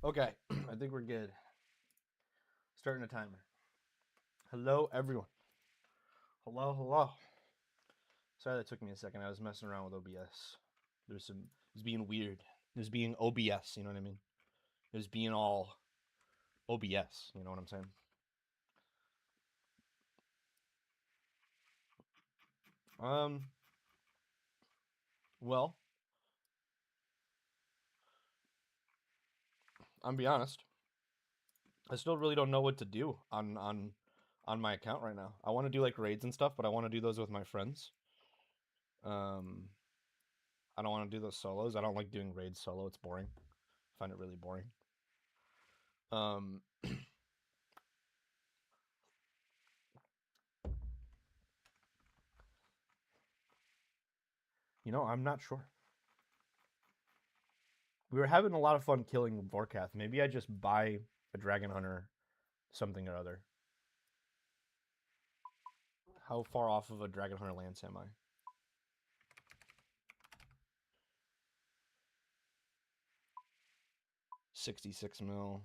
Okay, I think we're good. Starting a timer. Hello, everyone. Hello, hello. Sorry that took me a second. I was messing around with OBS. It was being weird. It was being OBS, you know what I mean? It was being all OBS, you know what I'm saying? Um, well, I'm be honest. I still really don't know what to do on my account right now. I want to do like raids and stuff, but I want to do those with my friends. Um, I don't want to do those solos. I don't like doing raids solo. It's boring. I find it really boring. Um, I'm not sure. We were having a lot of fun killing Vorkath. Maybe I just buy a Dragon Hunter something or other. How far off of a Dragon Hunter lance am I? 66 mil.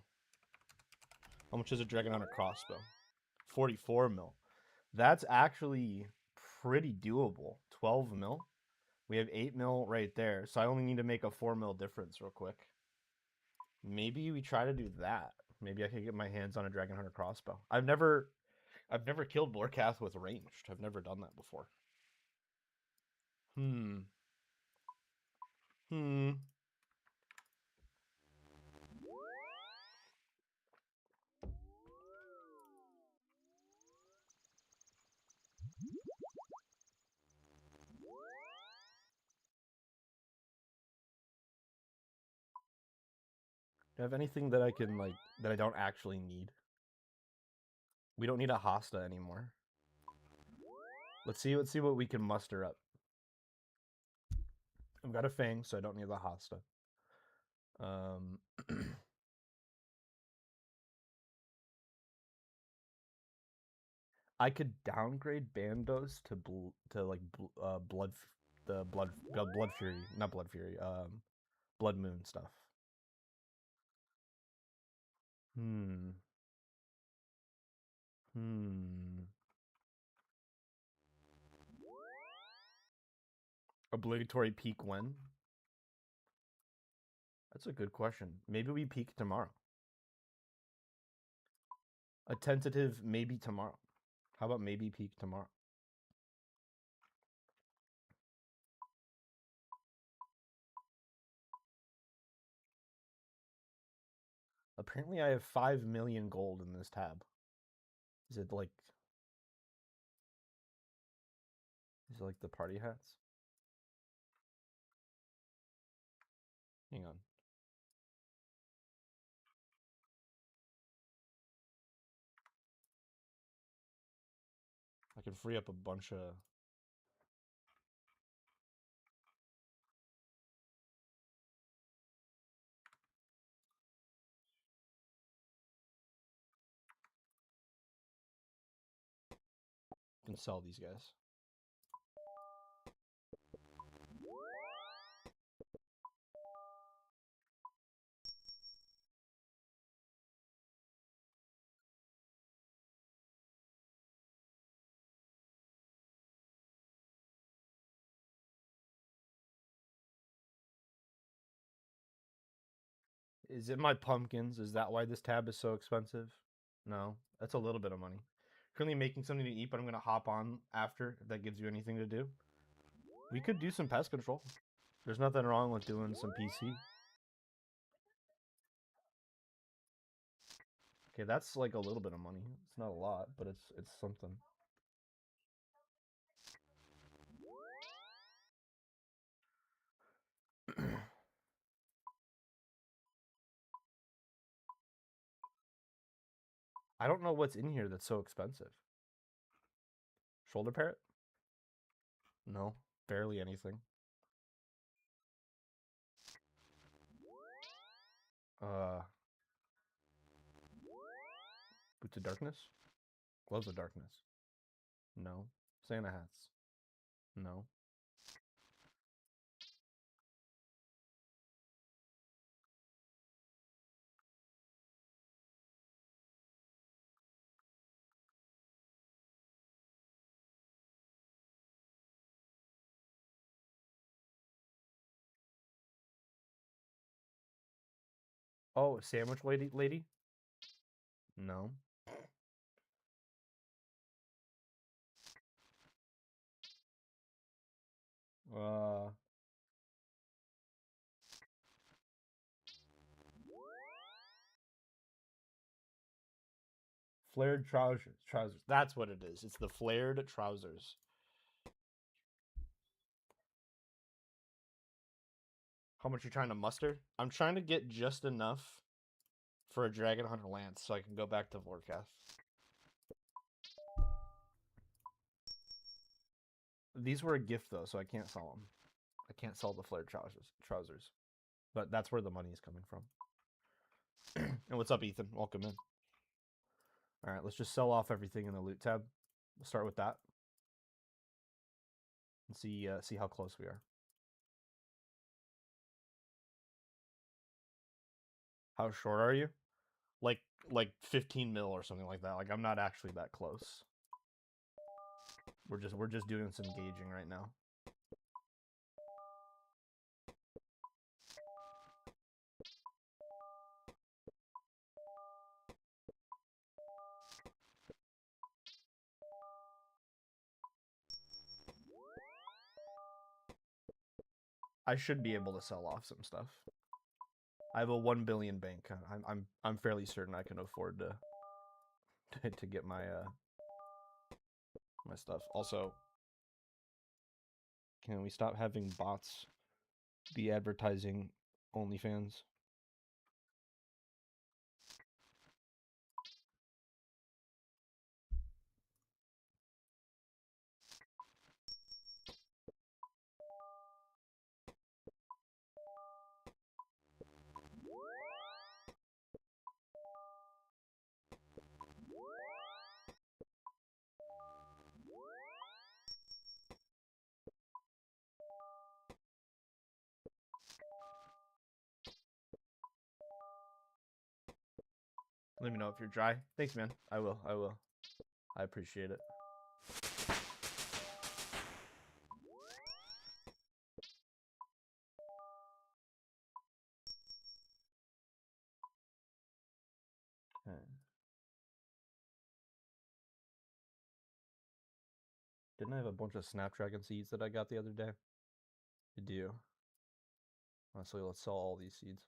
How much is a Dragon Hunter crossbow? 44 mil. That's actually pretty doable. 12 mil. We have 8 mil right there. So I only need to make a 4 mil difference real quick. Maybe we try to do that. Maybe I could get my hands on a Dragon Hunter crossbow. I've never killed Vorkath with ranged. I've never done that before. Hmm. Hmm. Do I have anything that I can that I don't actually need? We don't need a Hosta anymore. Let's see what we can muster up. I've got a Fang, so I don't need the Hosta. I could downgrade Bandos to like blood fury, not blood fury, blood moon stuff. Hmm. Hmm. Obligatory peak when? That's a good question. Maybe we peak tomorrow. A tentative maybe tomorrow. How about maybe peak tomorrow? Apparently I have 5 million gold in this tab. Is it like the party hats? Hang on. I can free up a bunch of can sell these guys. Is it my pumpkins? Is that why this tab is so expensive? No, that's a little bit of money. Currently making something to eat, but I'm gonna hop on after if that gives you anything to do. We could do some pest control. There's nothing wrong with doing some PC. Okay, that's like a little bit of money. It's not a lot, but it's something. I don't know what's in here that's so expensive. Shoulder parrot? No, barely anything. Uh, Boots of Darkness? Gloves of Darkness? No. Santa hats? No. Oh, sandwich lady? No. Flared trousers. That's what it is. It's the flared trousers. How much you trying to muster? I'm trying to get just enough for a Dragon Hunter Lance so I can go back to Vorkath. These were a gift though, so I can't sell them. I can't sell the flared trousers. But that's where the money is coming from. And what's up, Ethan? Welcome in. All right, let's just sell off everything in the loot tab. We'll start with that and see how close we are. How short are you? Like 15 mil or something like that. Like I'm not actually that close. We're just doing some gauging right now. I should be able to sell off some stuff. I have a 1 billion bank. I'm fairly certain I can afford to get my my stuff. Also, can we stop having bots be advertising OnlyFans? Let me know if you're dry. Thanks, man. I will. I appreciate it. Okay. Didn't I have a bunch of Snapdragon seeds that I got the other day? I do. Honestly, let's sell all these seeds.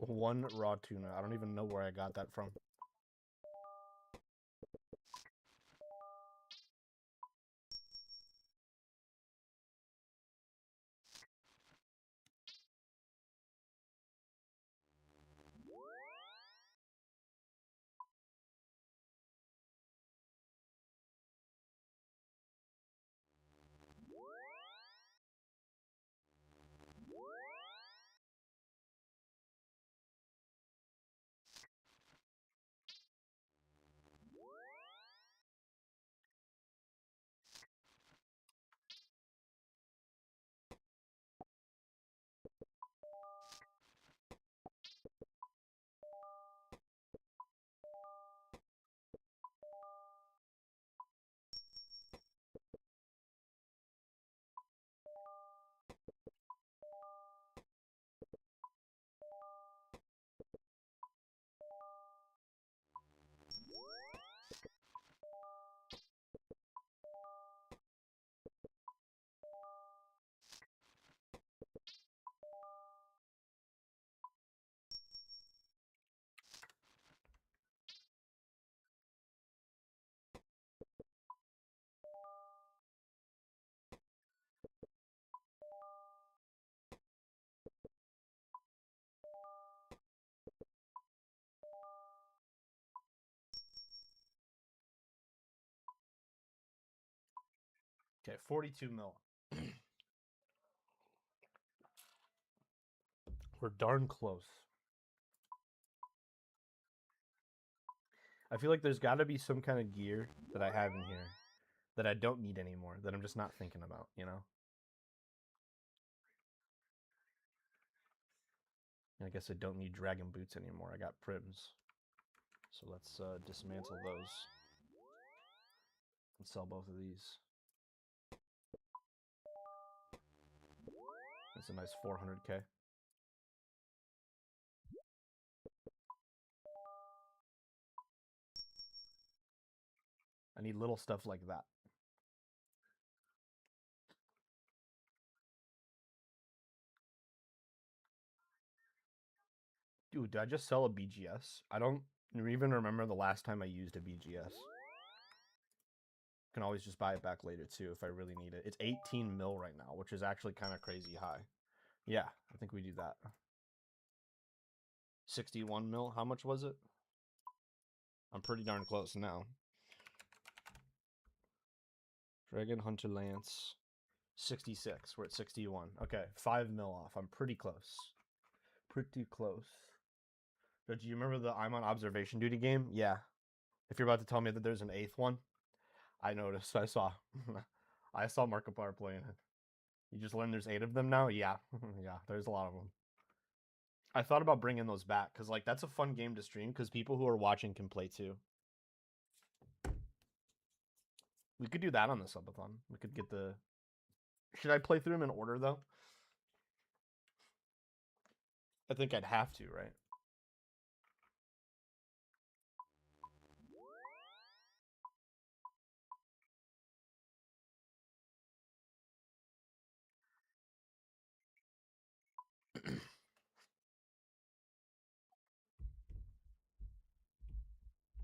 One raw tuna. I don't even know where I got that from. Okay, 42 mil. We're darn close. I feel like there's got to be some kind of gear that I have in here that I don't need anymore, that I'm just not thinking about, you know? I guess I don't need dragon boots anymore. I got prims. So let's dismantle those and sell both of these. That's a nice 400k. I need little stuff like that. Dude, did I just sell a BGS? I don't even remember the last time I used a BGS. Can always just buy it back later too if I really need it. It's 18 mil right now, which is actually kind of crazy high. Yeah, I think we do that. 61 mil. How much was it? I'm pretty darn close now. Dragon Hunter Lance. 66. We're at 61. Okay, 5 mil off. I'm pretty close. Pretty close. Do you remember the I'm on observation duty game? Yeah. If you're about to tell me that there's an 8th one, I noticed. I saw. I saw Markiplier playing it. You just learned there's 8 of them now? Yeah. Yeah, there's a lot of them. I thought about bringing those back because, like, that's a fun game to stream because people who are watching can play too. We could do that on the subathon. We could get the... Should I play through them in order, though? I think I'd have to, right?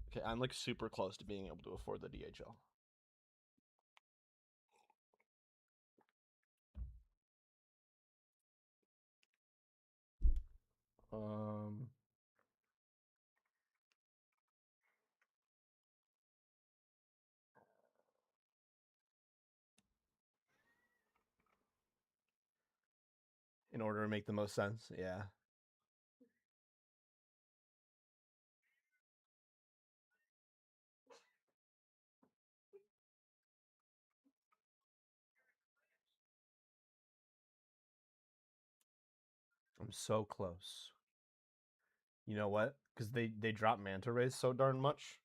Okay, I'm like super close to being able to afford the DHL. In order to make the most sense, yeah. I'm so close. You know what? Because they drop manta rays so darn much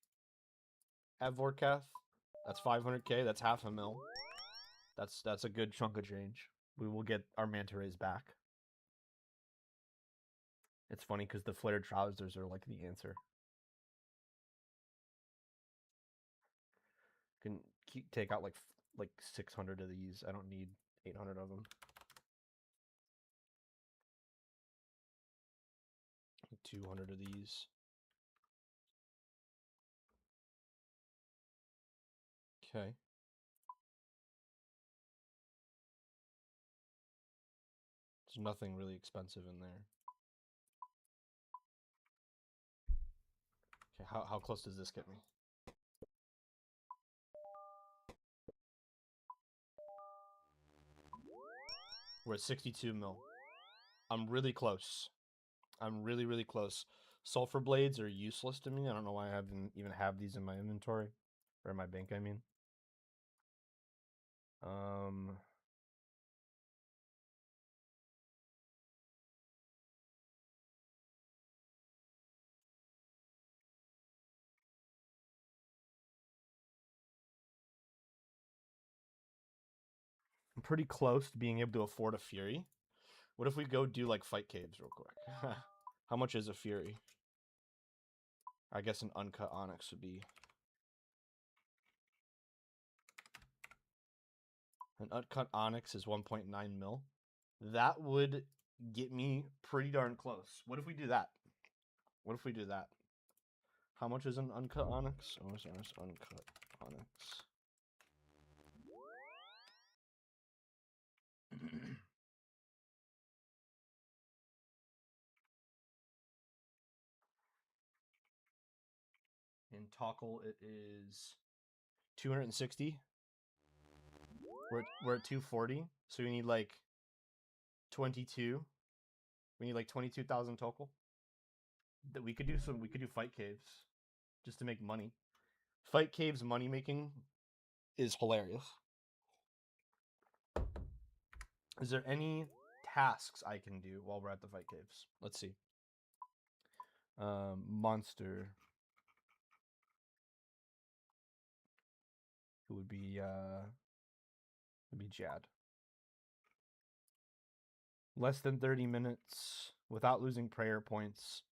at Vorkath. That's 500k. That's half a mil. That's a good chunk of change. We will get our manta rays back. It's funny because the flared trousers are like the answer. Can take out like 600 of these. I don't need 800 of them. 200 of these. Okay. There's nothing really expensive in there. Okay, how close does this get me? We're at 62 mil. I'm really close. I'm really close. Sulfur blades are useless to me. I don't know why I haven't even have these in my inventory. Or in my bank, I mean. I'm pretty close to being able to afford a Fury. What if we go do like fight caves real quick? How much is a Fury? I guess an uncut onyx would be... An uncut onyx is 1.9 mil. That would get me pretty darn close. What if we do that? What if we do that? How much is an uncut onyx? Osrs uncut onyx. In Toggle, it is 260. We're at 240, so we need like 22. We need like 22,000 total. That we could do fight caves just to make money. Fight caves money making is hilarious. Is there any tasks I can do while we're at the fight caves? Let's see. Monster. Who would be Jad. Less than 30 minutes without losing prayer points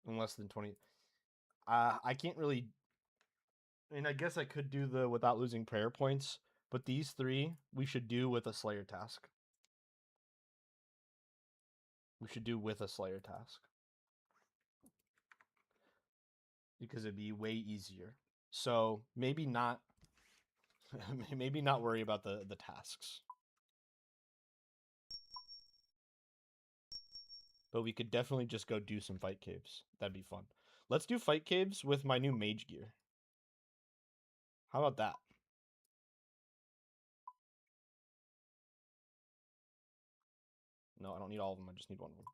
in less than 20. I can't really. I mean, I guess I could do the without losing prayer points, but these three we should do with a Slayer task. We should do with a Slayer task. Because it'd be way easier. So maybe not maybe not worry about the tasks. But we could definitely just go do some fight caves. That'd be fun. Let's do fight caves with my new mage gear. How about that? No, I don't need all of them. I just need one of them.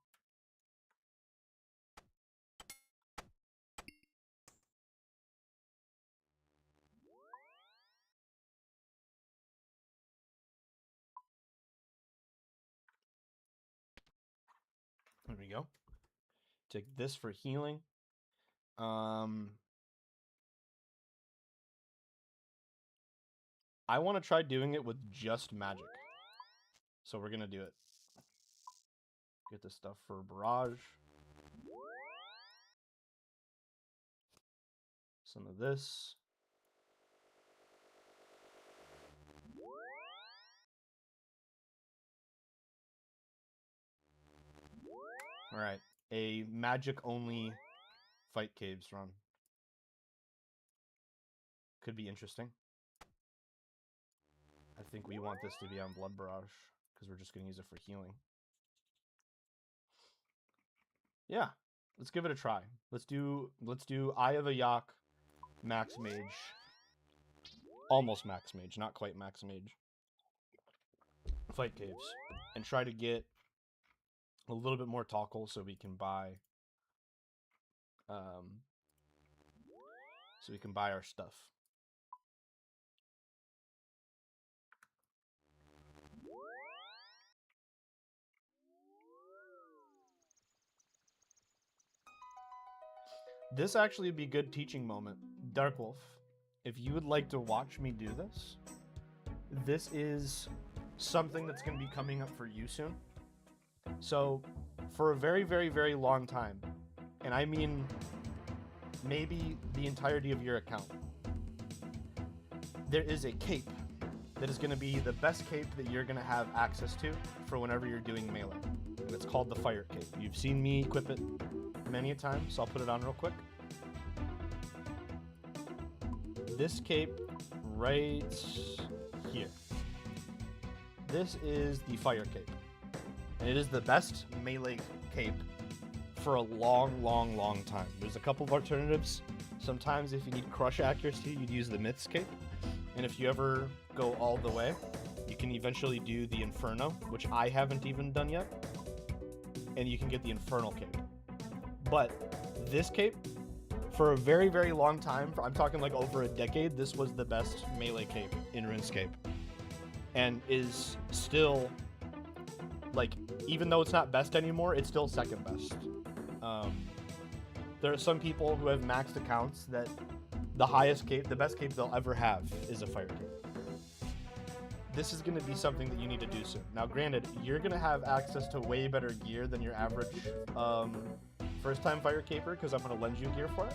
There we go. Take this for healing. I want to try doing it with just magic. So we're going to do it. Get this stuff for barrage. Some of this. All right. A magic-only fight caves run. Could be interesting. I think we want this to be on Blood Barrage, because we're just going to use it for healing. Yeah, let's give it a try. Let's do Eye of a Yak, Max Mage. Almost Max Mage, not quite Max Mage. Fight caves. And try to get a little bit more Toggle so we can buy our stuff. This actually would be a good teaching moment. Dark Wolf, if you would like to watch me do this, this is something that's going to be coming up for you soon. So, for a very, very, very long time, and I mean maybe the entirety of your account, there is a cape that is going to be the best cape that you're going to have access to for whenever you're doing melee. And it's called the Fire Cape. You've seen me equip it many a time, so I'll put it on real quick. This cape right here. This is the Fire Cape. And it is the best melee cape for a long, long, long time. There's a couple of alternatives. Sometimes if you need crush accuracy, you'd use the Myth's Cape. And if you ever go all the way, you can eventually do the Inferno, which I haven't even done yet. And you can get the Infernal Cape. But this cape, for a very, very long time, I'm talking like over a decade, this was the best melee cape in RuneScape. And is still, like, even though it's not best anymore, it's still second best. There are some people who have maxed accounts that the highest cape, the best cape they'll ever have is a Fire Cape. This is going to be something that you need to do soon. Now, granted, you're going to have access to way better gear than your average first-time Fire Caper, because I'm going to lend you gear for it.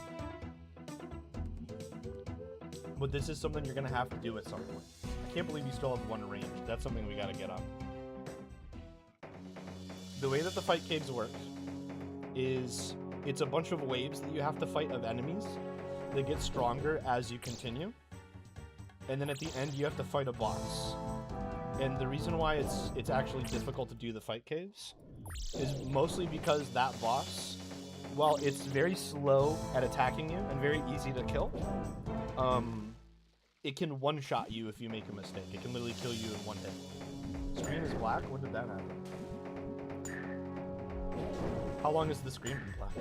But this is something you're going to have to do at some point. I can't believe you still have one range. That's something we got to get on. The way that the fight caves work is it's a bunch of waves that you have to fight of enemies. They get stronger as you continue. And then at the end, you have to fight a boss. And the reason why it's actually difficult to do the fight caves is mostly because that boss, while it's very slow at attacking you and very easy to kill, it can one-shot you if you make a mistake. It can literally kill you in one hit. Screen is black? When did that happen? How long has the screen been black?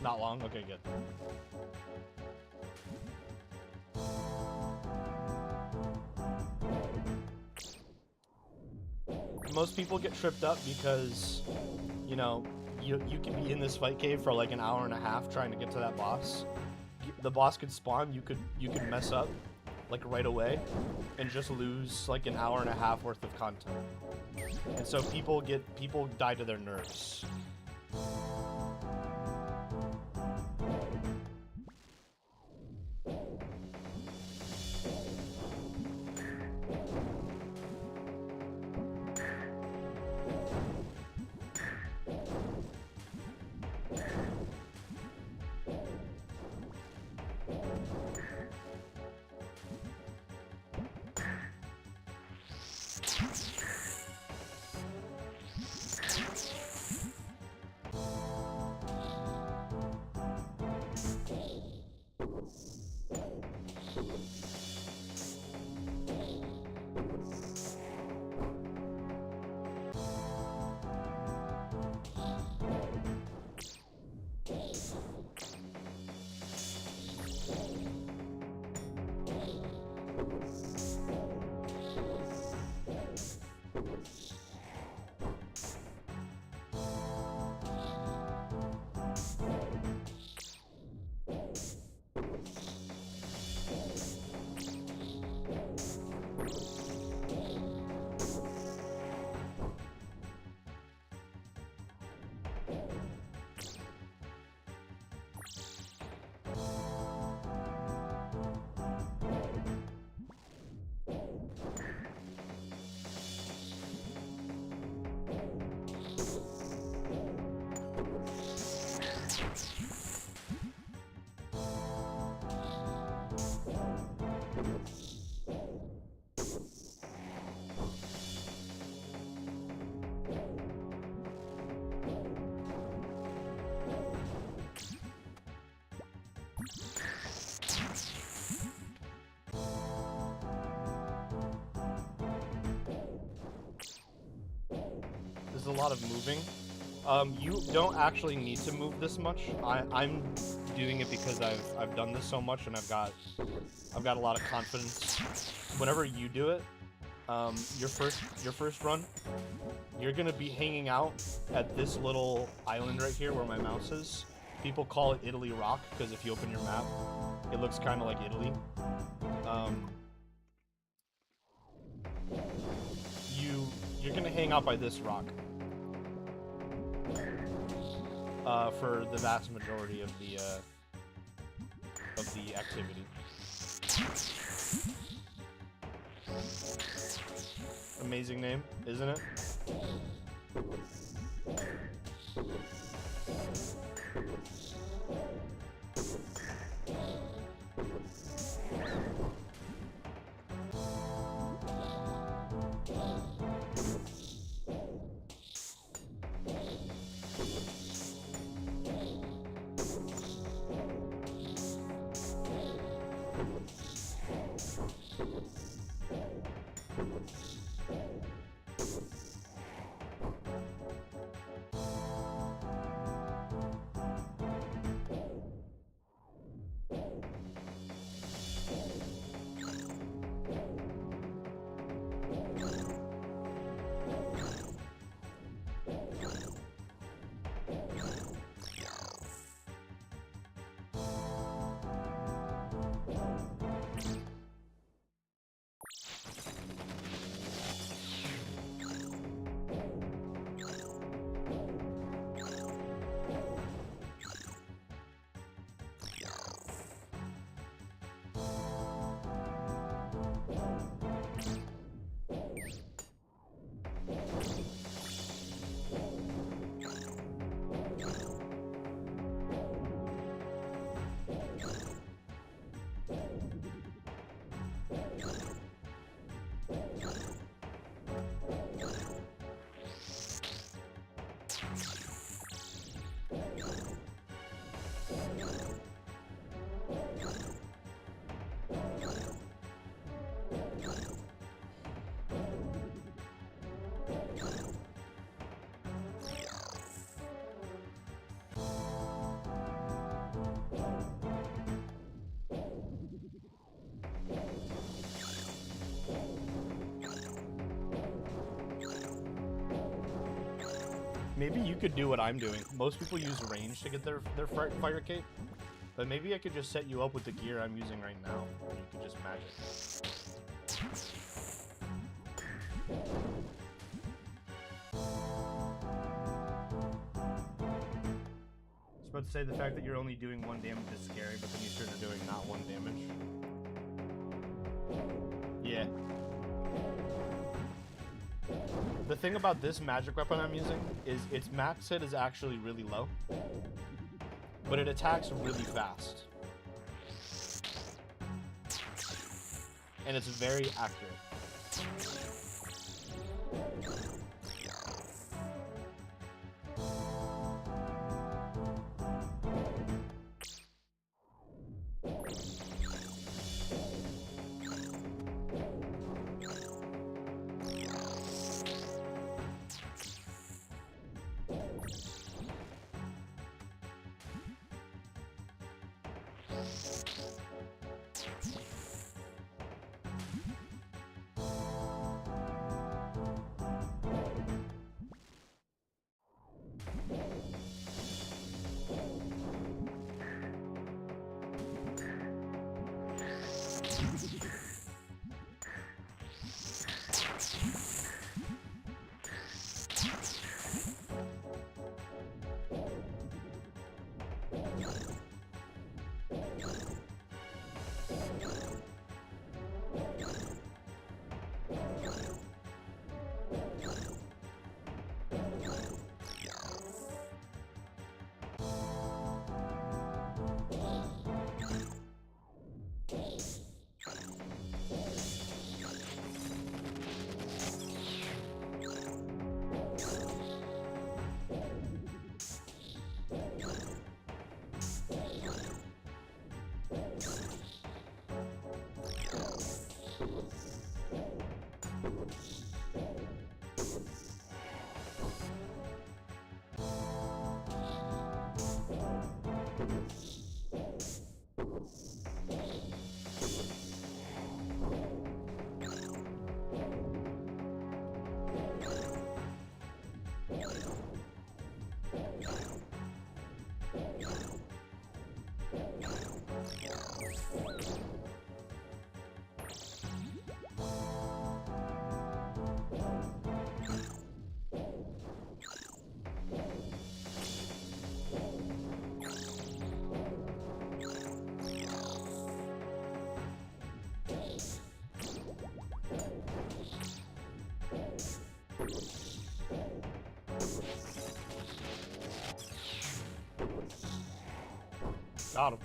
Not long? Okay, good. Most people get tripped up because, you know, you can be in this fight cave for like an hour and a half trying to get to that boss. The boss could spawn, you could mess up like right away and just lose like an hour and a half worth of content. And so people die to their nerves. A lot of moving. You don't actually need to move this much. I'm doing it because I've done this so much and I've got a lot of confidence. Whenever you do it, your first run, you're gonna be hanging out at this little island right here where my mouse is. People call it Italy Rock because if you open your map, it looks kind of like Italy. You're gonna hang out by this rock. For the vast majority of the activity. Amazing name, isn't it? Maybe you could do what I'm doing. Most people use range to get their fire cape. But maybe I could just set you up with the gear I'm using right now. And you could just magic. I was about to say the fact that you're only doing 1 damage is scary, but then you start doing not 1 damage. Yeah. The thing about this magic weapon I'm using is its max hit is actually really low, but it attacks really fast. And it's very accurate. Got him.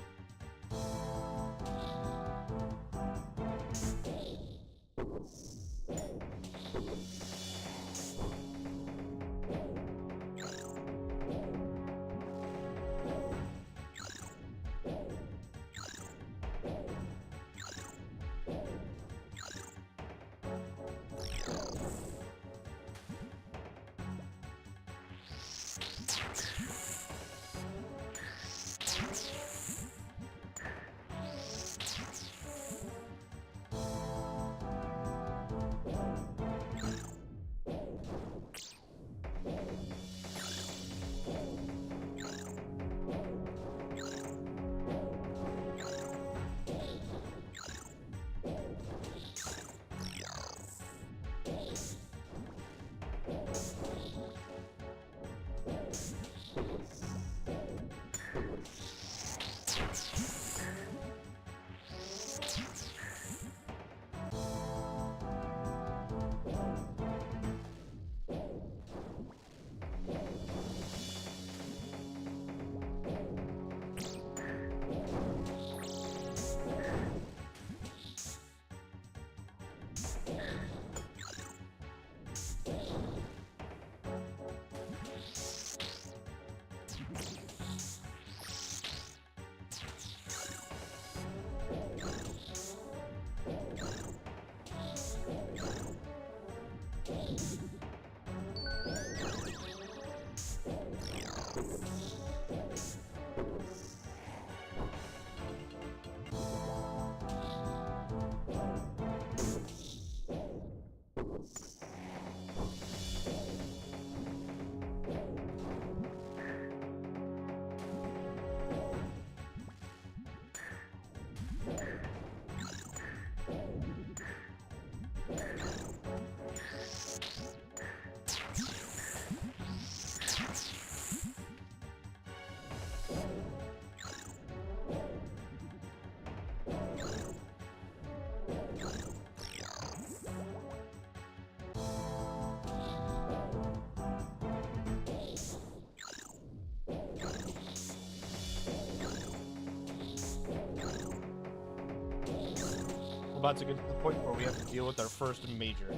about to get to the point where we have to deal with our first major,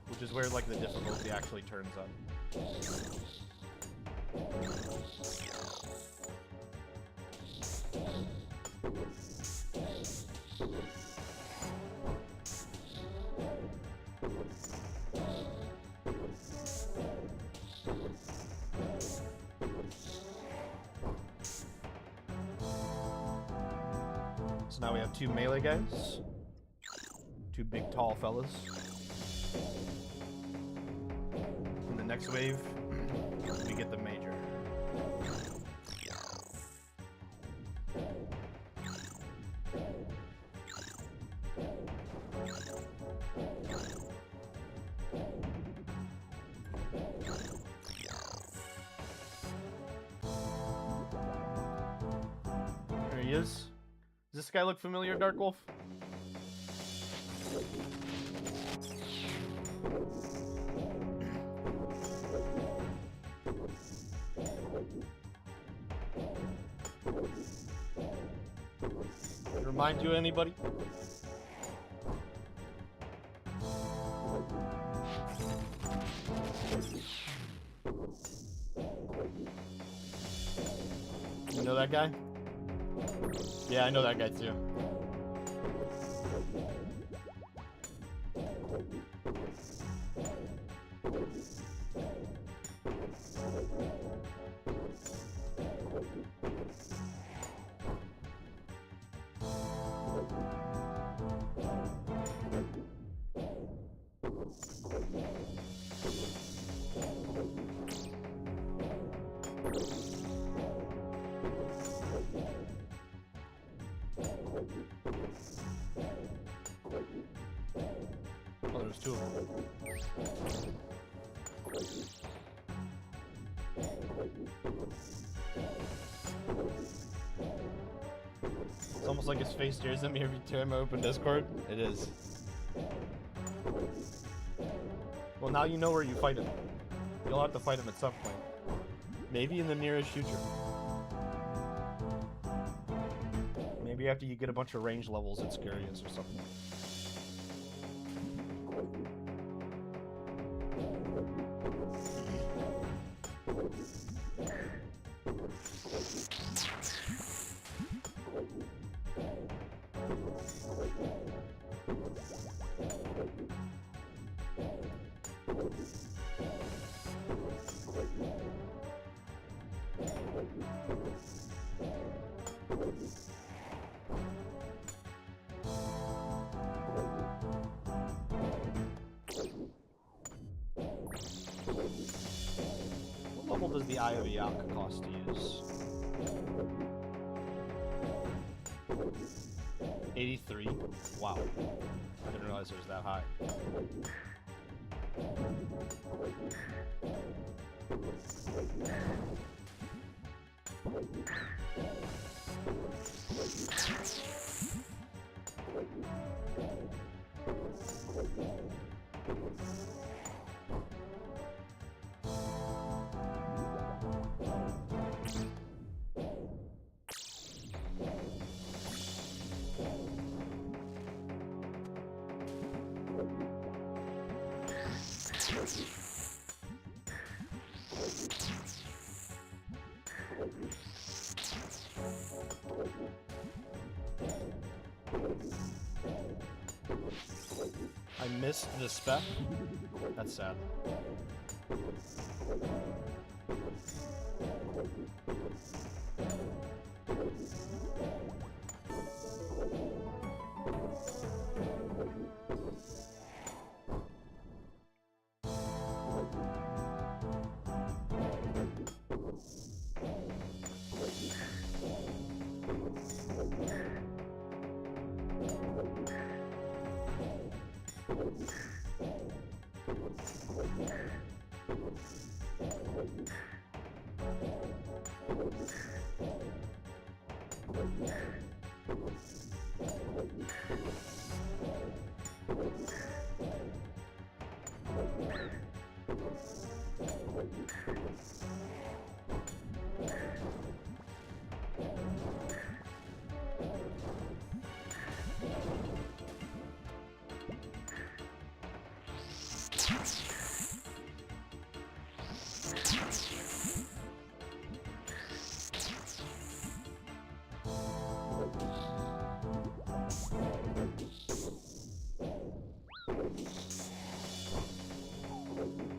which is where like the difficulty actually turns up. So now we have 2 melee guys. 2 big tall fellas. In the next wave, we get the major. There he is. Does this guy look familiar, Dark Wolf? Remind you of anybody? You know that guy? Yeah, I know that guy too. Oh, there's 2 of them. It's almost like his face stares at me every time I open Discord. It is. Well, now you know where you fight him. You'll have to fight him at some point. Maybe in the nearest future. Maybe after you get a bunch of range levels at Scarius or something. What level does the Eye of Yak cost to use? 83? Wow. I didn't realize it was that high. I missed the spec. That's sad.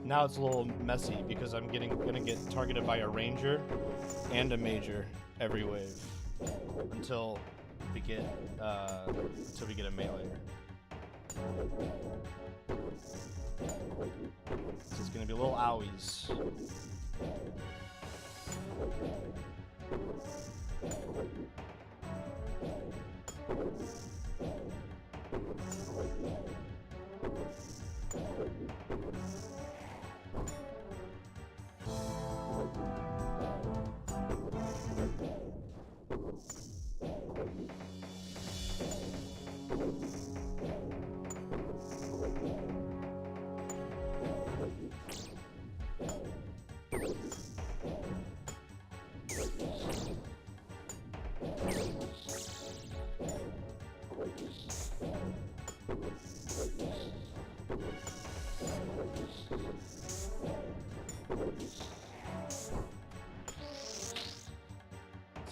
now it's a little messy because I'm gonna get targeted by a ranger and a major every wave until we get a melee. So it's gonna be a little owies.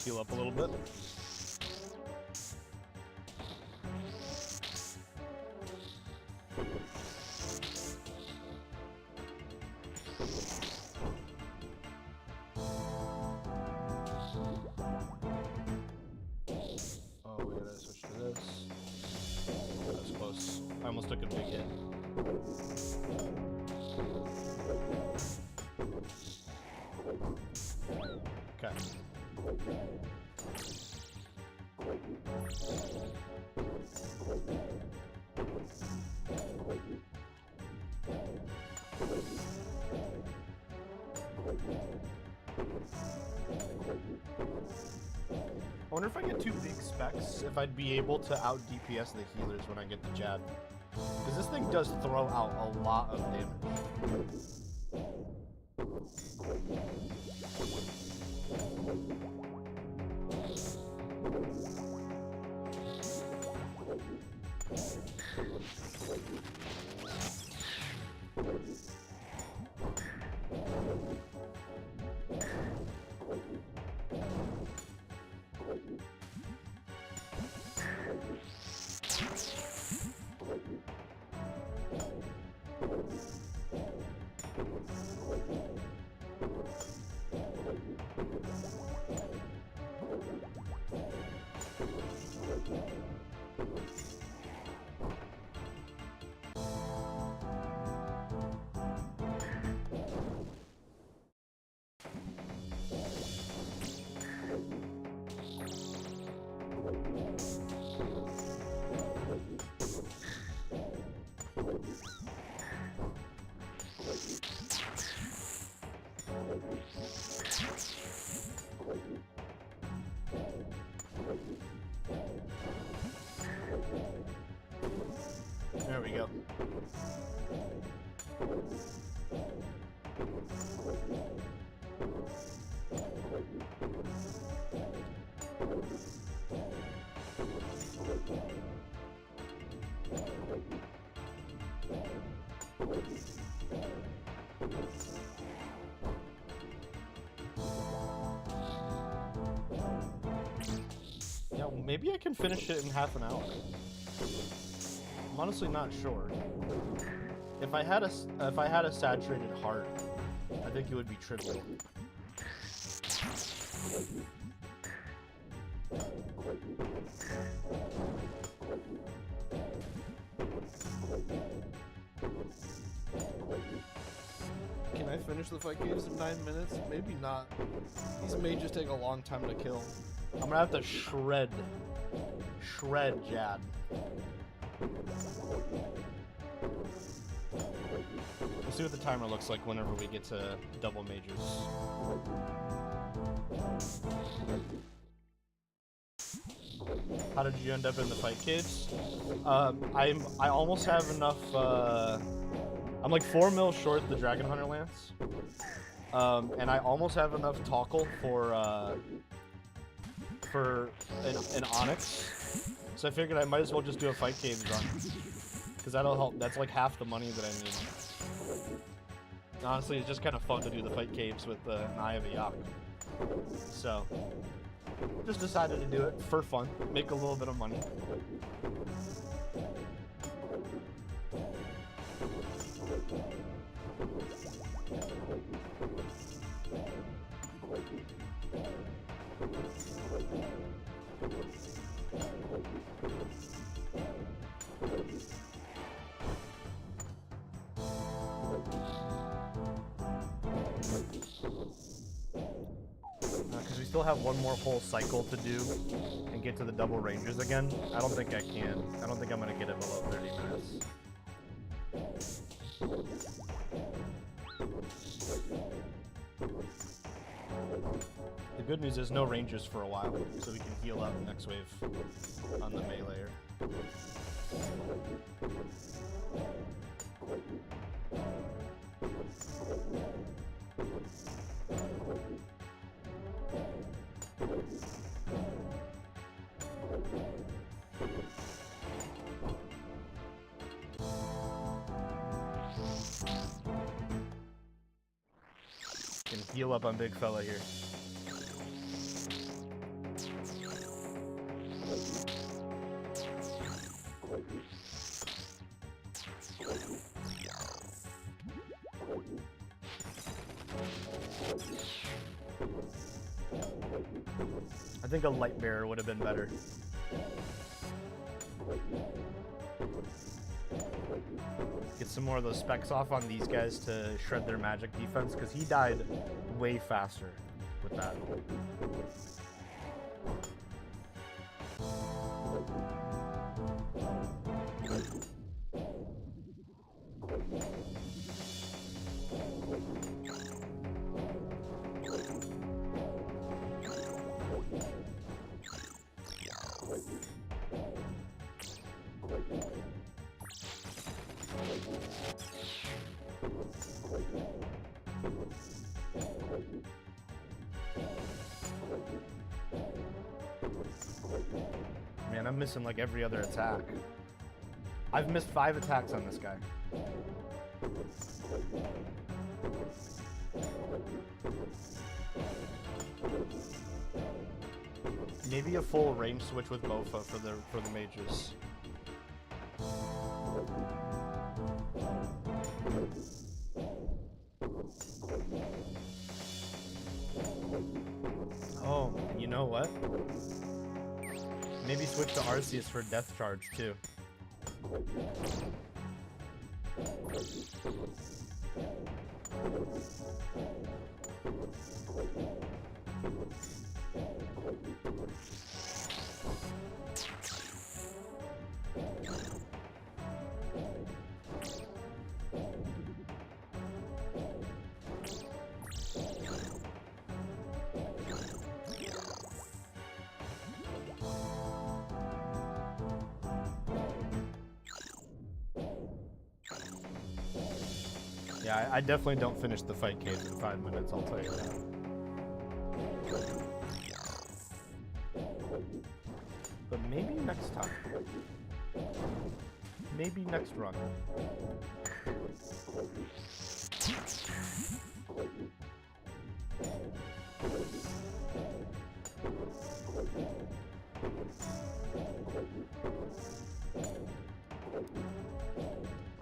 Heal up a little bit. Oh, we gotta switch to this. That was close. I almost took a big hit. Okay. I wonder if I get 2 big specs, if I'd be able to out DPS the healers when I get the jab. Because this thing does throw out a lot of damage. There we go. Yeah, well, maybe I can finish it in half an hour. I'm honestly not sure. If I had a saturated heart, I think it would be trivial. Can I finish the fight caves in 9 minutes? Maybe not. These mages take a long time to kill. I'm gonna have to shred Jad. We'll see what the timer looks like whenever we get to double majors. How did you end up in the fight caves? I almost have enough. I'm like 4 mil short the Dragon Hunter Lance, and I almost have enough Toggle for an Onyx. So I figured I might as well just do a fight caves run, because that'll help. That's like half the money that I need. Honestly, it's just kind of fun to do the fight caves with an Eye of a Yak. So, just decided to do it for fun, make a little bit of money. Because we still have one more whole cycle to do and get to the double ranges again. I don't think I can. I don't think I'm going to get it below 30 minutes. The good news is no ranges for a while, so we can heal up next wave on the meleeer. Can heal up on big fella here. I think a light bearer would have been better. Get some more of those specs off on these guys to shred their magic defense, because he died way faster with that. Man, I'm missing like every other attack. I've missed 5 attacks on this guy. Maybe a full range switch with Mofa for the mages. Oh, you know what? Maybe switch to Arceus for Death Charge too. Yeah, I definitely don't finish the fight cave in 5 minutes, I'll tell you that. But maybe next time. Maybe next run.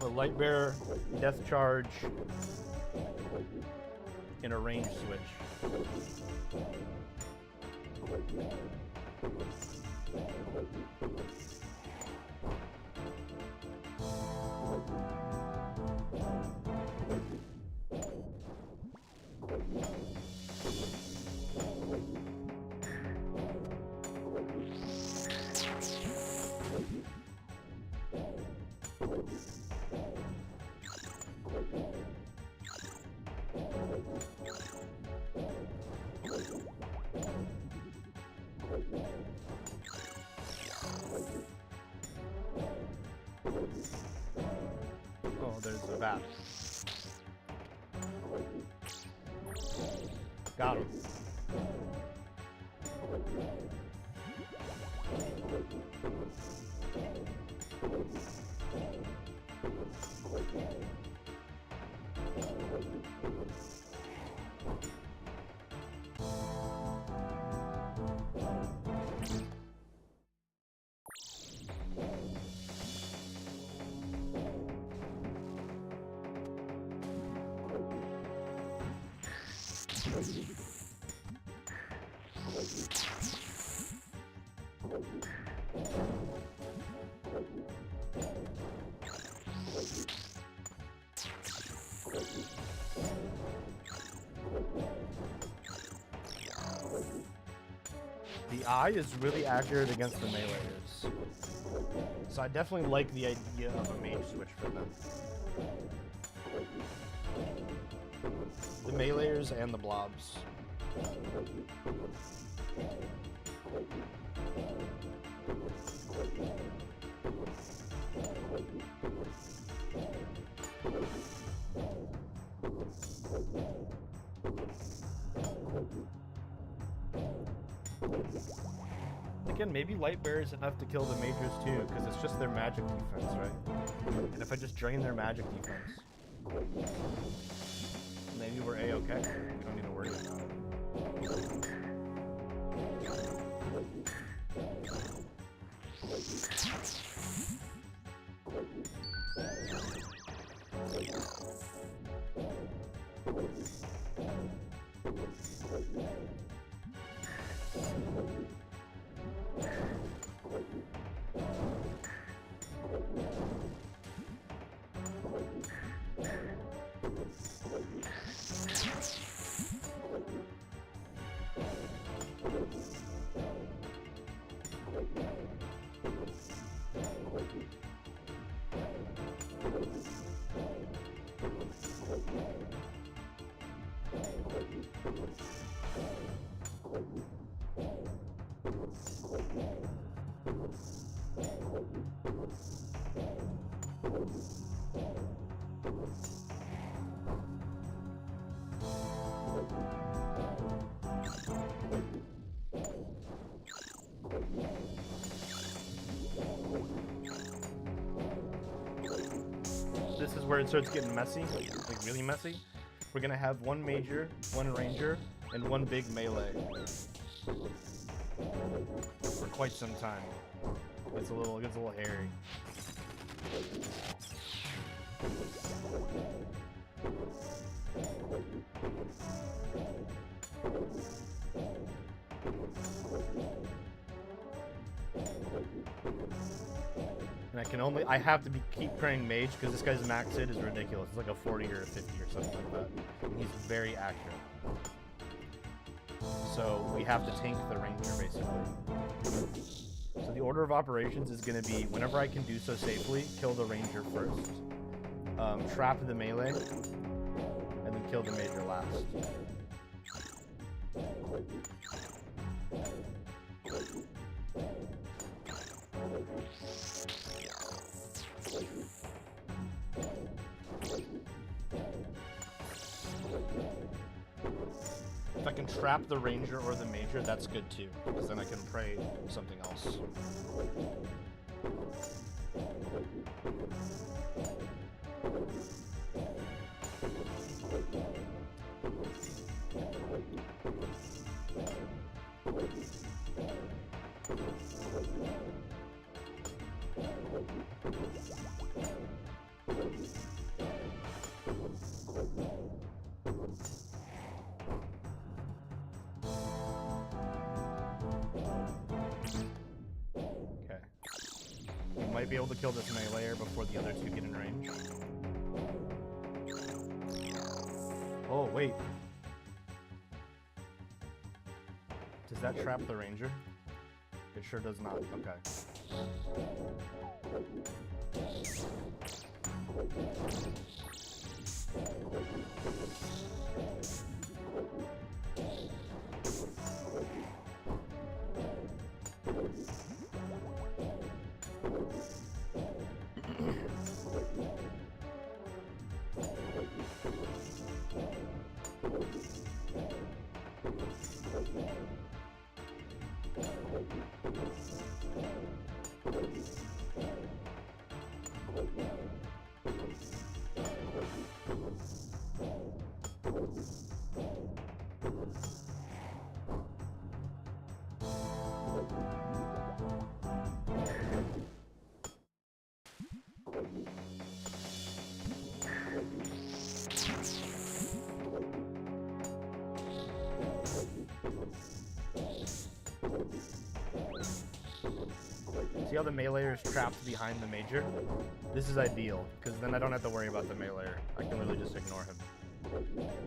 A light bearer, death charge, and a range switch. Oh, there's the bat. Got him. The eye is really accurate against the meleeers. So I definitely like the idea of a mage switch for them. The meleeers and the blobs. Again, maybe Light Bear is enough to kill the mages too, because it's just their magic defense, right? And if I just drain their magic defense, maybe we're A-okay. We don't need to worry about it. This is where it starts getting messy, like really messy. We're gonna have one major, one ranger, and one big melee for quite some time. It gets a little hairy. And I have to keep praying mage because this guy's max hit is ridiculous. It's like a 40 or a 50 or something like that. And he's very accurate. So we have to tank the ranger basically. So the order of operations is going to be, whenever I can do so safely, kill the ranger first, trap the melee, and then kill the major last. If I can trap the ranger or the major, that's good too, because then I can pray something else. Might be able to kill this meleeer before the other two get in range. Oh, wait. Does that trap the ranger? It sure does not. Okay. See how the meleeer is trapped behind the major? This is ideal, because then I don't have to worry about the meleeer. I can really just ignore him.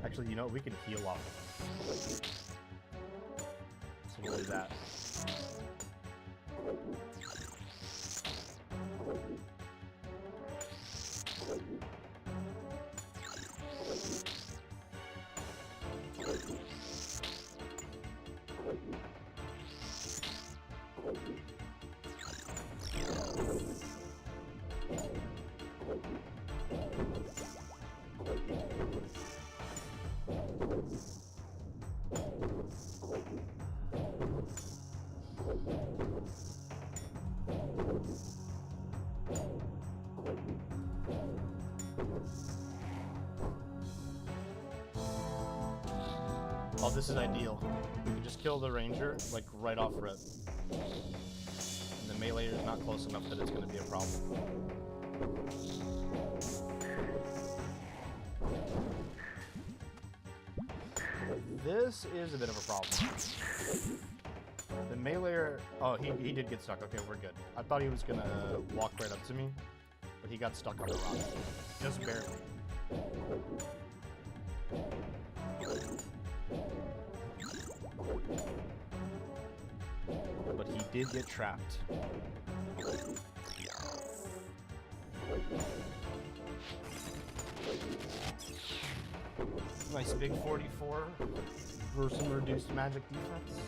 Actually, you know, we can heal off of him. So we'll do that. Oh, this is ideal. We can just kill the ranger, like, right off rip. And the meleeer is not close enough that it's going to be a problem. This is a bit of a problem. The meleeer... Oh, he did get stuck. Okay, we're good. I thought he was going to walk right up to me, but he got stuck on the rock. Just barely. But he did get trapped. Nice big 44 versus some reduced magic defense.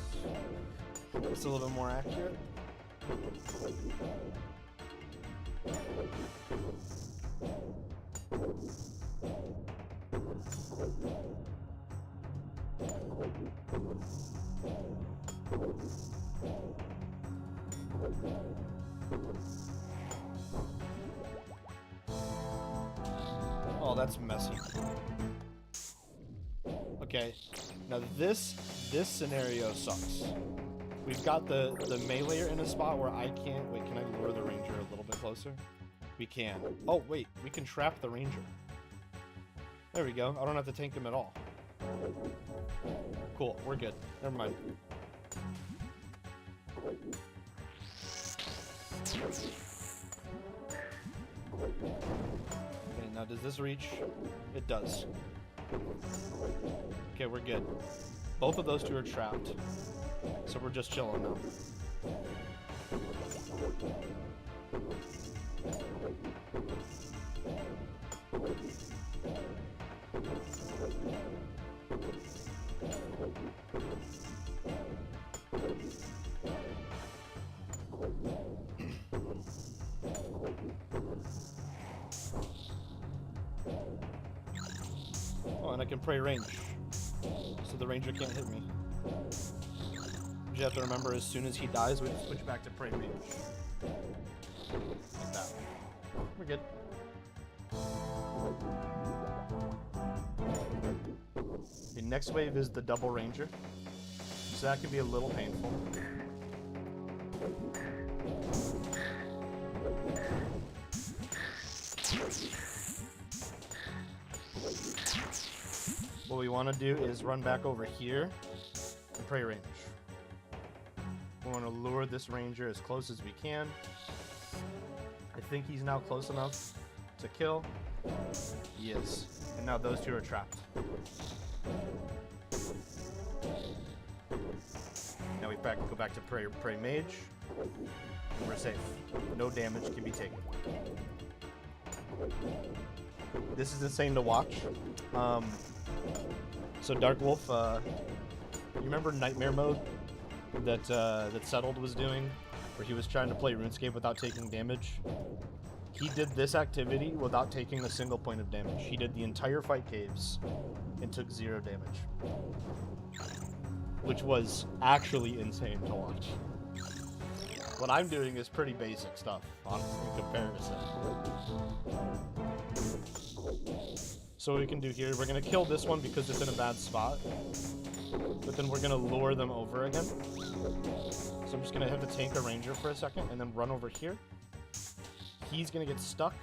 It's a little bit more accurate. Oh, that's messy. Okay, now this scenario sucks. We've got the meleeer in a spot where I can't... Wait, can I lure the ranger a little bit closer? We can. Oh, wait, we can trap the ranger. There we go. I don't have to tank him at all. Cool, we're good. Never mind. Okay, now does this reach? It does. Okay, we're good. Both of those two are trapped. So we're just chilling now. Oh, and I can pray range. So the ranger can't hit me. You have to remember, as soon as he dies, we switch back to pray range. Like that. We're good. The next wave is the double ranger. So that can be a little painful. What we want to do is run back over here and pray range. We want to lure this ranger as close as we can. I think he's now close enough to kill. He is. And now those two are trapped. Now we go back to pray mage. And we're safe. No damage can be taken. This is insane to watch. So Dark Wolf, you remember Nightmare Mode that Settled was doing, where he was trying to play RuneScape without taking damage? He did this activity without taking a single point of damage. He did the entire fight caves and took 0 damage, which was actually insane to watch. What I'm doing is pretty basic stuff, honestly, in comparison. So what we can do here, we're going to kill this one because it's in a bad spot. But then we're going to lure them over again. So I'm just going to have to tank a ranger for a second and then run over here. He's going to get stuck.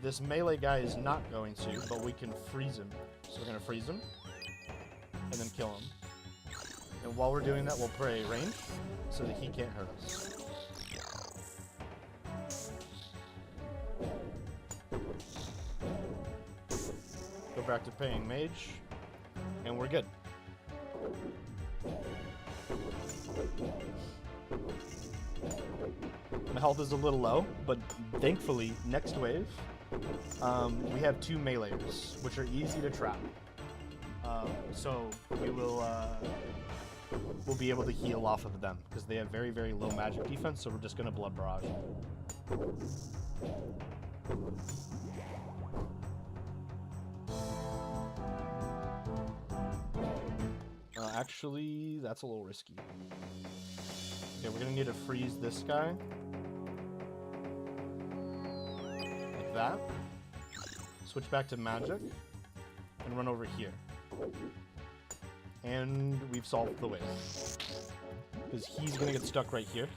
This melee guy is not going to, but we can freeze him. So we're going to freeze him and then kill him. And while we're doing that, we'll pray range so that he can't hurt us. Switch back to paying mage. And we're good. My health is a little low, but thankfully, next wave, we have 2 melees, which are easy to trap. So we will we'll be able to heal off of them because they have very, very low magic defense. So we're just gonna blood barrage. Actually, that's a little risky. Okay, we're gonna need to freeze this guy. Like that. Switch back to magic. And run over here. And we've solved the wave. Because he's gonna get stuck right here.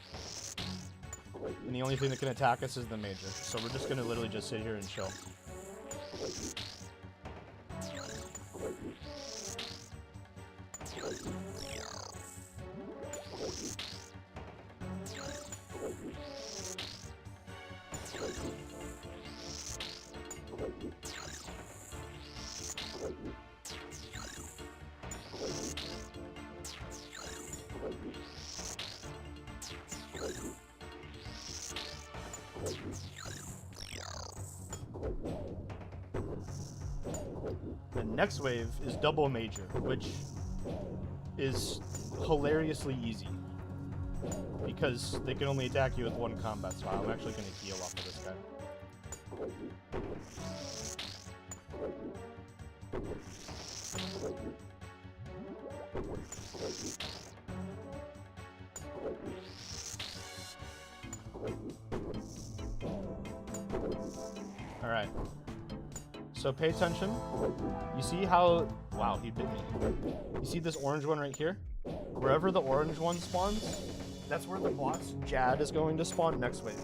And the only thing that can attack us is the major. So we're just gonna literally just sit here and chill. The next wave is double major, which is hilariously easy because they can only attack you with 1 combat style. I'm actually going to heal off of this guy. Alright. So pay attention. You see how... Wow, he bit me. You see this orange one right here? Wherever the orange one spawns, that's where the boss Jad is going to spawn next wave.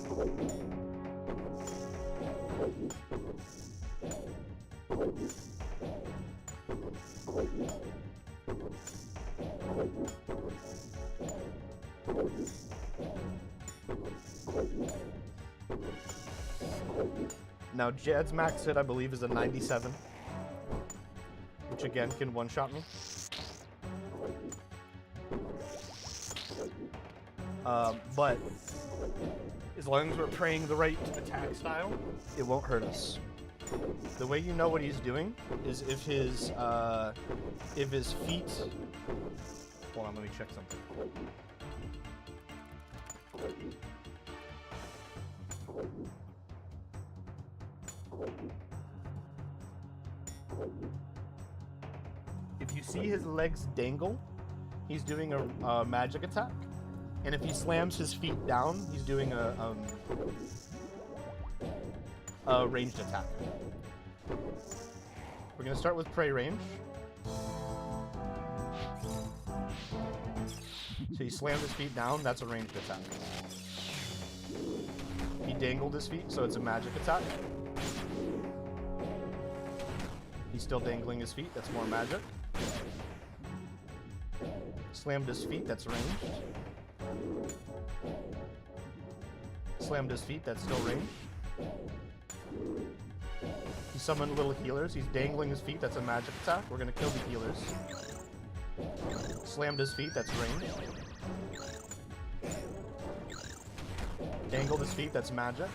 Now, Jad's max hit, I believe, is a 97. Which, again, can one-shot me. But as long as we're praying the right attack style, it won't hurt us. The way you know what he's doing is if his feet... Hold on, let me check something. If you see his legs dangle, he's doing a magic attack. And if he slams his feet down, he's doing a ranged attack. We're going to start with prey range. So he slammed his feet down, that's a ranged attack. He dangled his feet, so it's a magic attack. He's still dangling his feet, that's more magic. Slammed his feet, that's ranged. Slammed his feet, that's still ranged. He summoned little healers, he's dangling his feet, that's a magic attack. We're gonna kill the healers. Slammed his feet, that's ranged. Dangled his feet, that's magic.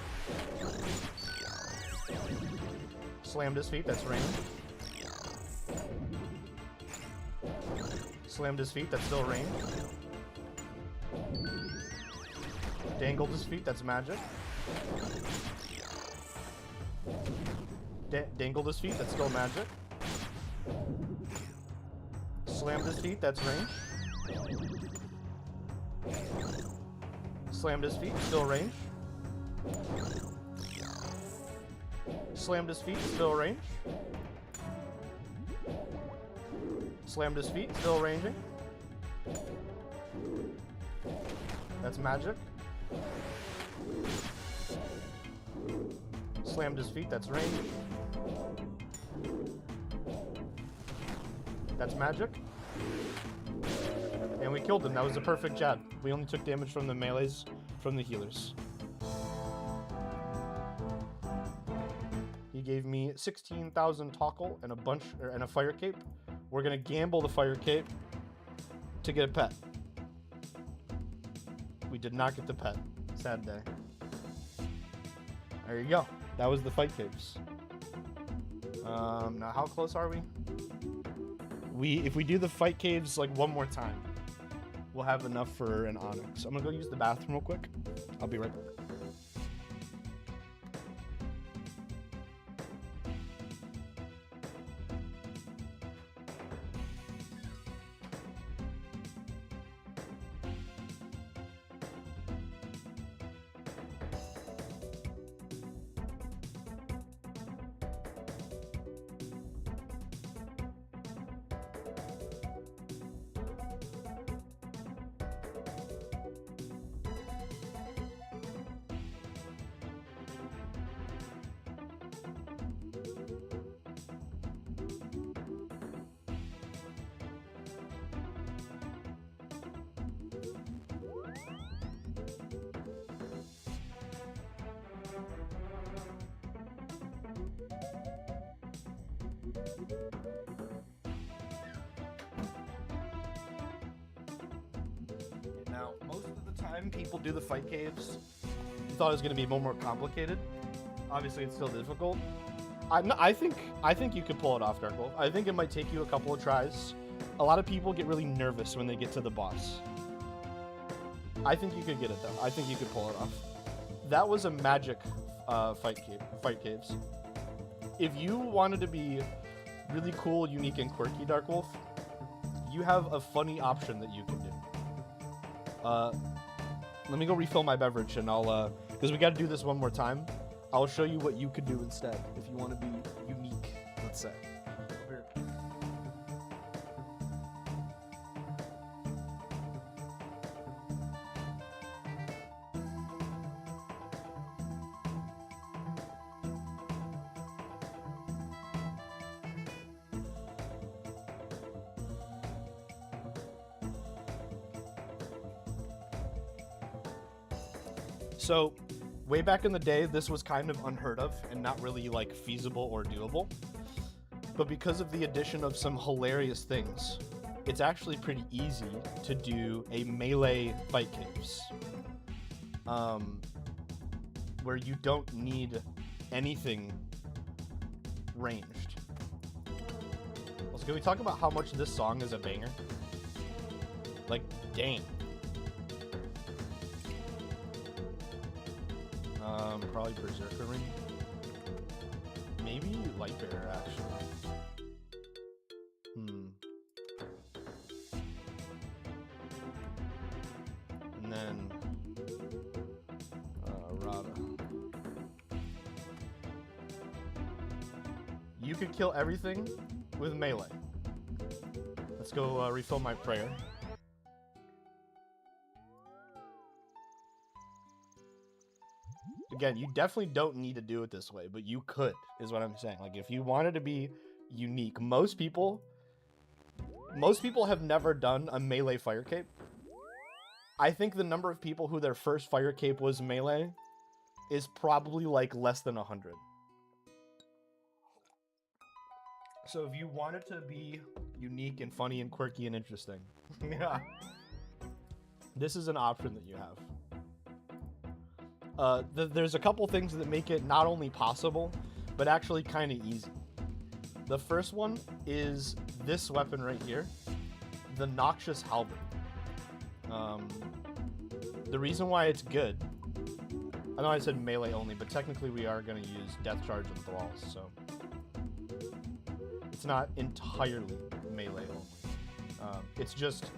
Slammed his feet, that's ranged. Slammed his feet, that's still ranged. Dangled his feet, that's magic. Dangled his feet, that's still magic. Slammed his feet, that's ranged. Slammed his feet, still range. Slammed his feet, still range. Slammed his feet, still ranging. That's magic. Slammed his feet, that's range. That's magic. And we killed him. That was a perfect Jad. We only took damage from the melees from the healers. He gave me 16,000 Tockle and a bunch and a Fire Cape. We're gonna gamble the Fire Cape to get a pet. We did not get the pet. Sad day. There you go. That was the Fight Capes. Now how close are we? If we do the Fight Caves like one more time, we'll have enough for an Onyx. I'm gonna go use the bathroom real quick. I'll be right back. Now, most of the time people do the Fight Caves. You thought it was going to be more complicated. Obviously, it's still difficult. I think you could pull it off, Dark Wolf. I think it might take you a couple of tries. A lot of people get really nervous when they get to the boss. I think you could get it, though. I think you could pull it off. That was a magic Fight Caves. If you wanted to be really cool, unique, and quirky, Dark Wolf, you have a funny option that you can do. Let me go refill my beverage, and I'll, because we got to do this one more time. I'll show you what you could do instead if you want to be unique, let's say. Here. So, way back in the day, this was kind of unheard of and not really like feasible or doable. But because of the addition of some hilarious things, it's actually pretty easy to do a melee Fight Caves. Where you don't need anything ranged. Also, can we talk about how much this song is a banger? Like, dang. Probably Berserker Ring. Maybe Lightbearer, actually. And then Rada. You could kill everything with melee. Let's go refill my prayer. Again, you definitely don't need to do it this way, but you could, is what I'm saying. Like, if you wanted to be unique, most people have never done a melee Fire Cape. I think the number of people who their first Fire Cape was melee is probably, like, less than 100. So if you wanted to be unique and funny and quirky and interesting, yeah, this is an option that you have. There's a couple things that make it not only possible, but actually kind of easy. The first one is this weapon right here, the Noxious Halberd. The reason why it's good, I know I said melee only, but technically we are going to use Death Charge and Thralls, so it's not entirely melee only. It's just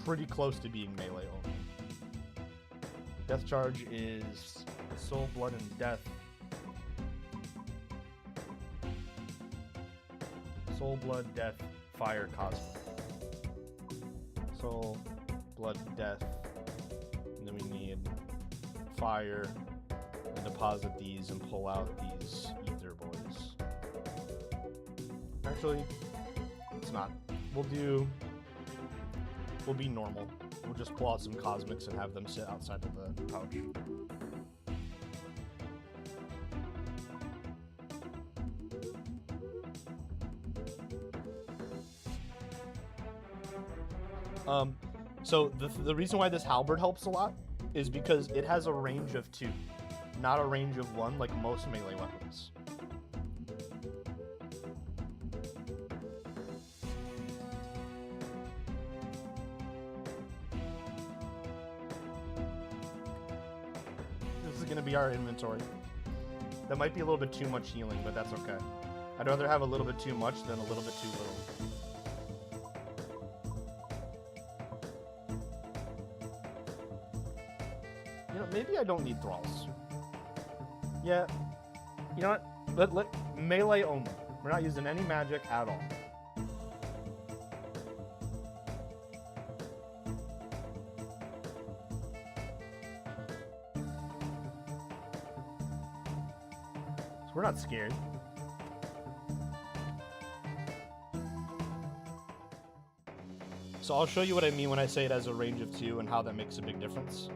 pretty close to being melee only. Death Charge is Soul, Blood, and Death. Soul, Blood, Death, Fire, Cosmic. Soul, Blood, Death. And then we need Fire. And deposit these and pull out these Ether Boys. Actually, it's not. We'll be normal. We'll just pull out some Cosmics and have them sit outside of the pouch. So the reason why this halberd helps a lot is because it has a range of 2, not a range of 1 like most melee weapons. This is gonna be our inventory. That might be a little bit too much healing, but that's okay. I'd rather have a little bit too much than a little bit too little. You know, maybe I don't need thralls. Yeah. You know what? Let melee only. We're not using any magic at all. So we're not scared. So I'll show you what I mean when I say it has a range of 2 and how that makes a big difference.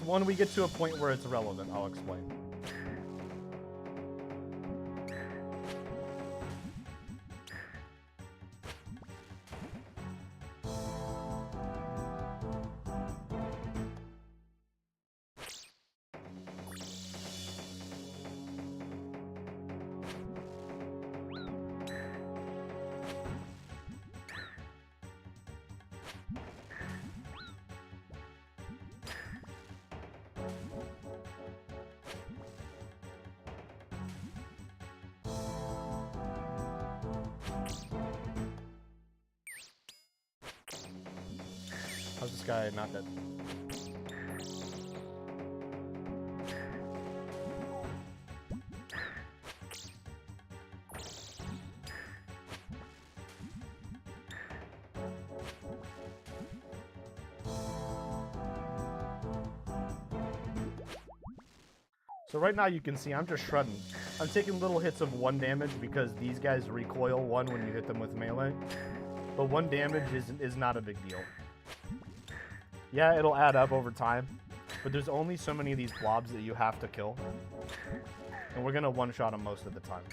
Once we get to a point where it's relevant, I'll explain. How's this guy not dead? So right now you can see I'm just shredding. I'm taking little hits of 1 damage because these guys recoil 1 when you hit them with melee. But 1 damage is not a big deal. Yeah, it'll add up over time, but there's only so many of these blobs that you have to kill. And we're gonna one-shot them most of the time.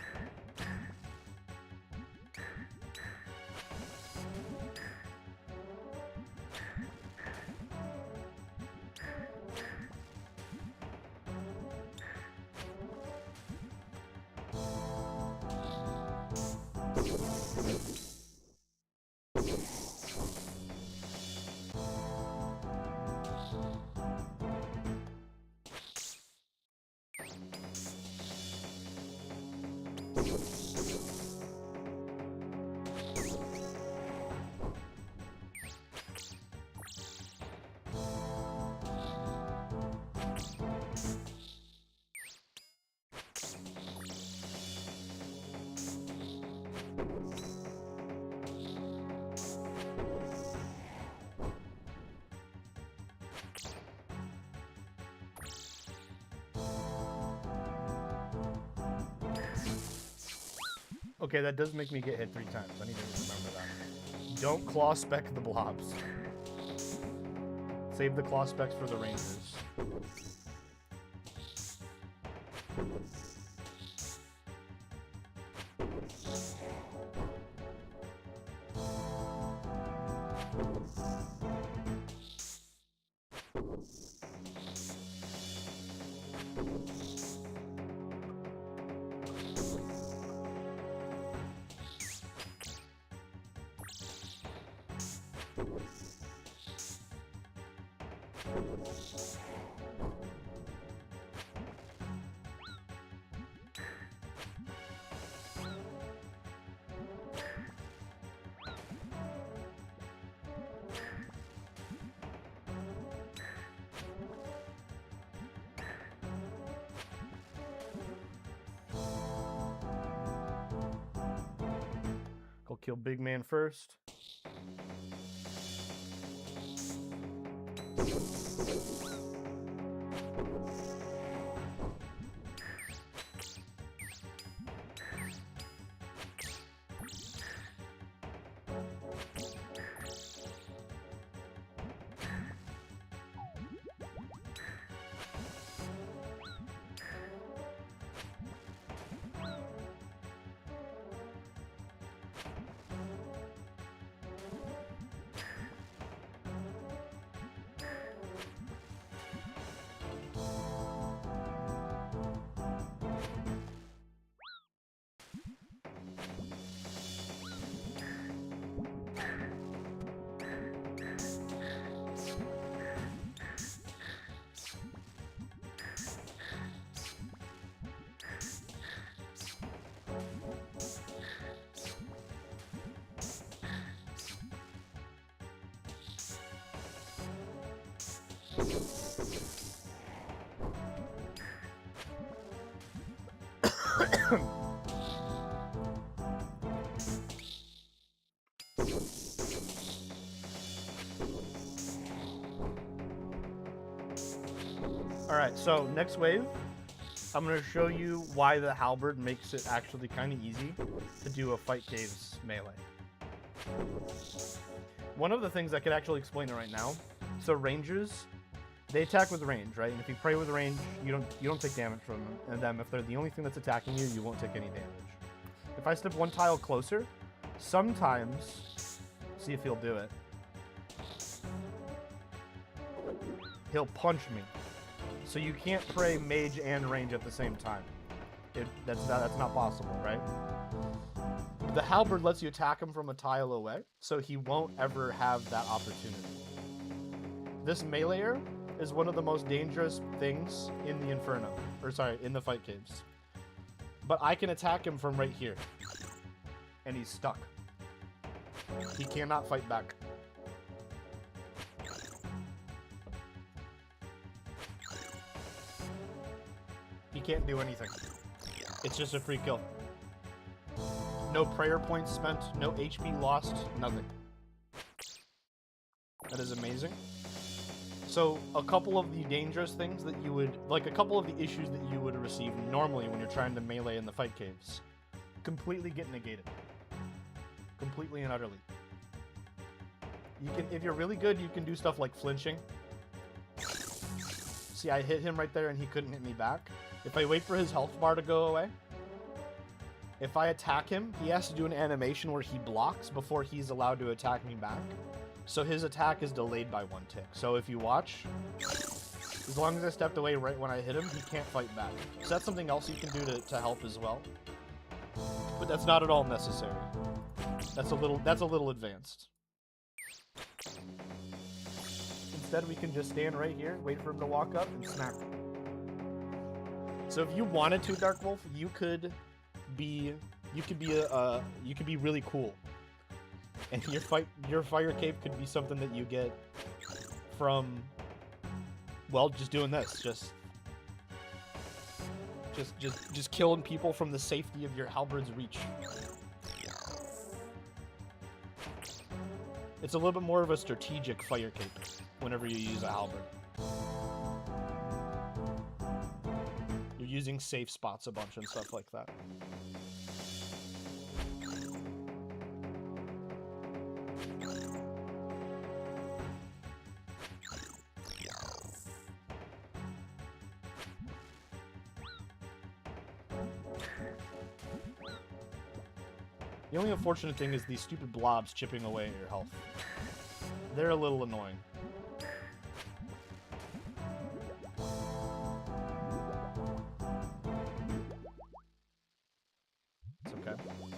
Okay, that does make me get hit 3 times. I need to remember that. Don't claw spec the blobs. Save the claw specs for the rangers. Go kill big man first. Alright, so next wave, I'm going to show you why the halberd makes it actually kind of easy to do a fight caves melee. One of the things I could actually explain it right now, so rangers, they attack with range, right? And if you pray with range, you don't take damage from them. And then if they're the only thing that's attacking you, you won't take any damage. If I step one tile closer, sometimes, see if he'll do it, he'll punch me. So you can't pray mage and range at the same time. That's not possible, right? The halberd lets you attack him from a tile away, so he won't ever have that opportunity. This meleeer is one of the most dangerous things in the Inferno. Or sorry, in the fight caves. But I can attack him from right here. And he's stuck. He cannot fight back. He can't do anything. It's just a free kill. No prayer points spent, no HP lost, nothing. That is amazing. So, a couple of the dangerous things that you would, like a couple of the issues that you would receive normally when you're trying to melee in the fight caves, completely get negated. Completely and utterly. You can, if you're really good, you can do stuff like flinching. See, I hit him right there and he couldn't hit me back. If I wait for his health bar to go away, if I attack him, he has to do an animation where he blocks before he's allowed to attack me back. So his attack is delayed by 1 tick. So if you watch, as long as I stepped away right when I hit him, he can't fight back. So that's something else you can do to help as well. But that's not at all necessary. That's a little advanced. Instead, we can just stand right here, wait for him to walk up, and smack him. So if you wanted to, Dark Wolf, you could be really cool, and your fire cape could be something that you get from, well, just doing this, just killing people from the safety of your halberd's reach. It's a little bit more of a strategic fire cape whenever you use a halberd. You're using safe spots a bunch and stuff like that. The only unfortunate thing is these stupid blobs chipping away at your health. They're a little annoying. It's okay. We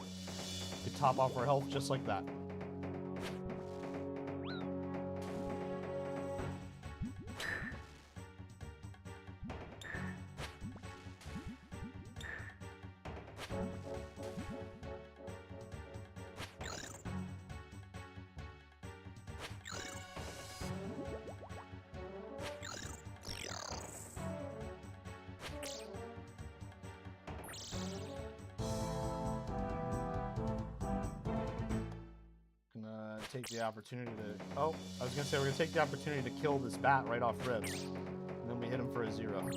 could top off our health just like that. Take the opportunity to... Oh, I was gonna say we're gonna take the opportunity to kill this bat right off rib. And then we hit him for a 0.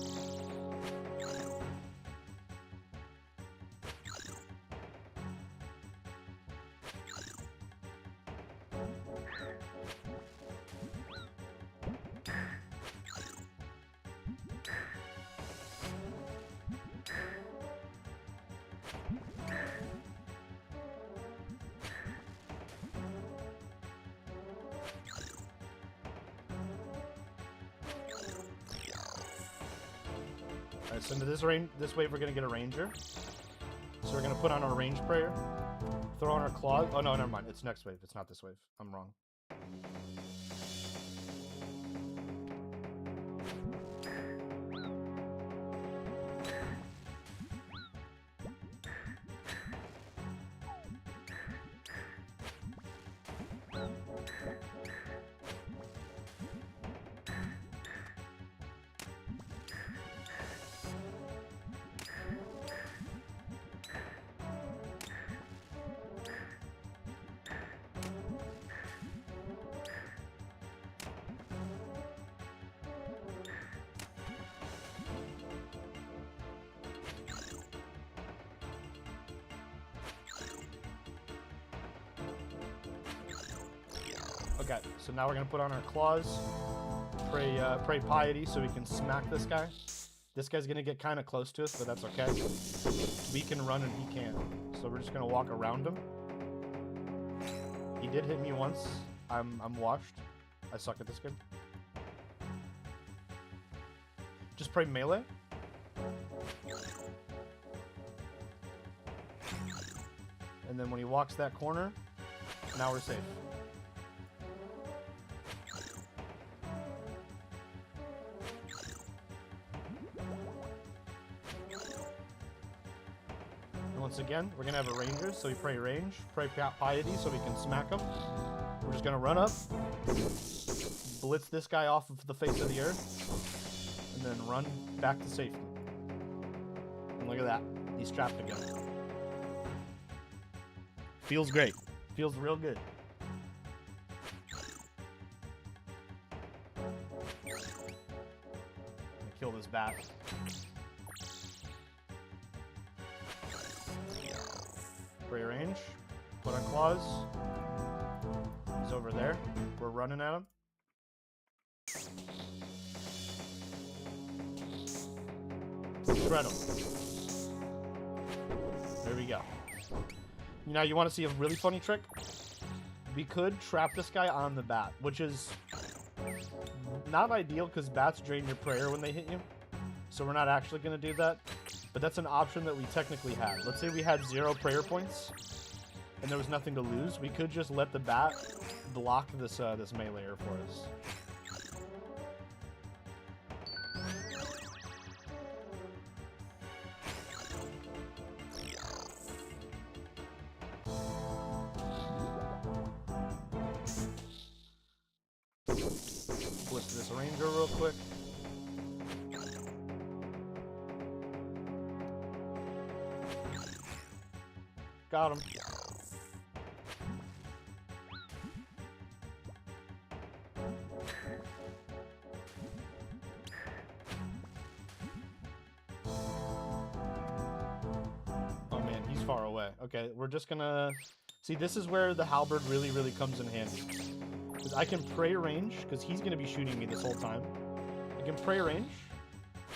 Alright, so into this wave we're gonna get a ranger. So we're gonna put on our range prayer, throw on our claws. Oh no, never mind. It's next wave. It's not this wave. I'm wrong. Okay, so now we're gonna put on our claws. Pray piety so we can smack this guy. This guy's gonna get kind of close to us, but that's okay. We can run and he can't. So we're just gonna walk around him. He did hit me once. I'm washed. I suck at this game. Just pray melee. And then when he walks that corner, now we're safe. And once again, we're gonna have a ranger, so we pray range, pray piety so we can smack him. We're just gonna run up, blitz this guy off of the face of the earth, and then run back to safety. And look at that, he's trapped again. Feels great. Feels real good. I'm gonna kill this bat. Spray range. Put on claws. He's over there. We're running at him. Shred him. There we go. Now you want to see a really funny trick? We could trap this guy on the bat, which is not ideal because bats drain your prayer when they hit you. So we're not actually going to do that. But that's an option that we technically had. Let's say we had 0 prayer points and there was nothing to lose. We could just let the bat block this this meleeer for us. Blitz this ranger real quick. Got him. Oh man, he's far away. Okay, we're just gonna... See, this is where the halberd really, really comes in handy. Because I can pray range, because he's going to be shooting me this whole time. I can pray range,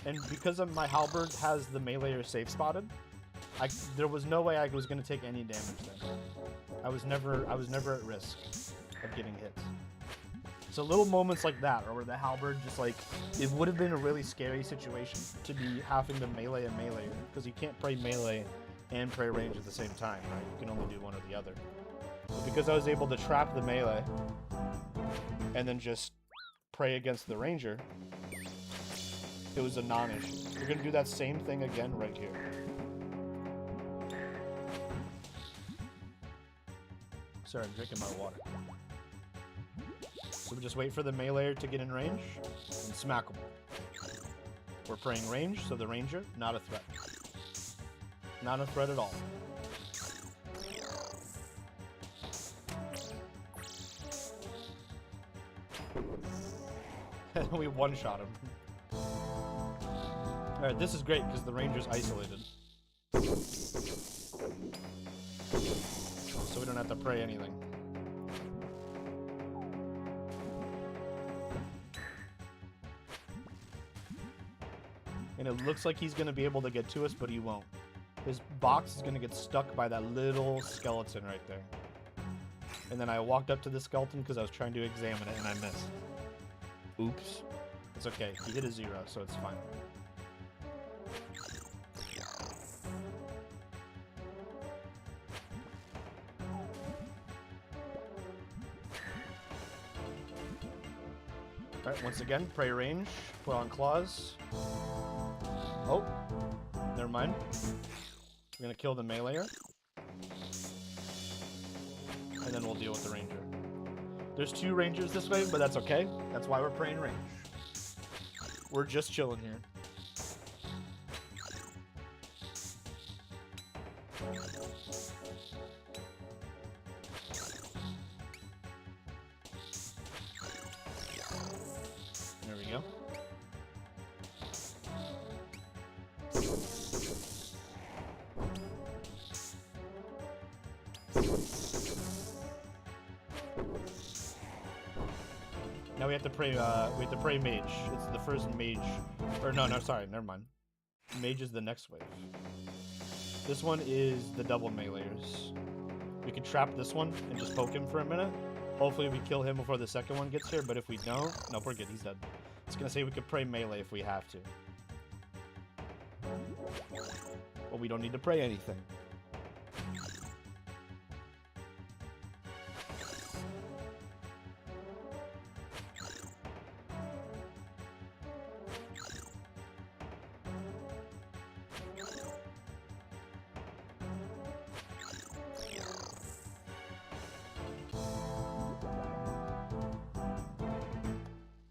and because of my halberd has the meleeer safe spotted, there was no way I was going to take any damage there. I was never at risk of getting hit. So little moments like that, or where the halberd just like, it would have been a really scary situation to be having to melee and melee, because you can't pray melee and pray range at the same time, right? You can only do one or the other. But because I was able to trap the melee and then just pray against the ranger, it was a non-issue. We're going to do that same thing again right here. Sorry, I'm drinking my water. So we just wait for the meleeer to get in range and smack him. We're praying range, so the ranger, not a threat. Not a threat at all. We one-shot him. Alright, this is great because the ranger's isolated. So we don't have to pray anything. And it looks like he's going to be able to get to us, but he won't. His box is going to get stuck by that little skeleton right there. And then I walked up to the skeleton because I was trying to examine it and I missed. Oops. It's okay. He hit a 0, so it's fine. Alright, once again, pray range. Put on claws. Oh. Never mind. We're gonna kill the meleeer. And then we'll deal with the ranger. There's 2 rangers this way, but that's okay. That's why we're praying range. We're just chilling here. There we go. Now we have to pray mage. It's the first mage. Or no, sorry, never mind. Mage is the next wave. This one is the double meleeers. We could trap this one and just poke him for a minute. Hopefully we kill him before the second one gets here, but if we don't... Nope, we're good, he's dead. I was gonna say we could pray melee if we have to. But we don't need to pray anything.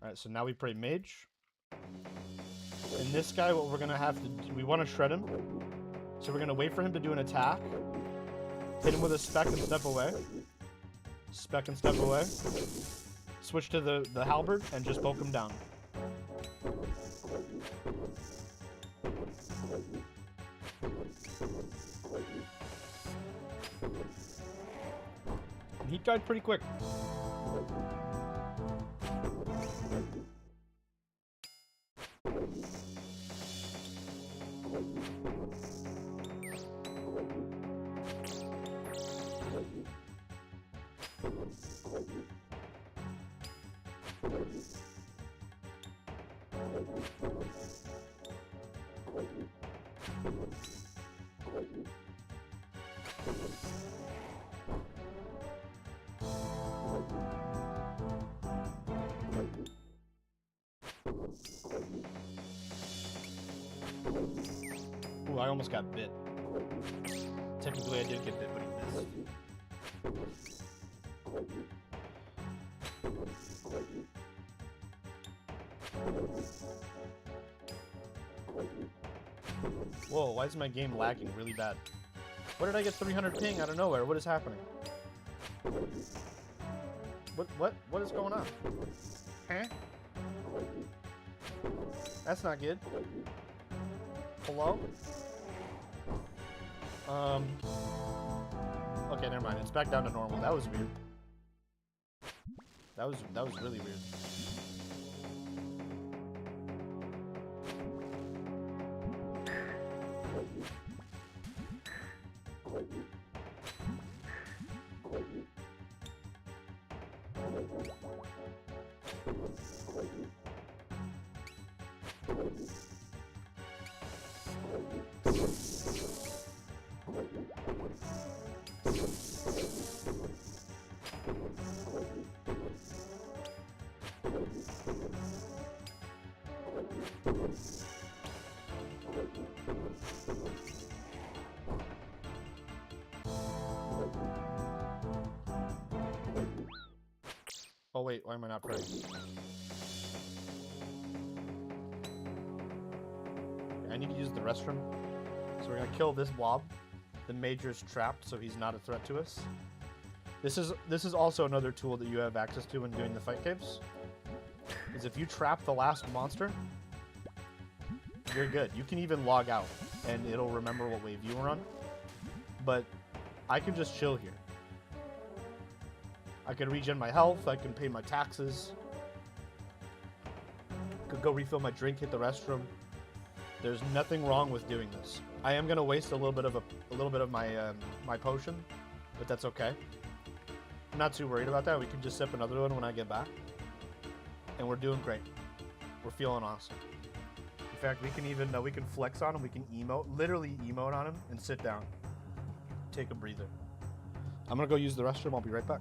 Alright, so now we pray mage. And this guy, what we're going to have to do, we want to shred him. So we're going to wait for him to do an attack. Hit him with a spec and step away. Spec and step away. Switch to the halberd and just poke him down. And he died pretty quick. Ooh, I almost got bit. Technically, I did get bit, but he missed. Whoa, why is my game lagging really bad? What did I get 300 ping out of nowhere? What is happening? What is going on? Huh? That's not good. Hello? Okay, never mind. It's back down to normal. That was weird. That was really weird. Oh wait, why am I not praying? I need to use the restroom. So we're gonna kill this blob. The major's trapped, so he's not a threat to us. This is also another tool that you have access to when doing the fight caves. Is if you trap the last monster, you're good. You can even log out, and it'll remember what wave you were on. But I can just chill here. I can regen my health, I can pay my taxes. Could go refill my drink, hit the restroom. There's nothing wrong with doing this. I am gonna waste a little bit of my my potion, but that's okay. I'm not too worried about that. We can just sip another one when I get back. And we're doing great. We're feeling awesome. In fact, we can even we can flex on him, we can emote, literally emote on him and sit down. Take a breather. I'm gonna go use the restroom, I'll be right back.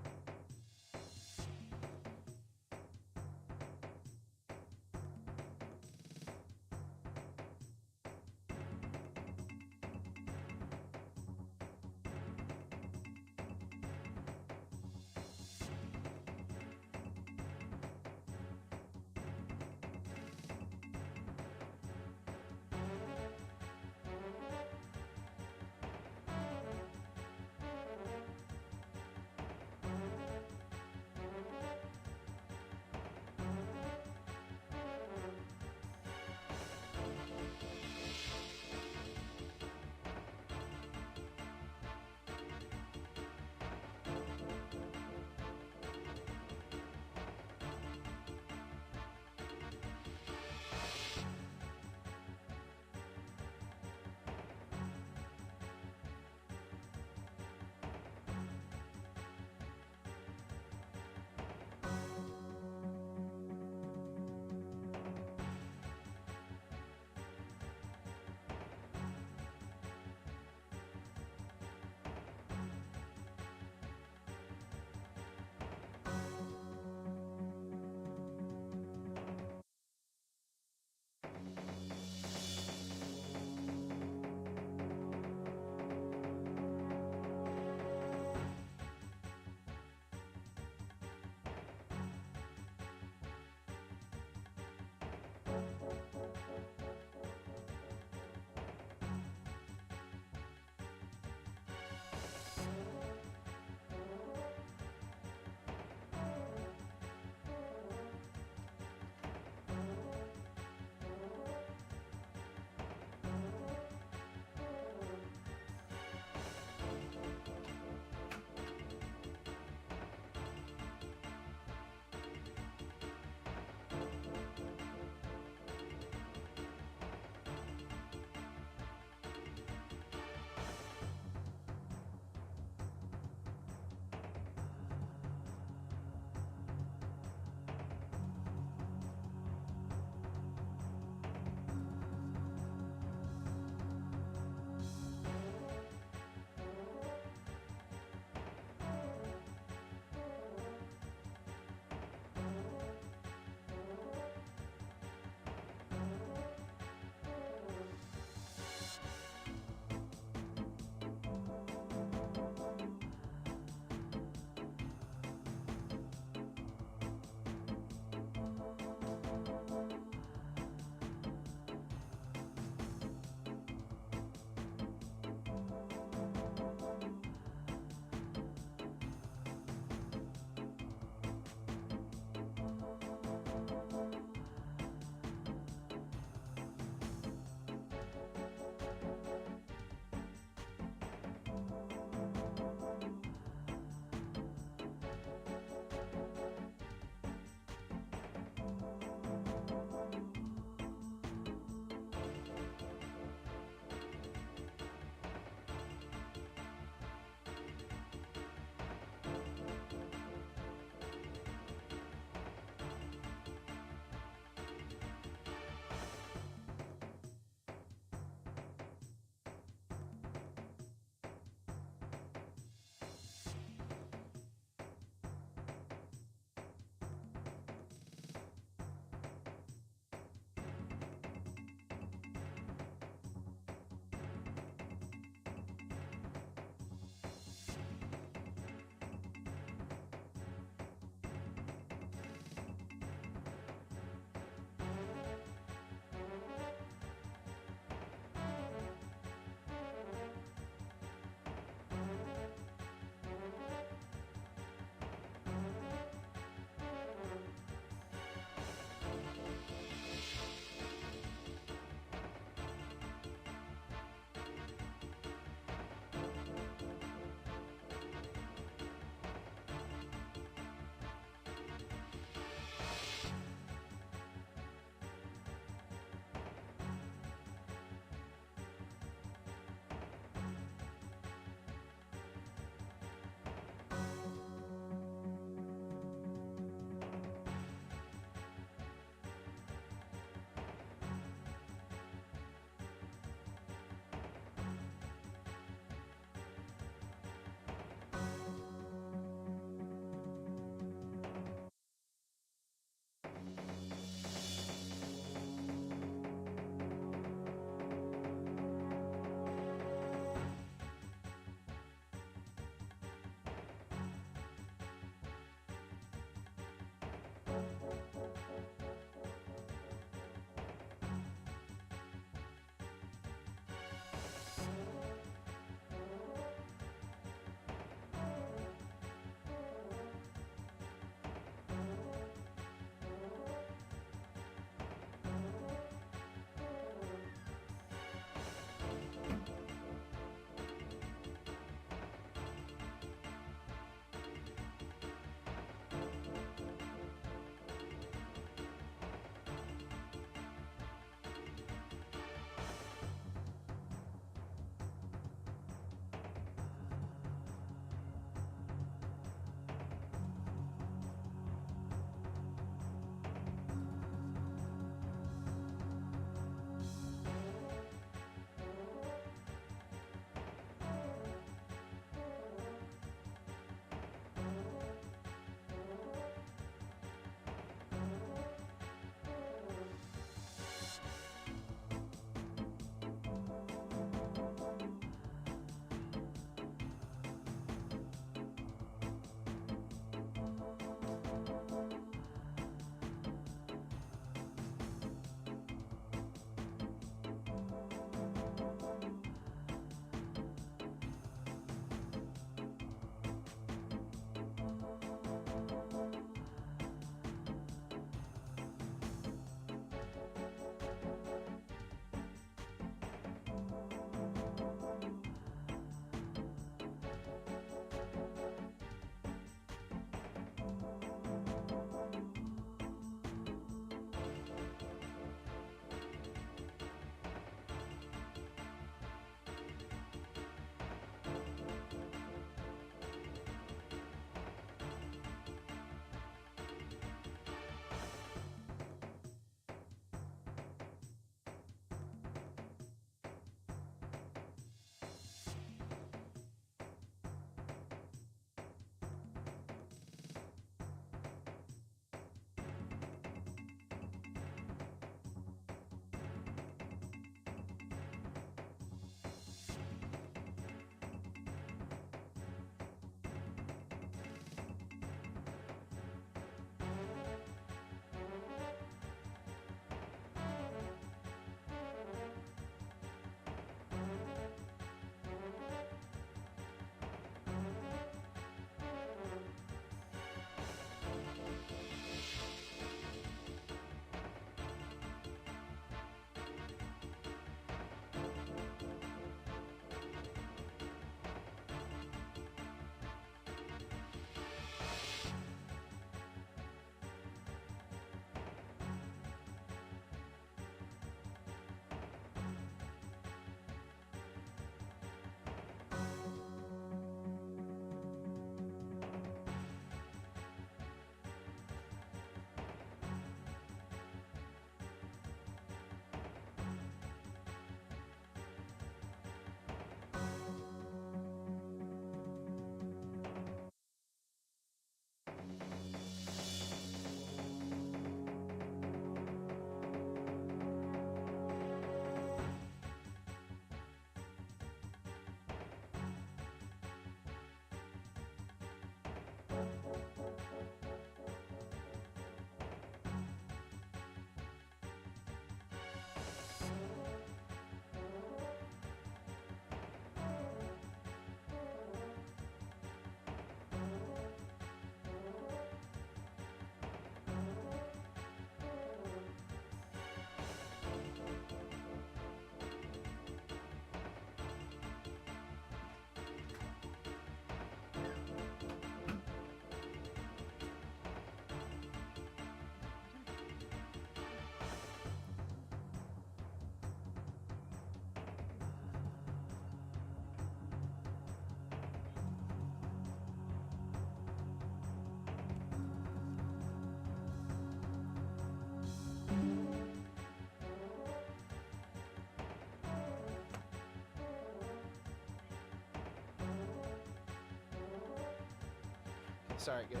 Sorry, guys.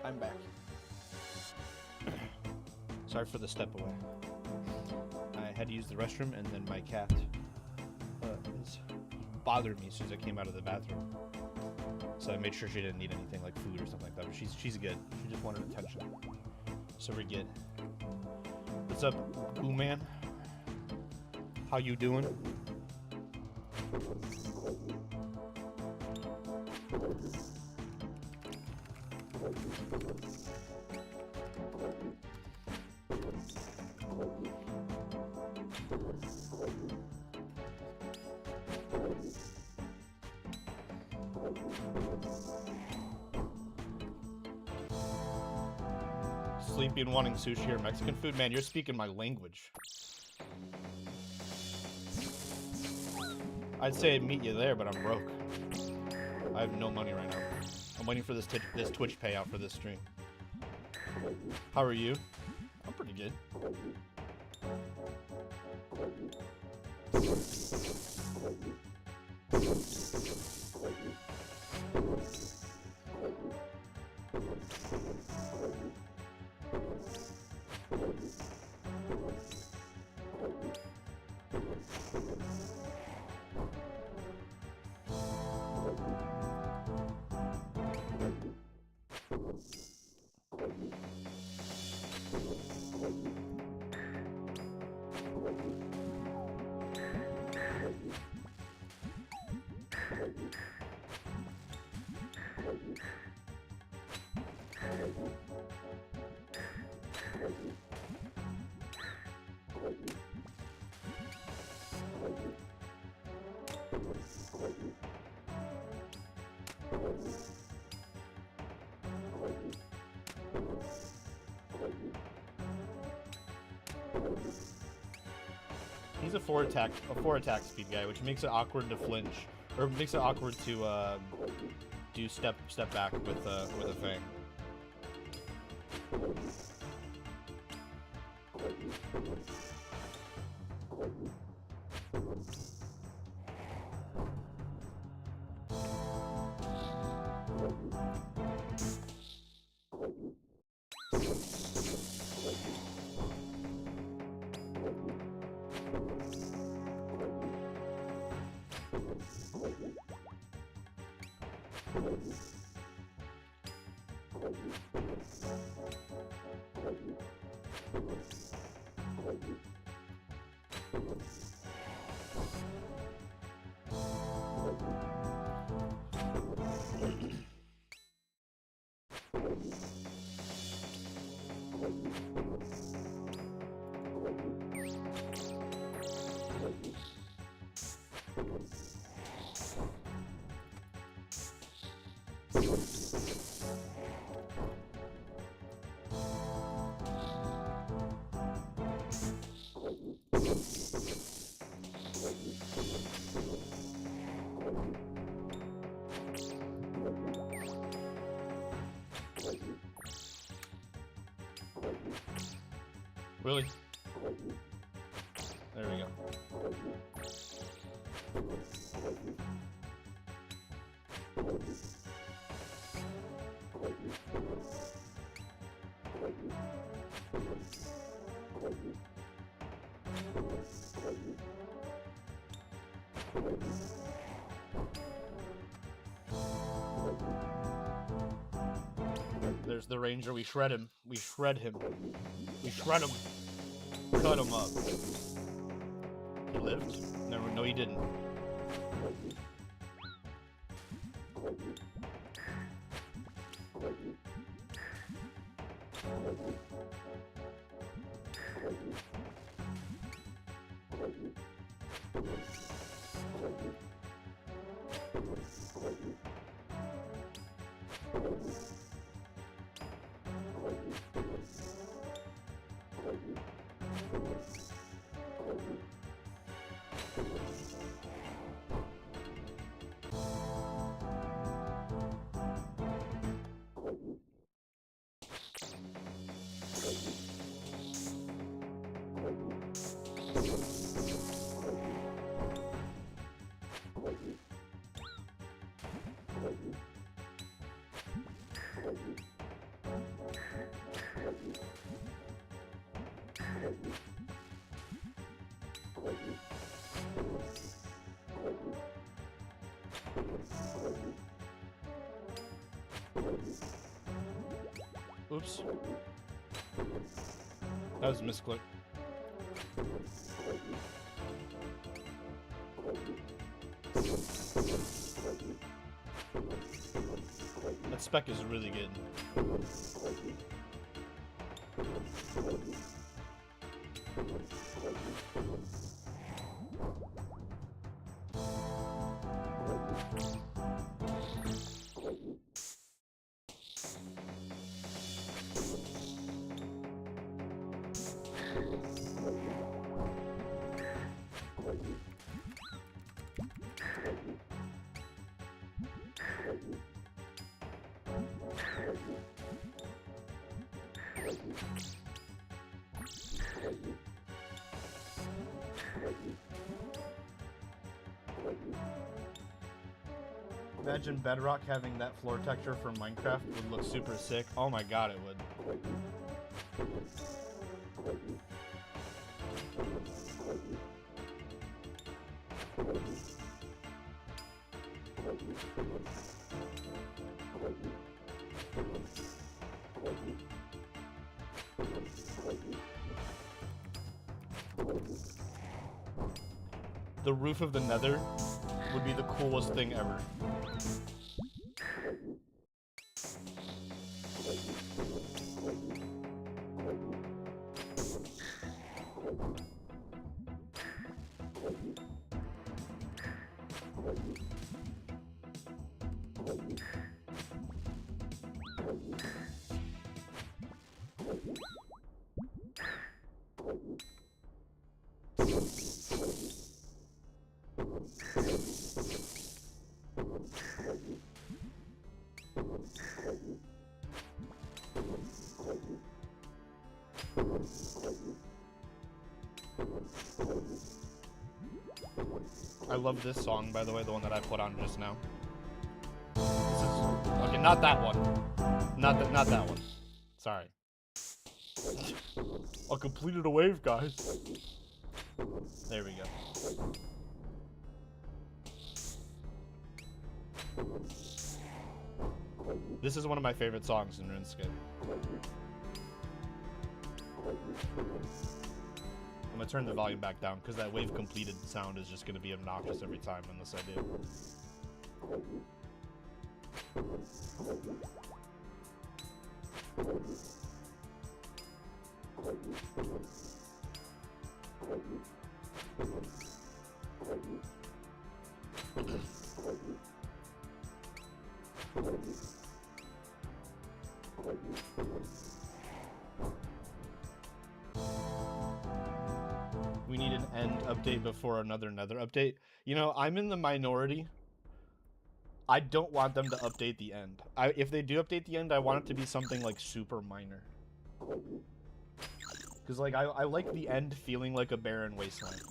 I'm back. Sorry for the step away. I had to use the restroom, and then my cat is bothered me as soon as I came out of the bathroom. So I made sure she didn't need anything like food or something like that. But she's good. She just wanted attention. So we're good. What's up, Boo Man? How you doing? Sleepy and wanting sushi or Mexican food? Man, you're speaking my language. I'd say meet you there, but I'm broke. I have no money right now. I'm waiting for this Twitch payout for this stream. How are you? I'm pretty good. He's a four attack speed guy, which makes it awkward to flinch, or makes it awkward to do step back with a fang. Really? There we go. There's the ranger. We shred him. We shred him. We shred him. Cut him up. He lived? No, he didn't. Oops. That was a misclick. That spec is really good. Imagine Bedrock having that floor texture from Minecraft would look super sick. Oh my god, it would. The roof of the Nether would be the coolest thing ever. I love this song, by the way, the one that I put on just now. This is, okay, not that one. Not that one. Sorry. I completed a wave, guys. There we go. This is one of my favorite songs in RuneScape. I'm gonna turn the volume back down because that wave completed sound is just gonna be obnoxious every time unless I do. We need an end update before another Nether update. You know, I'm in the minority. I don't want them to update the end. If they do update the end, I want it to be something like super minor. Because like I like the end feeling like a barren wasteland.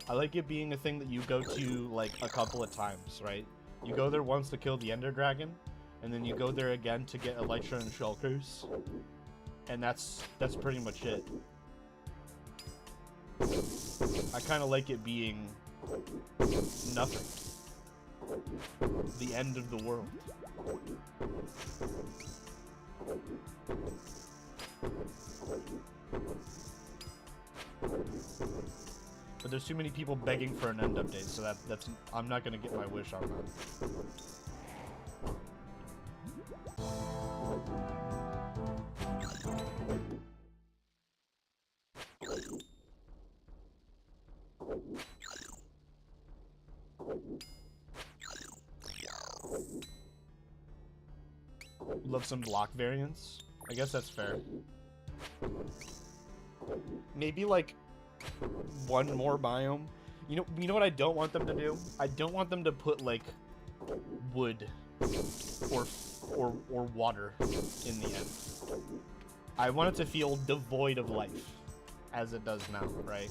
I like it being a thing that you go to like a couple of times, right? You go there once to kill the Ender Dragon, and then you go there again to get Elytra and Shulkers. And that's pretty much it. I kind of like it being nothing. The end of the world. But there's too many people begging for an end update, so that's I'm not gonna get my wish on that. Love some block variants. I guess that's fair. Maybe like one more biome. You know what I don't want them to do? I don't want them to put like wood or water in the end. I want it to feel devoid of life, as it does now, right?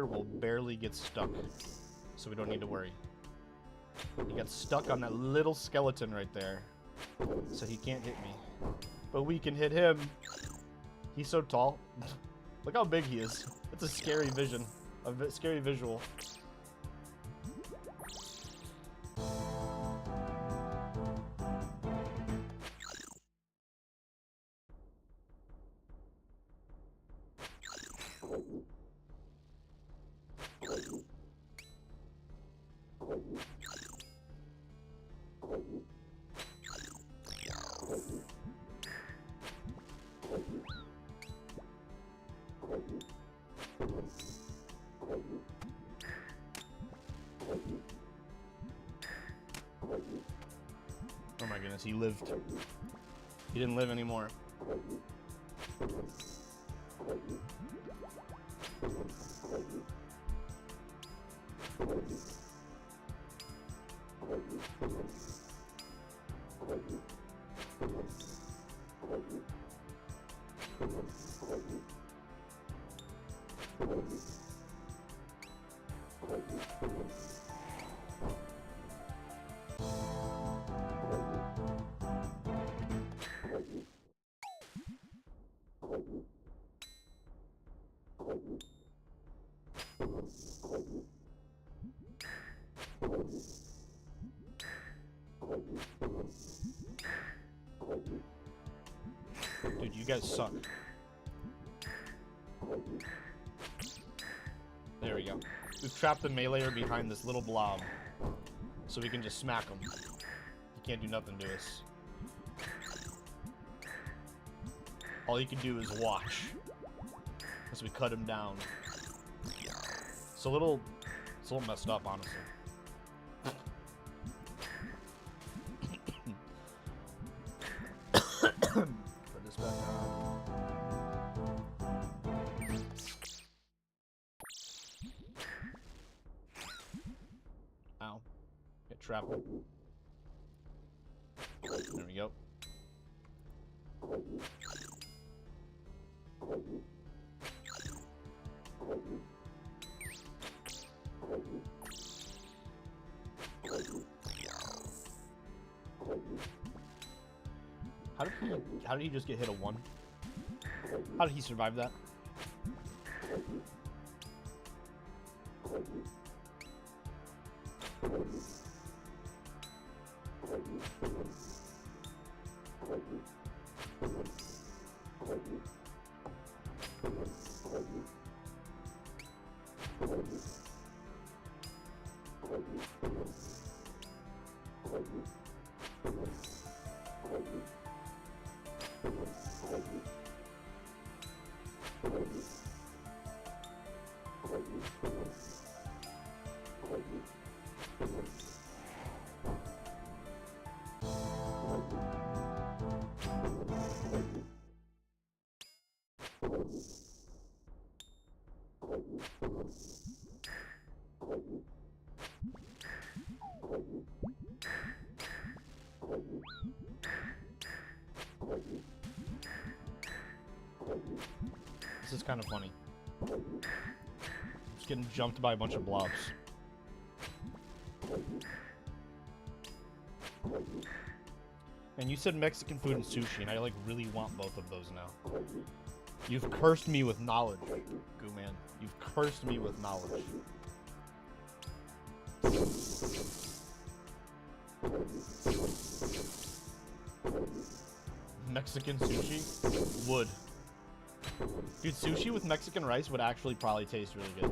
will barely get stuck. So we don't need to worry. He got stuck on that little skeleton right there. So he can't hit me. But we can hit him. He's so tall. Look how big he is. It's a scary vision. A scary visual. Oh my goodness, he lived. He didn't live anymore. Dude, you guys suck. There we go. We've trapped the meleeer behind this little blob. So we can just smack him. He can't do nothing to us. All he can do is watch. As we cut him down. It's a little messed up, honestly. Put this back on. Ow. Get trapped. There we go. How did he just get hit a 1? How did he survive that? This is kind of funny. Just getting jumped by a bunch of blobs. And you said Mexican food and sushi, and I like really want both of those now. You've cursed me with knowledge, Goo Man. You've cursed me with knowledge. Mexican sushi? Would. Dude, sushi with Mexican rice would actually probably taste really good.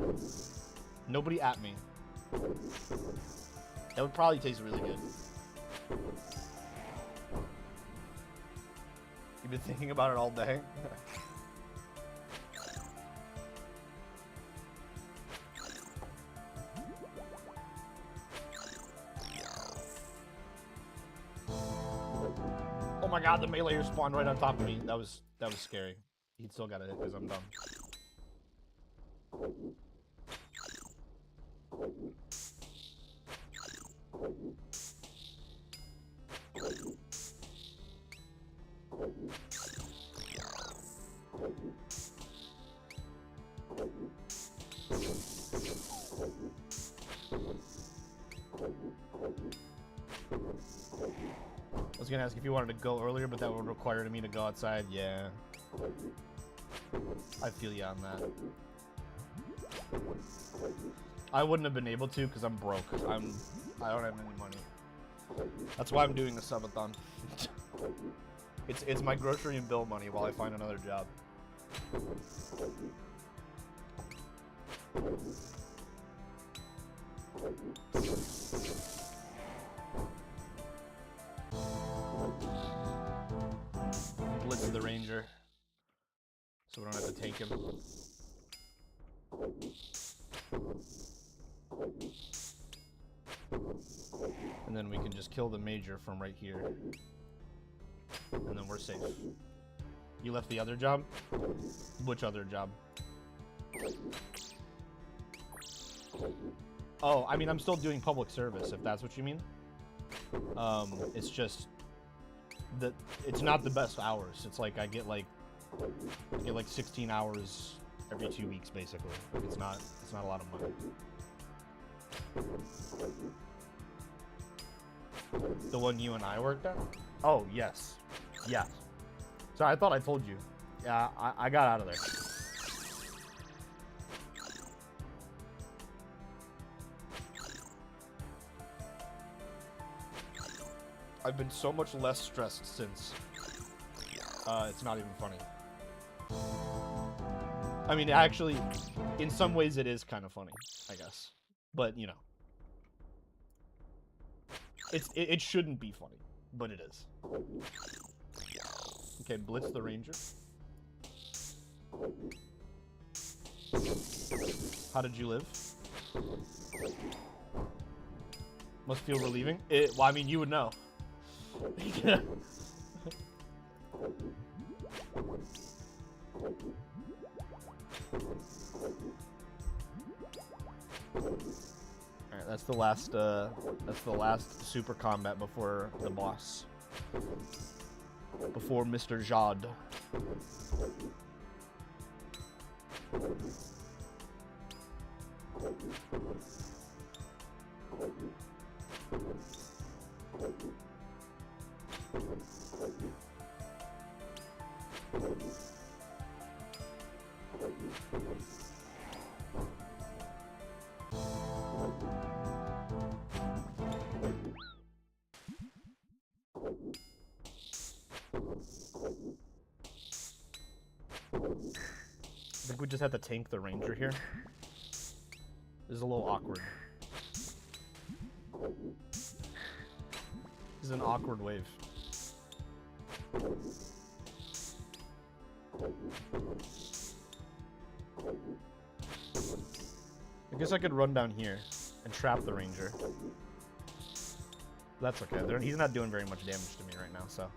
Nobody at me. That would probably taste really good. You've been thinking about it all day? Oh my god, the meleeer spawned right on top of me. That was scary. He'd still got a hit because I'm dumb. was gonna ask if you wanted to go earlier, but that would require me to go outside. Yeah. I feel you on that. I wouldn't have been able to because I'm broke. I don't have any money. That's why I'm doing the subathon. It's my grocery and bill money while I find another job. Blitz the ranger, so we don't have to take him. And then we can just kill the major from right here. And then we're safe. You left the other job? Which other job? Oh, I mean, I'm still doing public service, if that's what you mean. It's just that it's not the best hours. It's like I get like 16 hours every 2 weeks, basically. It's not a lot of money. The one you and I worked at? Oh, yes. Yes. Sorry, I thought I told you. Yeah, I got out of there. I've been so much less stressed since. It's not even funny. I mean, actually, in some ways it is kind of funny, I guess. But, you know. It shouldn't be funny, but it is. Okay, blitz the ranger. How did you live? Must feel relieving. Well, I mean, you would know. Alright, that's the last super combat before the boss. Before Mr. Jod. I think we just have to tank the ranger here. This is a little awkward. This is an awkward wave. I guess I could run down here and trap the ranger. That's okay. He's not doing very much damage to me right now, so.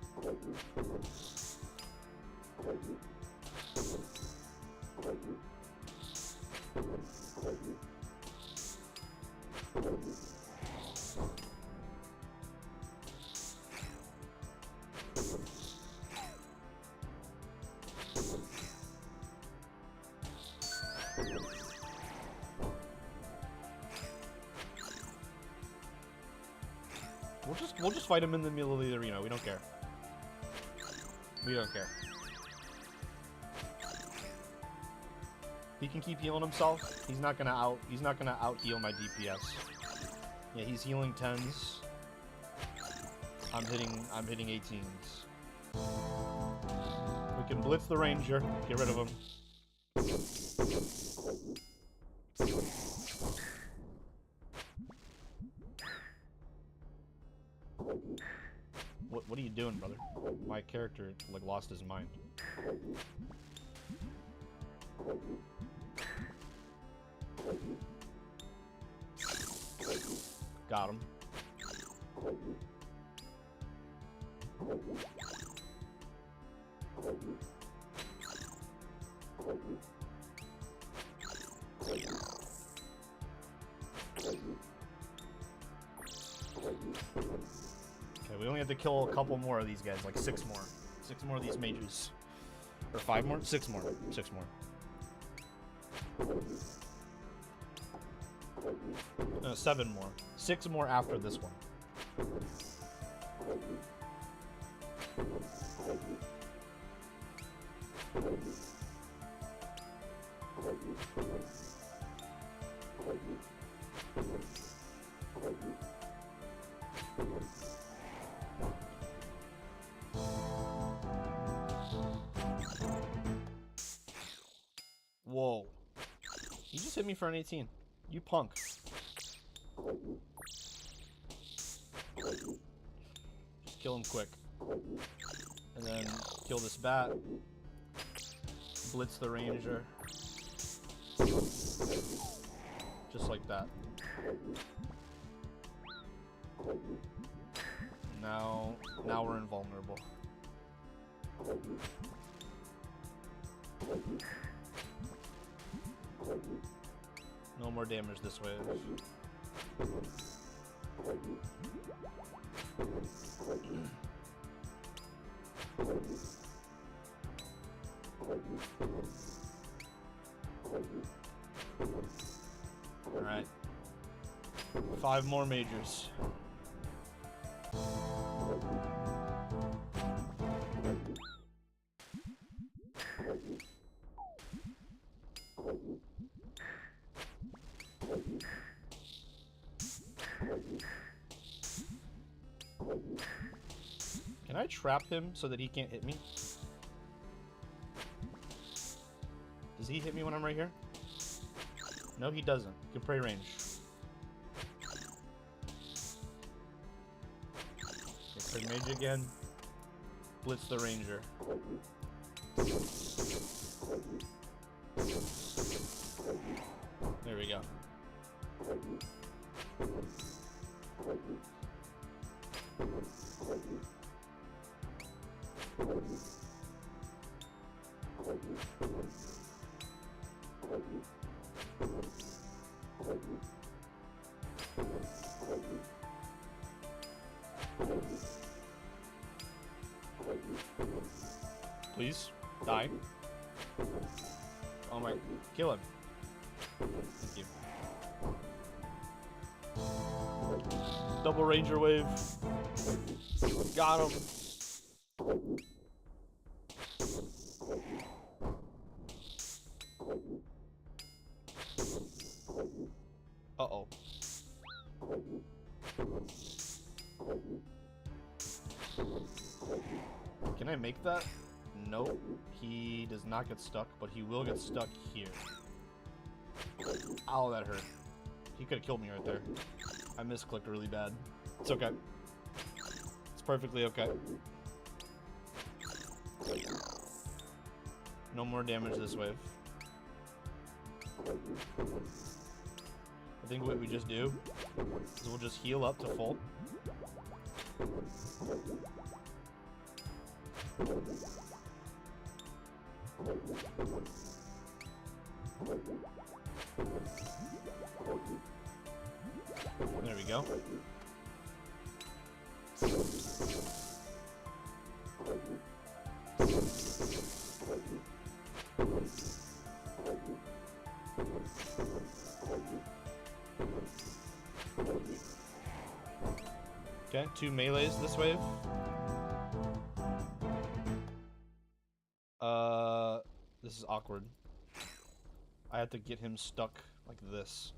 We'll just fight him in the middle of the arena. We don't care. We don't care. He can keep healing himself. He's not gonna out heal my DPS. Yeah, he's healing 10s. I'm hitting 18s. We can blitz the ranger, get rid of him. What are you doing, brother? My character like lost his mind. Got him. Okay, we only have to kill a couple more of these guys, like 6 more. 6 more of these mages. Or 5 more? 6 more. 6 more. No, 7 more. 6 more after this one. Whoa. You just hit me for an 18. You punk. Just kill him quick. And then kill this bat. Blitz the ranger. Just like that. Now we're invulnerable. No more damage this wave. Alright. 5 more majors. Can I trap him so that he can't hit me? Does he hit me when I'm right here? No, he doesn't. Good prey range. Okay, prey mage again. Blitz the ranger. There we go. Please, die. Oh my, kill him. Thank you. Double ranger wave. Got him. Uh-oh. Can I make that? Nope. He does not get stuck, but he will get stuck here. Ow, that hurt. He could have killed me right there. I misclicked really bad. It's okay. It's perfectly okay. No more damage this wave. I think what we just do is we'll just heal up to full. There we go. Okay, 2 melees this wave. This is awkward. I have to get him stuck like this.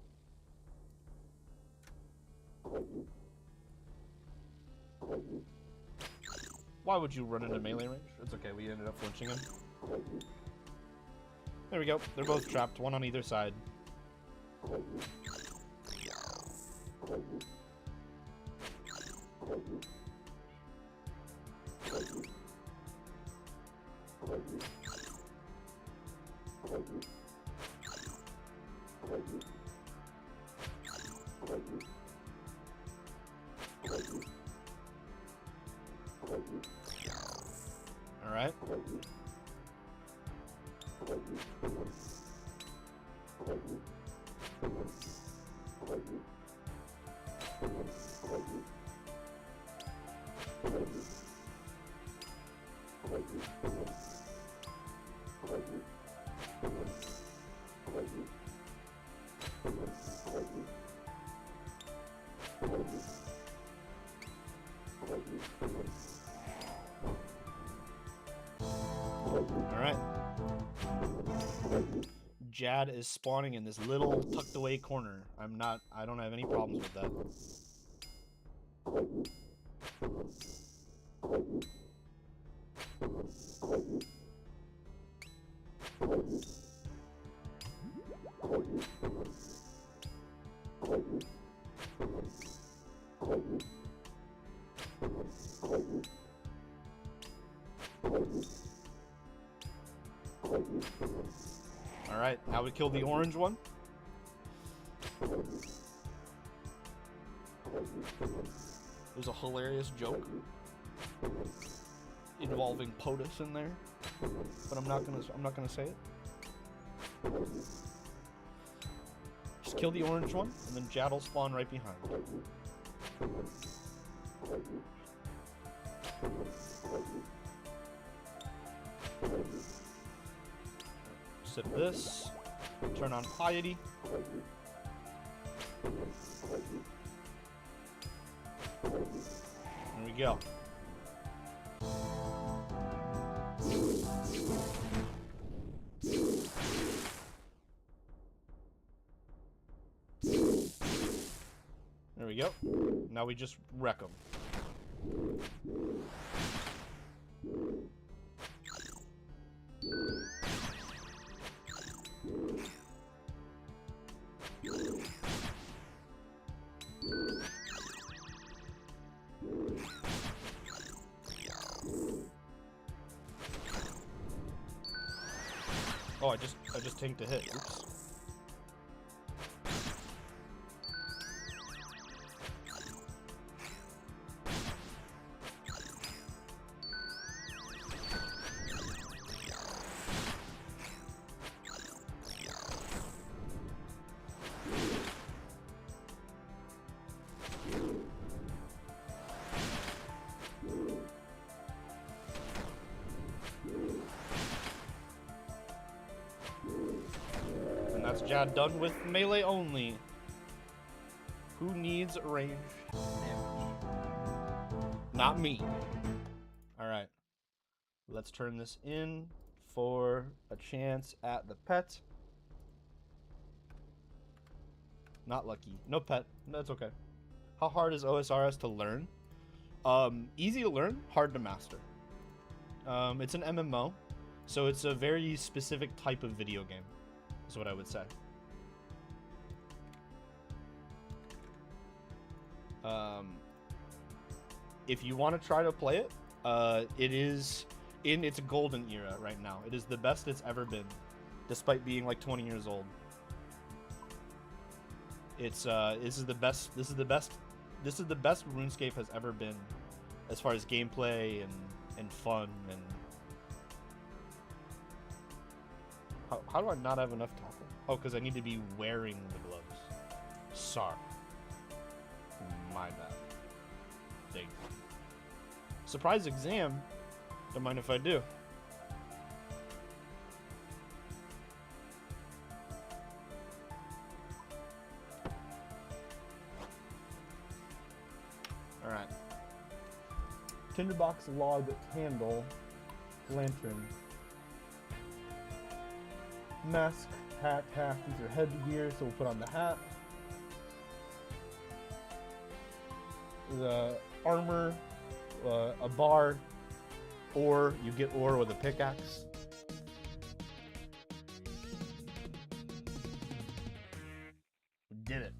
Why would you run into melee range? It's okay, we ended up flinching him. There we go. They're both trapped, one on either side. All right. Alright. Jad is spawning in this little tucked away corner. I don't have any problems with that. Alright, now we kill the orange one. There's a hilarious joke involving POTUS in there, but I'm not gonna say it. Just kill the orange one, and then Jad will spawn right behind. Sip this. Turn on piety. There we go. There we go. Now we just wreck them. Oh, I just tanked a hit. Oops. That's Jad done with melee only. Who needs range damage? Not me. Alright. Let's turn this in for a chance at the pet. Not lucky. No pet. That's okay. How hard is OSRS to learn? Easy to learn, hard to master. It's an MMO, so it's a very specific type of video game. Is what I would say. If you want to try to play it, it is in its golden era right now. It is the best it's ever been, despite being like 20 years old. It's this is the best RuneScape has ever been, as far as gameplay and fun and. How do I not have enough tackle? Oh, because I need to be wearing the gloves. Sorry. My bad. Dang. Surprise exam? Don't mind if I do. Alright. Tinderbox, log, candle, lantern. Mask, hat, these are headgear, so we'll put on the hat. The armor, a bar, or you get ore with a pickaxe. We did it.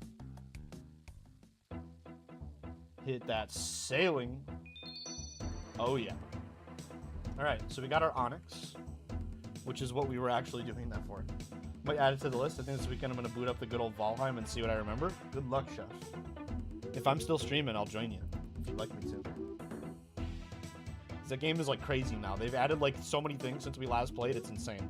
Hit that sailing. Oh yeah. Alright, so we got our onyx, which is what we were actually doing that for. Might add it to the list. I think this weekend I'm going to boot up the good old Valheim and see what I remember. Good luck, chef. If I'm still streaming, I'll join you, if you'd like me to. That game is like crazy now. They've added like so many things since we last played, it's insane.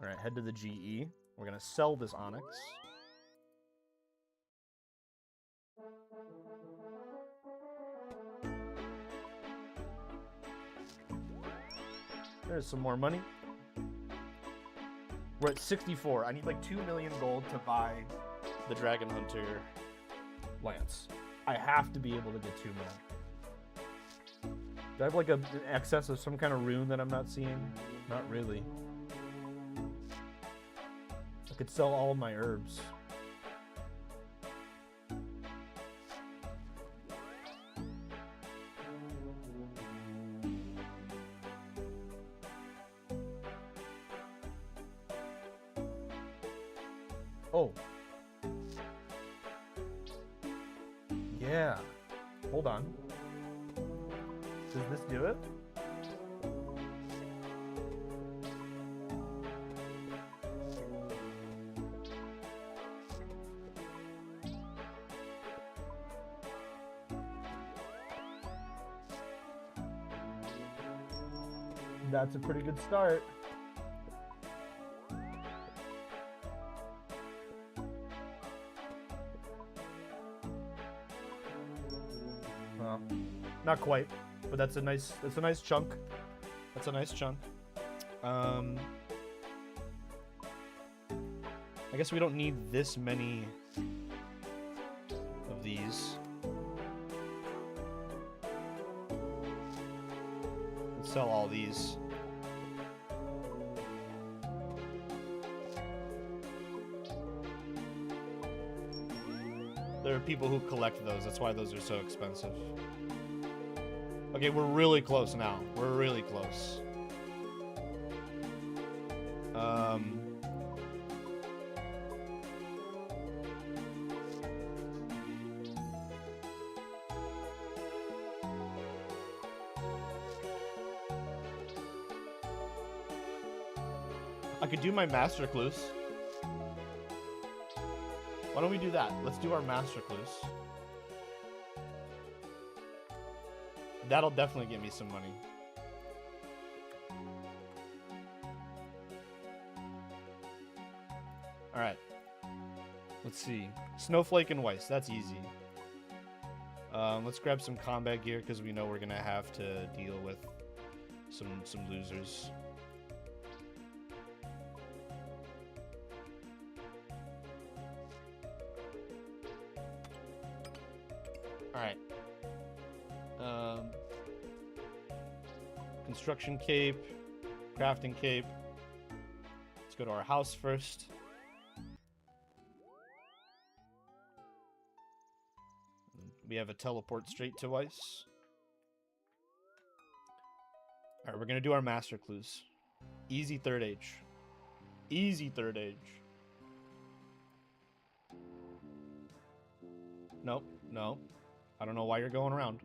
Alright, head to the GE. We're going to sell this onyx. There's some more money. We're at 64. I need like 2 million gold to buy the Dragon Hunter lance. I have to be able to get 2 mil. Do I have like an excess of some kind of rune that I'm not seeing? Not really. I could sell all of my herbs. Oh. Yeah. Hold on. Does this do it? That's a pretty good start. Well, not quite, but that's a nice chunk. That's a nice chunk. I guess we don't need this many of these. Let's sell all these. There are people who collect those. That's why those are so expensive. Okay, we're really close now. We're really close. I could do my master clues. Why don't we do that? Let's do our master clues. That'll definitely get me some money. Alright. Let's see. Snowflake and Weiss. That's easy. Let's grab some combat gear because we know we're going to have to deal with some losers. Alright. Construction cape, crafting cape. Let's go to our house first. We have a teleport straight to Weiss. Alright, we're gonna do our master clues. Easy third age. Easy third age. Nope, no. I don't know why you're going around.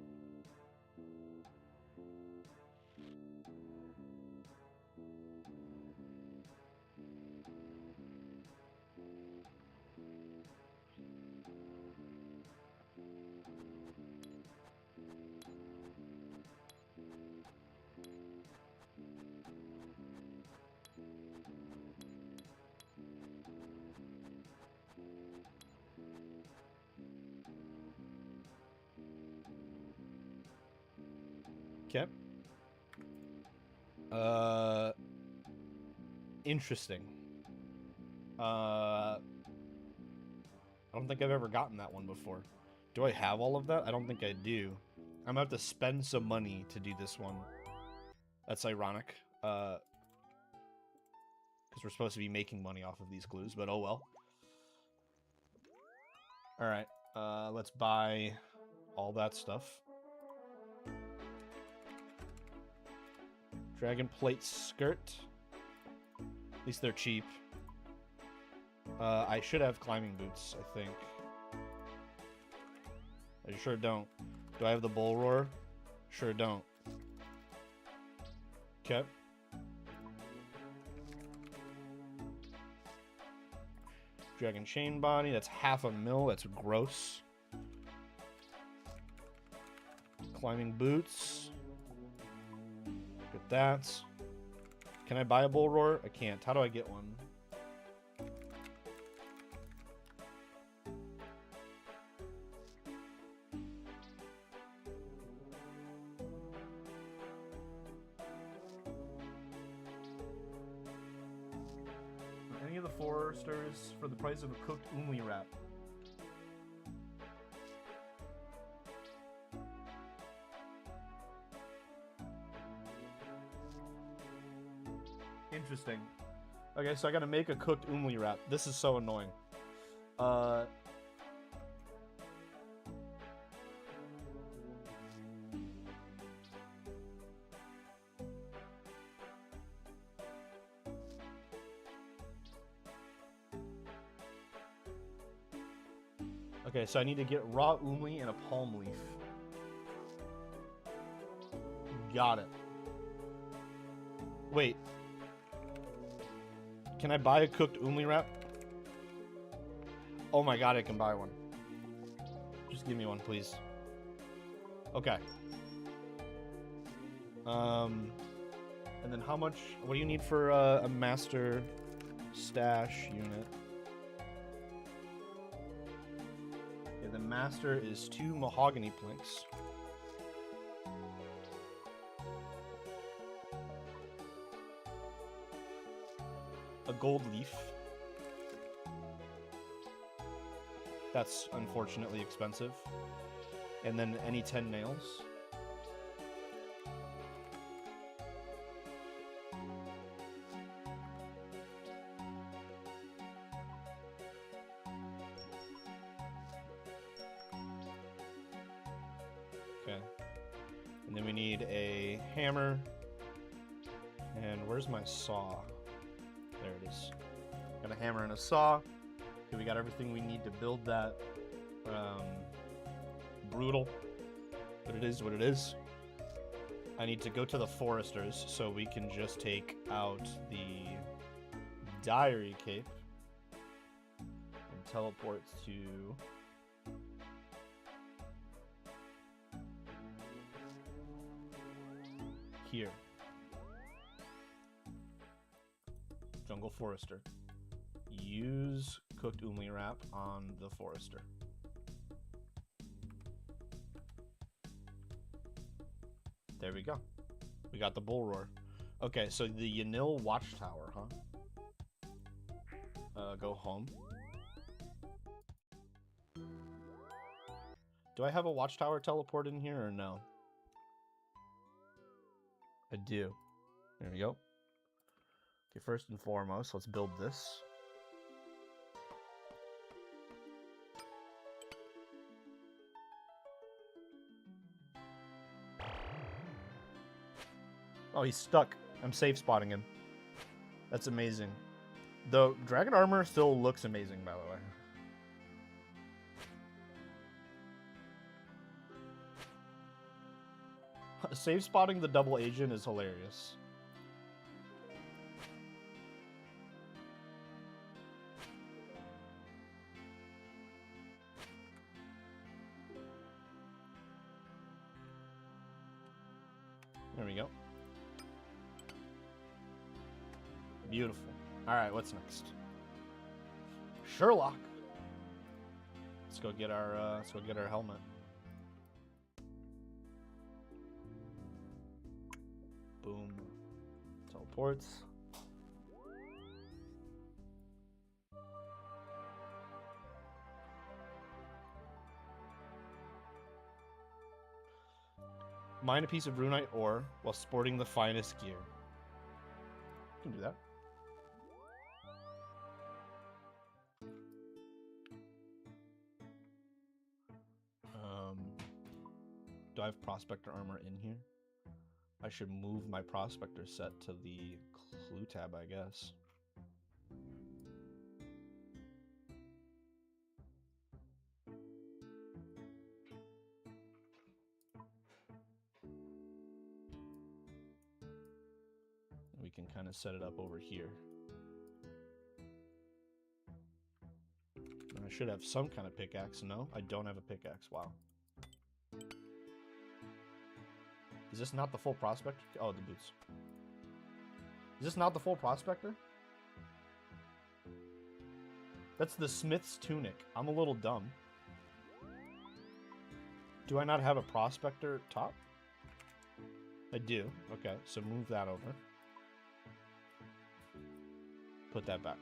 Okay. Interesting. I don't think I've ever gotten that one before. Do I have all of that? I don't think I do. I'm gonna have to spend some money to do this one. That's ironic. Because we're supposed to be making money off of these clues, but oh well. Alright, let's buy all that stuff. Dragon plate skirt. At least they're cheap. I should have climbing boots, I think. I sure don't. Do I have the bull roar? Sure don't. Okay. Dragon chain body. That's 500,000. That's gross. Climbing boots. Get that. Can I buy a bull roar? I can't. How do I get one? Foresters for the price of a cooked umli wrap. Interesting. Okay, so I gotta make a cooked umli wrap. This is so annoying. Okay, so I need to get raw umli and a palm leaf. Got it. Wait. Can I buy a cooked umli wrap? Oh my god, I can buy one. Just give me one, please. Okay. And then how much... What do you need for a master stash unit? Okay, the master is 2 mahogany planks. A gold leaf. That's unfortunately expensive. And then any 10 nails. Okay. And then we need a hammer. And where's my saw? There it is. Got a hammer and a saw. Okay, we got everything we need to build that. Brutal. But it is what it is. I need to go to the Foresters so we can just take out the Diary Cape and teleport to here. Jungle Forester. Use cooked umli wrap on the Forester. There we go. We got the bull roar. Okay, so the Yanil Watchtower, huh? Go home. Do I have a watchtower teleport in here or no? I do. There we go. Okay, first and foremost, let's build this. Oh, he's stuck. I'm safe spotting him. That's amazing. The dragon armor still looks amazing, by the way. Safe spotting the double agent is hilarious. There we go. Beautiful. All right, what's next? Sherlock. Let's go get our helmet. Boom. Teleports. Mine a piece of runite ore while sporting the finest gear. You can do that. Do I have prospector armor in here? I should move my prospector set to the clue tab, I guess. We can kind of set it up over here. And I should have some kind of pickaxe. No, I don't have a pickaxe. Wow. Is this not the full prospector? Oh, the boots. Is this not the full prospector? That's the smith's tunic. I'm a little dumb. Do I not have a prospector top? I do. Okay, so move that over. Put that back.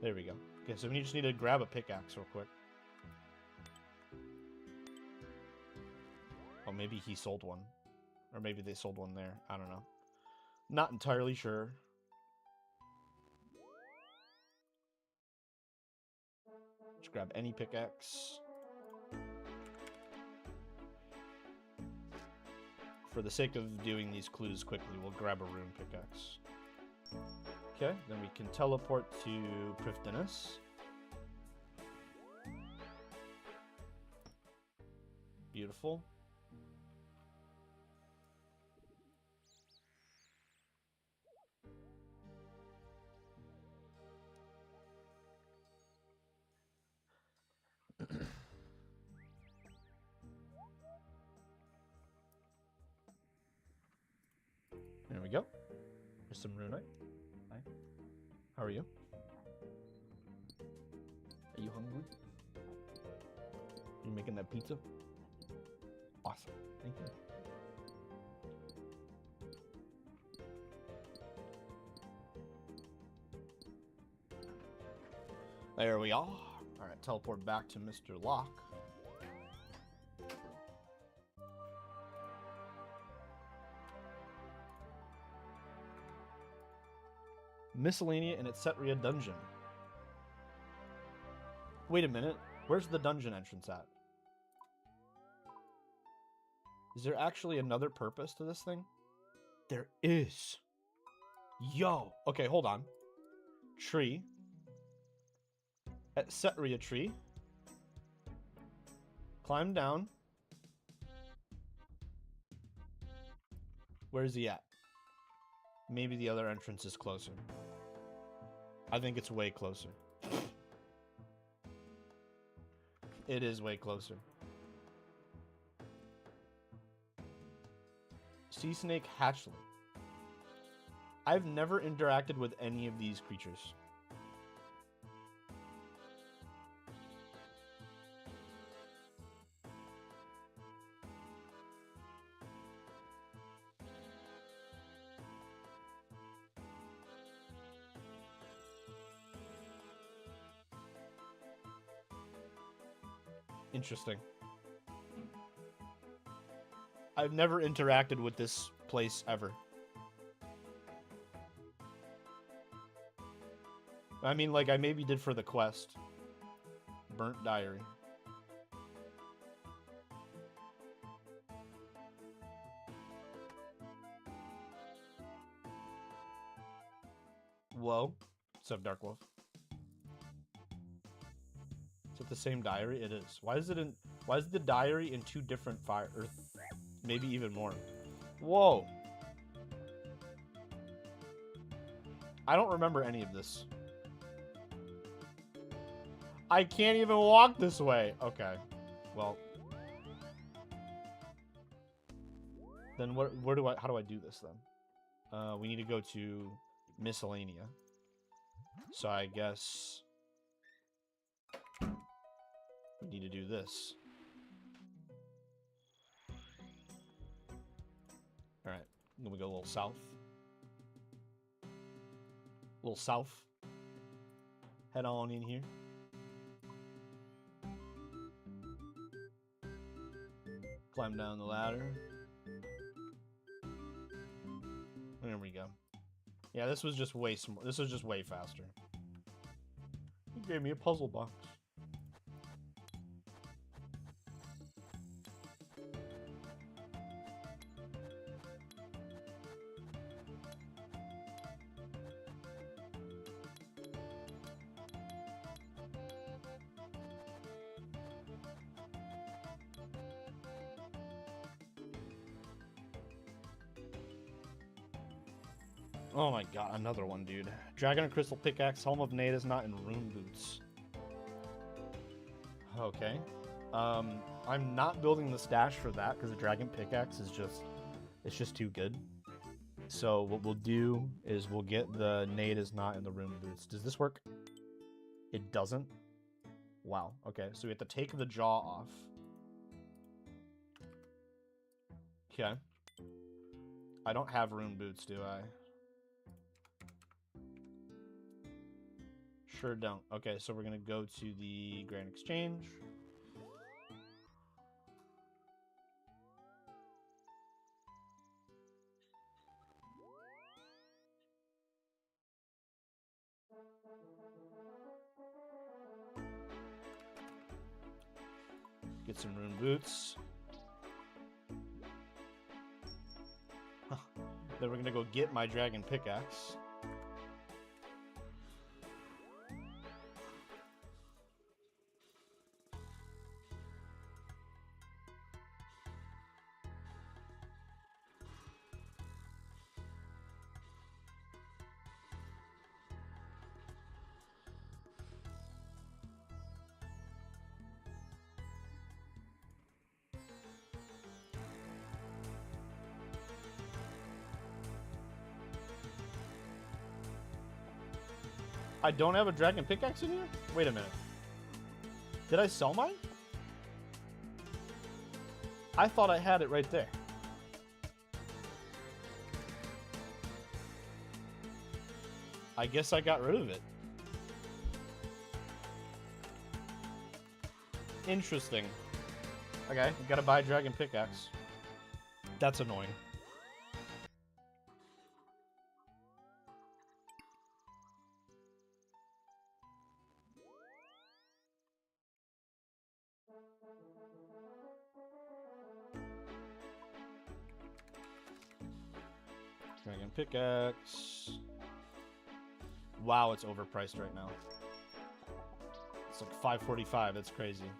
There we go. Okay, so we just need to grab a pickaxe real quick. Oh, maybe he sold one. Or maybe they sold one there. I don't know. Not entirely sure. Just grab any pickaxe. For the sake of doing these clues quickly, we'll grab a rune pickaxe. Okay, then we can teleport to Prifdinus. Beautiful. There we go. There's some runite. Hi. How are you? Are you hungry? You making that pizza? Awesome. Thank you. There we are. Alright, teleport back to Mr. Locke. Miscellanea in Etcetera dungeon. Wait a minute. Where's the dungeon entrance at? Is there actually another purpose to this thing? There is. Yo. Okay, hold on. Tree. Etcetera tree. Climb down. Where's he at? Maybe the other entrance is closer. I think it's way closer. It is way closer. Sea snake hatchling. I've never interacted with any of these creatures. Interesting. I've never interacted with this place ever. I mean, like, I maybe did for the quest. Burnt diary. Whoa. What's up, Dark Wolf? Is it the same diary? It is. Why is the diary in two different fire, or maybe even more? Whoa. I don't remember any of this. I can't even walk this way. Okay. Well. Then how do I do this then? We need to go to Miscellanea. So I guess we need to do this. Alright, then we go a little south. A little south. Head on in here. Climb down the ladder. There we go. Yeah, this was just way faster. He gave me a puzzle box. Oh my god, another one, dude. Dragon and Crystal Pickaxe, Helm of Nate is not in Rune Boots. Okay. I'm not building the stash for that because the Dragon Pickaxe is just too good. So what we'll do is we'll get the Nate is not in the Rune Boots. Does this work? It doesn't? Wow. Okay, so we have to take the jaw off. Okay. I don't have Rune Boots, do I? Sure don't. Okay, so we're gonna go to the Grand Exchange. Get some rune boots. Then we're gonna go get my dragon pickaxe. I don't have a dragon pickaxe in here? Wait a minute. Did I sell mine? I thought I had it right there. I guess I got rid of it. Interesting. Okay, gotta buy a dragon pickaxe. That's annoying. Dragon pickaxe. Wow, it's overpriced right now. It's like $5.45. That's crazy.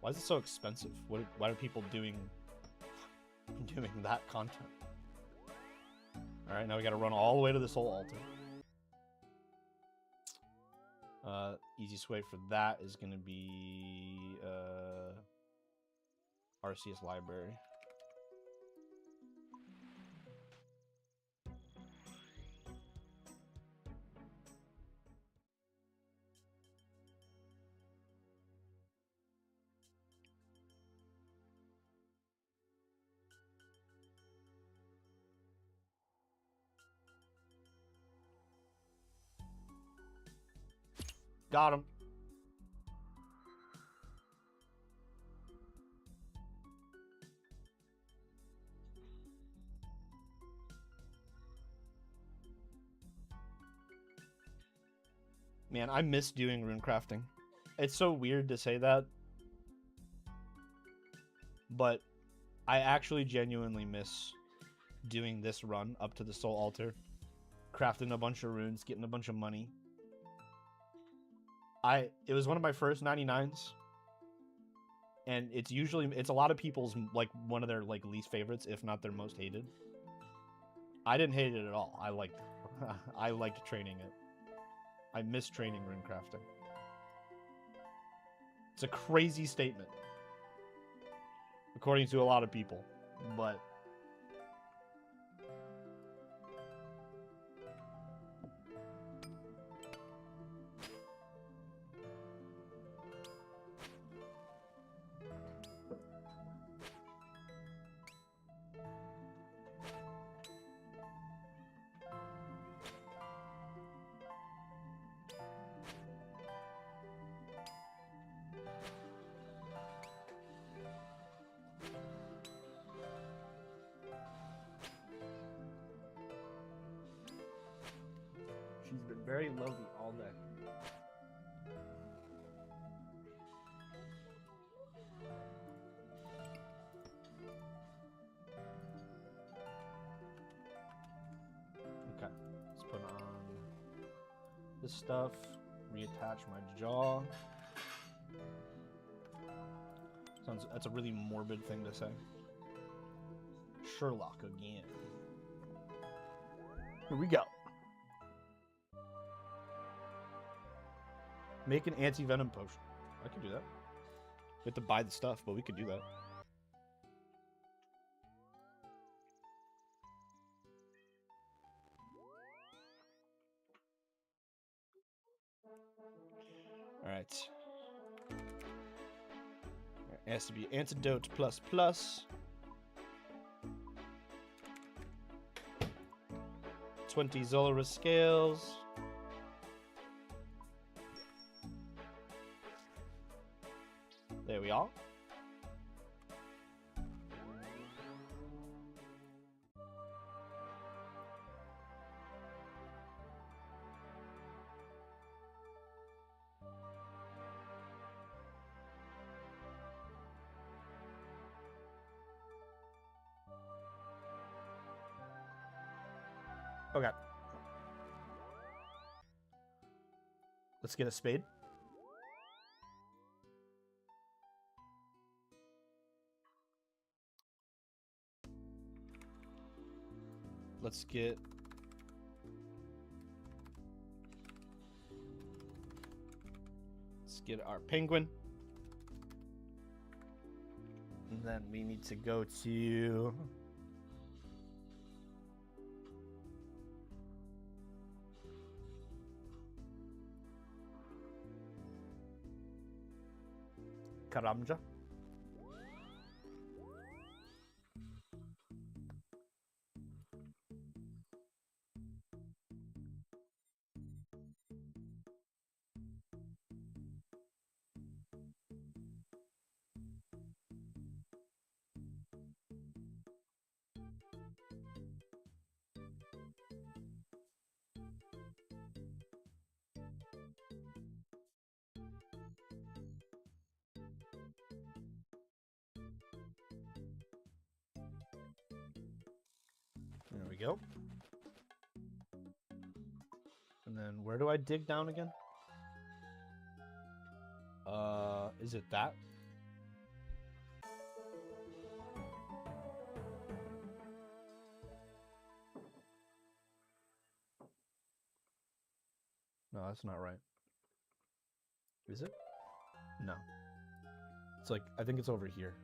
Why is it so expensive? Why are people doing that content? All right, now we got to run all the way to the soul altar. Easiest way for that is going to be RCS library. Got him. Man, I miss doing rune crafting. It's so weird to say that, but I actually genuinely miss doing this run up to the soul altar, crafting a bunch of runes, getting a bunch of money. It was one of my first 99s, and it's a lot of people's like one of their like least favorites, if not their most hated. I didn't hate it at all. I liked training it. I miss training rune crafting. It's a crazy statement, according to a lot of people, but she's been very lovely all day. Okay, let's put on this stuff, reattach my jaw. That's a really morbid thing to say. Sherlock again. Here we go. Make an anti-venom potion. I could do that. We have to buy the stuff, but we could do that. Alright. It has to be antidote plus plus. 20 Zolorus scales. we all? Okay. Let's get a spade. Let's get... Let's get our penguin. And then we need to go to... Karamja. There we go. And then where do I dig down again? Is it that? No, that's not right. Is it? No. It's like, I think it's over here.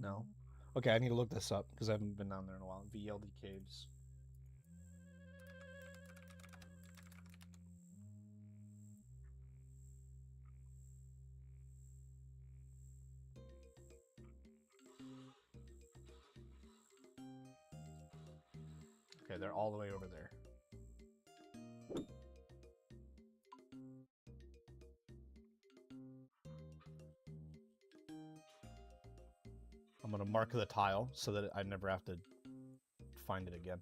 No. Okay, I need to look this up because I haven't been down there in a while. VLD Caves. Okay, they're all the way over there. I'm going to mark the tile so that I never have to find it again.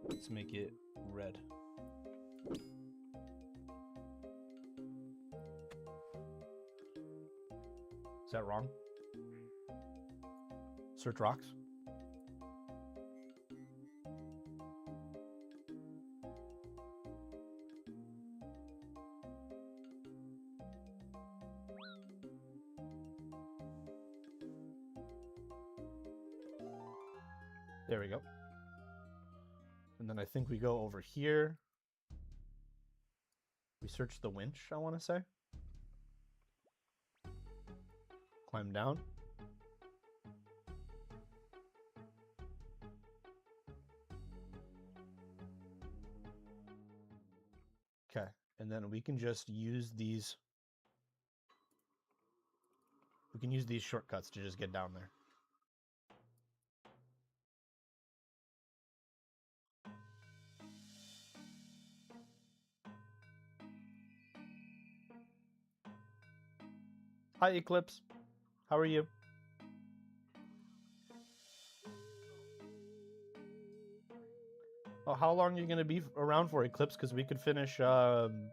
Let's make it red. Is that wrong? Search rocks. There we go. And then I think we go over here. We search the winch, I want to say. Climb down. Okay, and then we can just use these. We can use these shortcuts to just get down there. Hi, Eclipse. How are you? Oh, how long are you going to be around for, Eclipse? Because we could finish Garden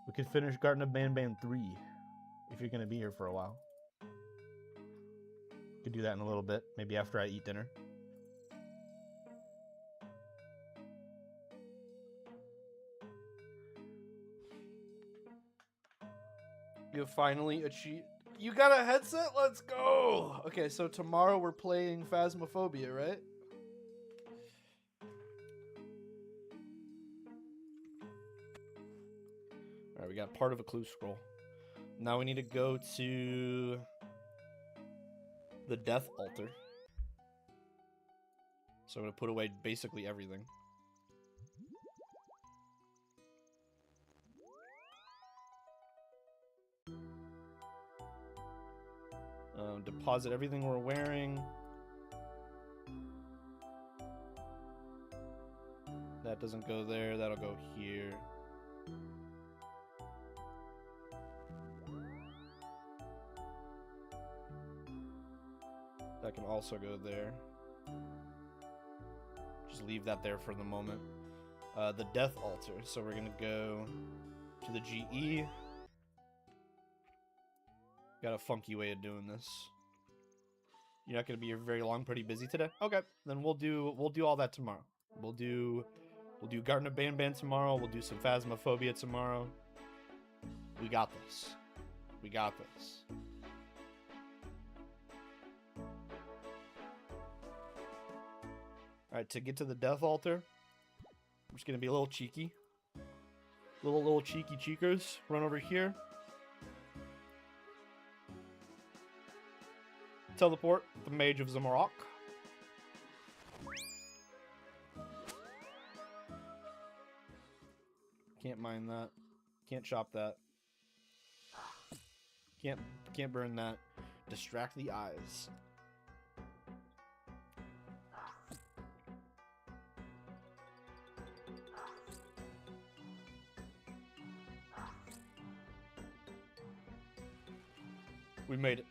of Banban 3 if you're going to be here for a while. Could do that in a little bit, maybe after I eat dinner. You finally achieved. You got a headset? Let's go. Okay, so tomorrow we're playing Phasmophobia, right? Alright, we got part of a clue scroll. Now we need to go to the death altar. So I'm going to put away basically everything. Deposit everything we're wearing. That doesn't go there. That'll go here. That can also go there. Just leave that there for the moment. The death altar. So we're going to go to the GE. Got a funky way of doing this. You're not going to be very long, pretty busy today? Okay, then we'll do all that tomorrow. We'll do Garden of Banban tomorrow. We'll do some Phasmophobia tomorrow. We got this. We got this. Alright, to get to the death altar, I'm just going to be a little cheeky. Little cheeky cheekers. Run over here. Teleport the Mage of Zamarok. Can't mine that. Can't chop that. Can't burn that. Distract the eyes. We made it.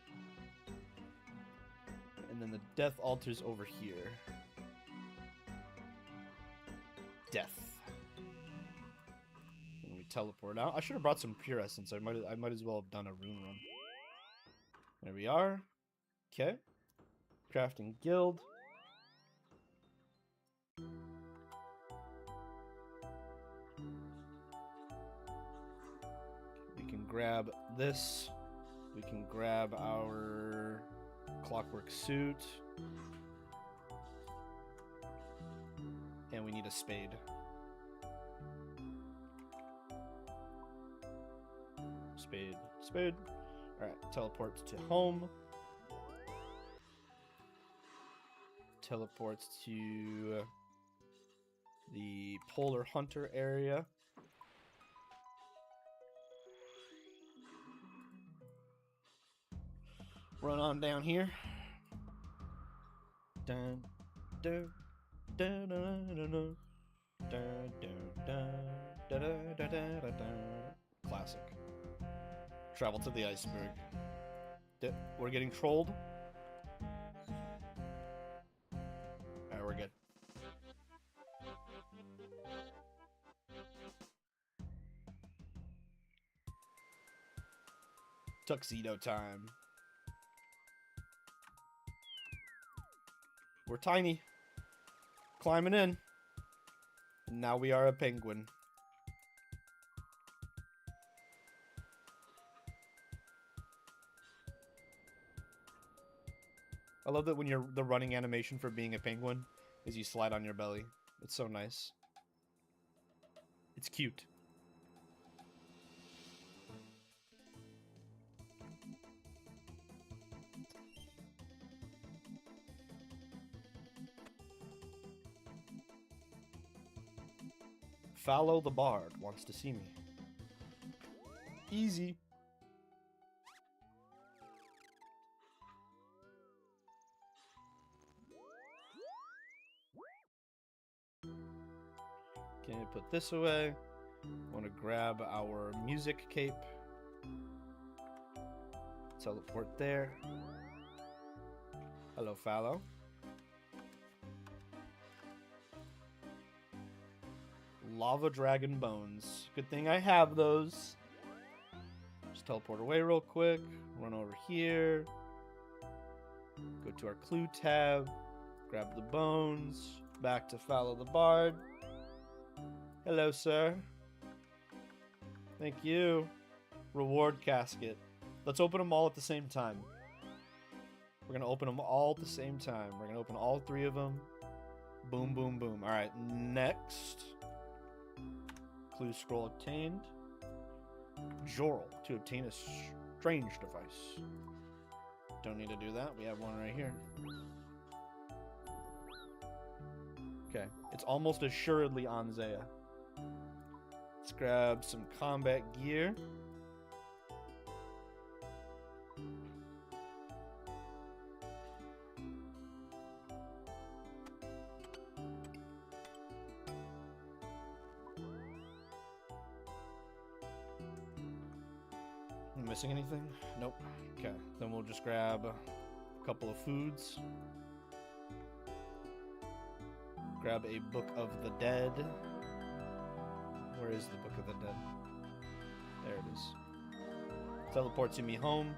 And then the death altar's over here. Death. And we teleport out. I should have brought some pure essence. I might as well have done a rune run. There we are. Okay. Crafting guild. We can grab this. We can grab our clockwork suit. And we need a spade. Spade. Spade. Alright, teleports to home. Teleports to the Polar Hunter area. Run on down here. Dun, dun, dun, dun, dun, dun, dun, dun, dun, dun, dun, dun, dun. Classic. Travel to the iceberg. We're getting trolled. Alright, we're good. Tuxedo time. We're tiny. Climbing in. And now we are a penguin. I love that when you're the running animation for being a penguin is you slide on your belly. It's so nice. It's cute. Fallow the Bard wants to see me. Easy. Okay, put this away. Want to grab our music cape. Teleport there. Hello, Fallow. Lava Dragon Bones. Good thing I have those. Just teleport away real quick. Run over here. Go to our clue tab. Grab the bones. Back to Fallow the Bard. Hello, sir. Thank you. Reward casket. Let's open them all at the same time. We're going to open them all at the same time. We're going to open all three of them. Boom, boom, boom. All right, next. Clue scroll obtained. Jorl to obtain a strange device. Don't need to do that. We have one right here. Okay, it's almost assuredly on Zaya. Let's grab some combat gear. Am I missing anything? Nope. Okay, then we'll just grab a couple of foods. Grab a Book of the Dead. Where is the Book of the Dead? There it is. Teleports me home.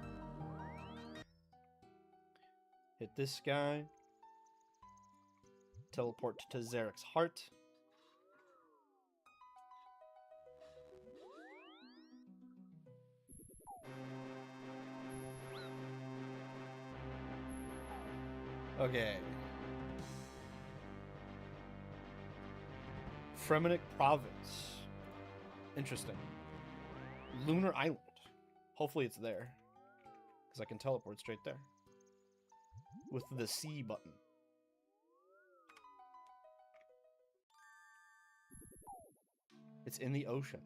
Hit this guy. Teleport to Zarek's heart. Okay. Fremenic Province. Interesting. Lunar Island. Hopefully it's there. Because I can teleport straight there. With the C button. It's in the ocean.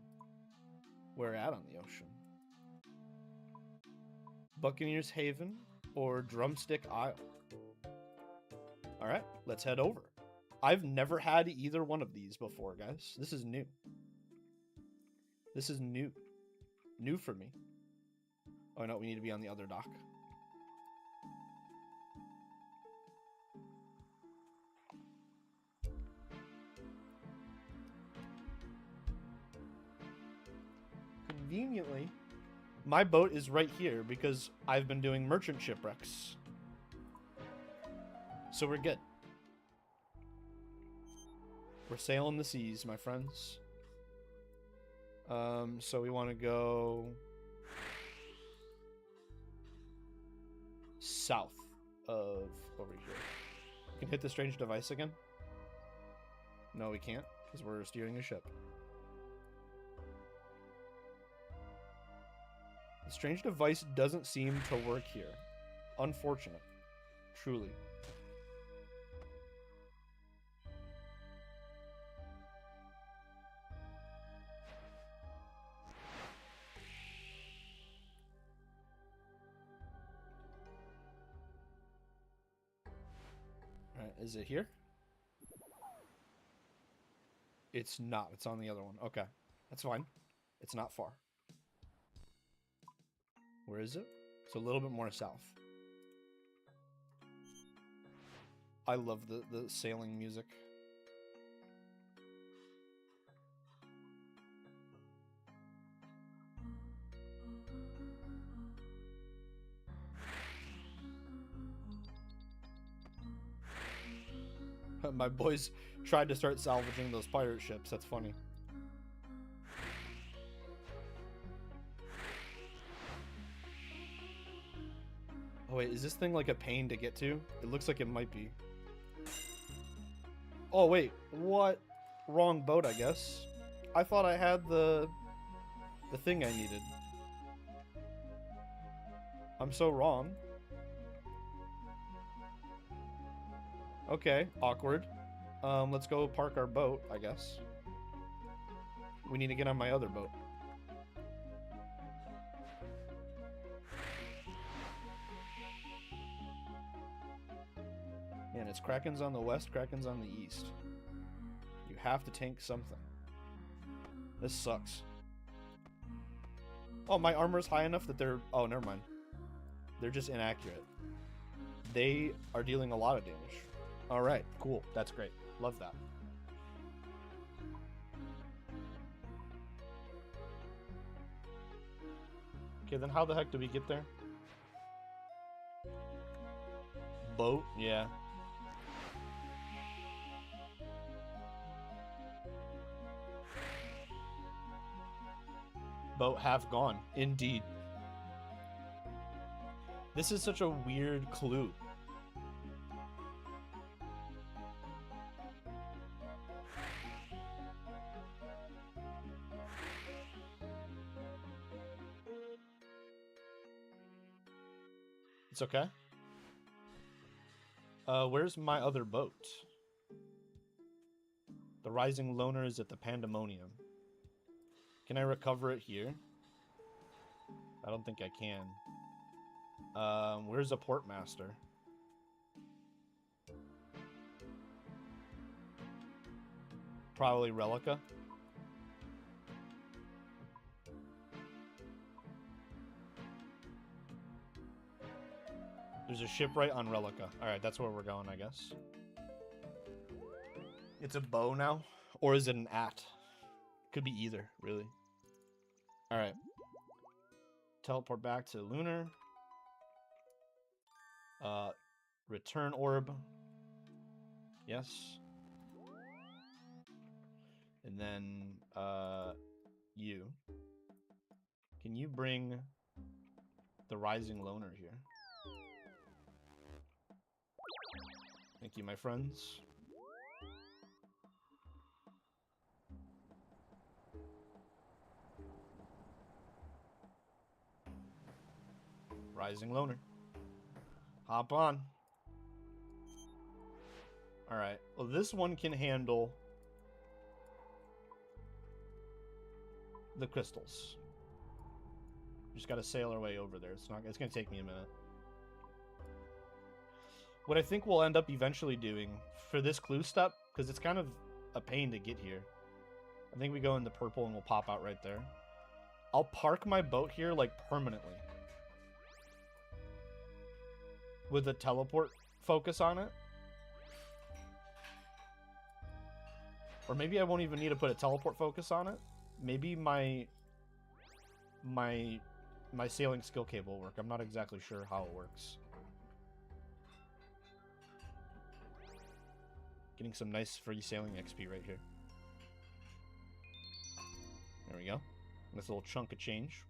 We're at on the ocean. Buccaneers Haven or Drumstick Isle. Alright, let's head over. I've never had either one of these before, guys. This is new. This is new. New for me. Oh no, we need to be on the other dock. Conveniently, my boat is right here because I've been doing merchant shipwrecks. So we're good. We're sailing the seas, my friends. So we want to go south of over here. We can hit the strange device again. No, we can't because we're steering a ship. The strange device doesn't seem to work here. Unfortunate. Truly. Alright, is it here? It's not. It's on the other one. Okay. That's fine. It's not far. Where is it? It's a little bit more south. I love the sailing music. My boys tried to start salvaging those pirate ships. That's funny. Oh wait, is this thing like a pain to get to? It looks like it might be. Oh wait, what? Wrong boat, I guess. I thought I had the thing I needed. I'm so wrong. Okay, awkward. Let's go park our boat, I guess. We need to get on my other boat. Man, it's Kraken's on the west, Kraken's on the east. You have to tank something. This sucks. Oh, my armor's high enough that they're... Oh, never mind. They're just inaccurate. They are dealing a lot of damage. Alright, cool. That's great. Love that. Okay, then how the heck do we get there? Boat? Yeah. Boat half gone. Indeed. This is such a weird clue. It's okay. Where's my other boat? The Rising Loner is at the Pandemonium. Can I recover it here? I don't think I can. Where's a Portmaster? Probably Relica. There's a shipwright on Relica. Alright, that's where we're going, I guess. It's a bow now? Or is it an at? Could be either, really. Alright. Teleport back to Lunar. Return orb. Yes. And then, you. Can you bring the Rising Loner here? Thank you, my friends. Rising Loner. Hop on. Alright. Well, this one can handle the crystals. Just gotta sail our way over there. It's gonna take me a minute. What I think we'll end up eventually doing for this clue step, because it's kind of a pain to get here. I think we go into purple and we'll pop out right there. I'll park my boat here, like, permanently. With a teleport focus on it. Or maybe I won't even need to put a teleport focus on it. Maybe my sailing skill cape will work. I'm not exactly sure how it works. Getting some nice free sailing XP right here. There we go. Nice little chunk of change.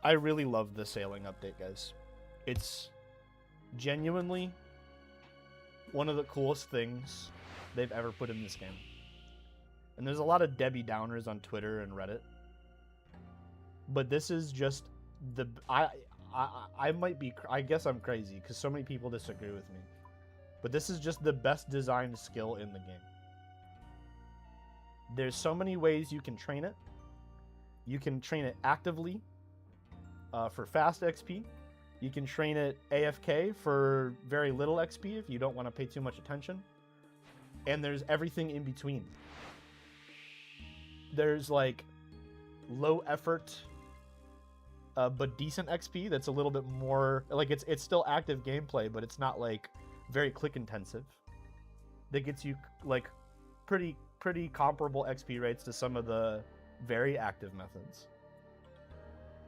I really love the sailing update, guys. It's genuinely one of the coolest things they've ever put in this game. And there's a lot of Debbie Downers on Twitter and Reddit. But this is just the... I might be... I guess I'm crazy, because so many people disagree with me. But this is just the best designed skill in the game. There's so many ways you can train it. You can train it actively for fast XP. You can train it AFK for very little XP if you don't want to pay too much attention. And there's everything in between. There's like low effort but decent XP that's a little bit more like it's still active gameplay, but it's not like very click intensive. That gets you like pretty comparable XP rates to some of the very active methods.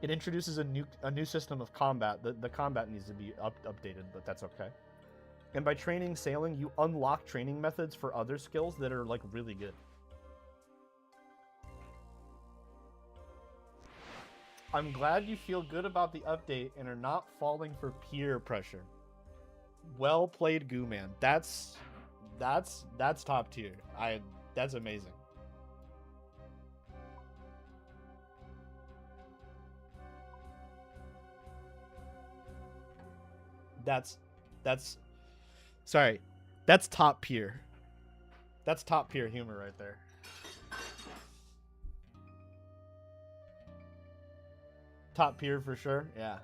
It introduces a new system of combat. The combat needs to be updated, but that's okay. And by training sailing, you unlock training methods for other skills that are like really good. I'm glad you feel good about the update and are not falling for peer pressure. Well played, Goo Man. That's top tier. That's amazing. That's sorry. That's top tier. That's top tier humor right there. Top tier for sure. Yeah.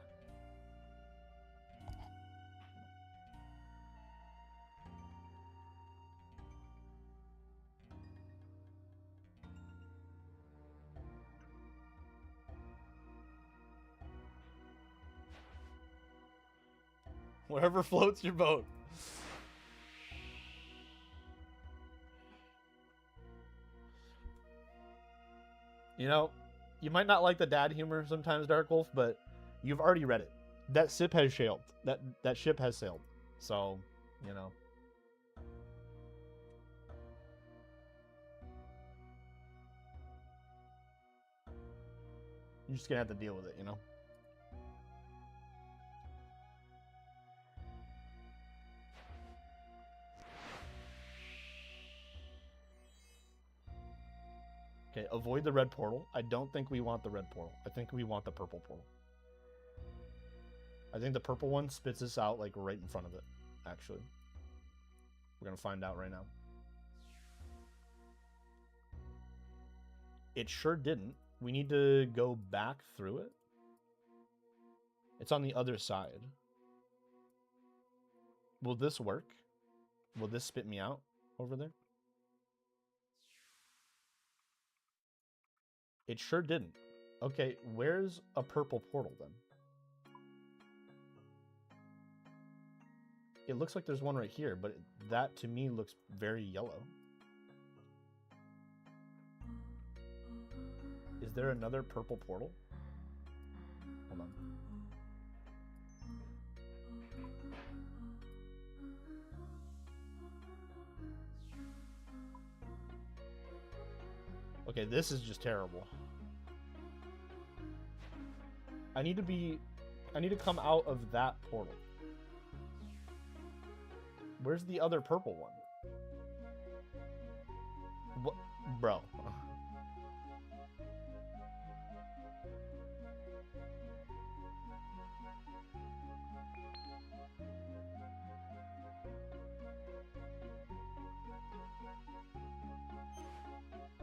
Wherever floats your boat. You know, you might not like the dad humor sometimes, Dark Wolf, but you've already read it. That ship has sailed. That ship has sailed. So, you know. You're just gonna have to deal with it, you know. Okay, avoid the red portal. I don't think we want the red portal. I think we want the purple portal. I think the purple one spits us out like right in front of it, actually. We're going to find out right now. It sure didn't. We need to go back through it. It's on the other side. Will this work? Will this spit me out over there? It sure didn't. Okay, where's a purple portal then? It looks like there's one right here, but that to me looks very yellow. Is there another purple portal? Hold on. Okay, this is just terrible. I need to come out of that portal. Where's the other purple one? What, bro?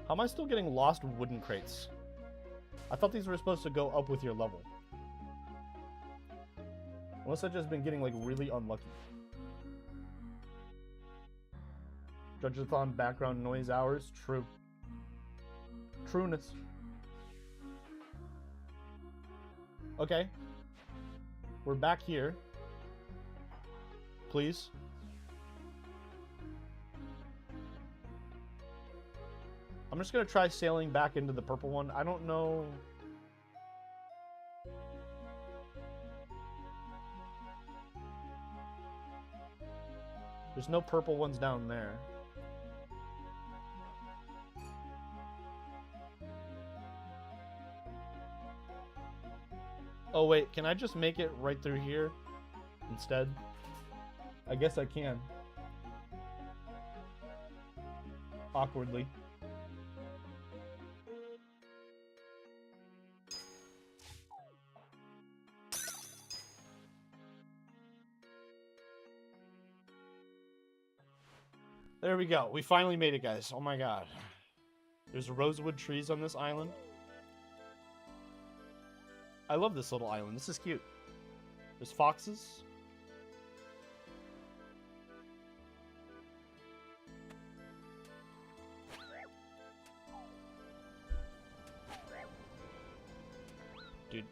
How am I still getting lost wooden crates? I thought these were supposed to go up with your level. Unless I've just been getting like really unlucky. Judgeathon background noise hours, true. Trueness. Okay. We're back here. Please. I'm just gonna try sailing back into the purple one. I don't know. There's no purple ones down there. Oh wait, can I just make it right through here instead? I guess I can. Awkwardly. There we go. We finally made it, guys. Oh my god. There's rosewood trees on this island. I love this little island. This is cute. There's foxes. Dude.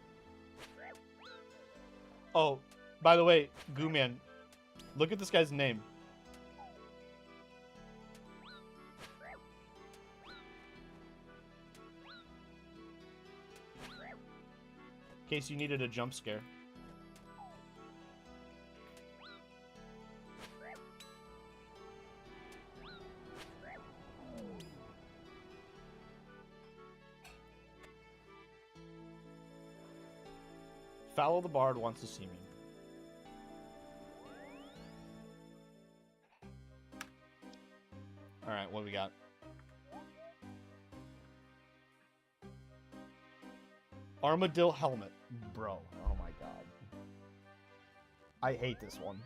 Oh, by the way, Goo Man, look at this guy's name. In case you needed a jump scare. Fallow the Bard wants to see me. Alright, what do we got? Armadillo helmet. Bro, oh my god. I hate this one.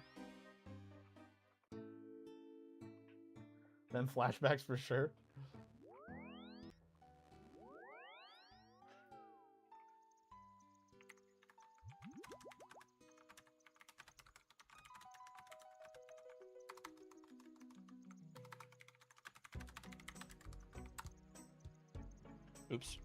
Then flashbacks for sure. Oops.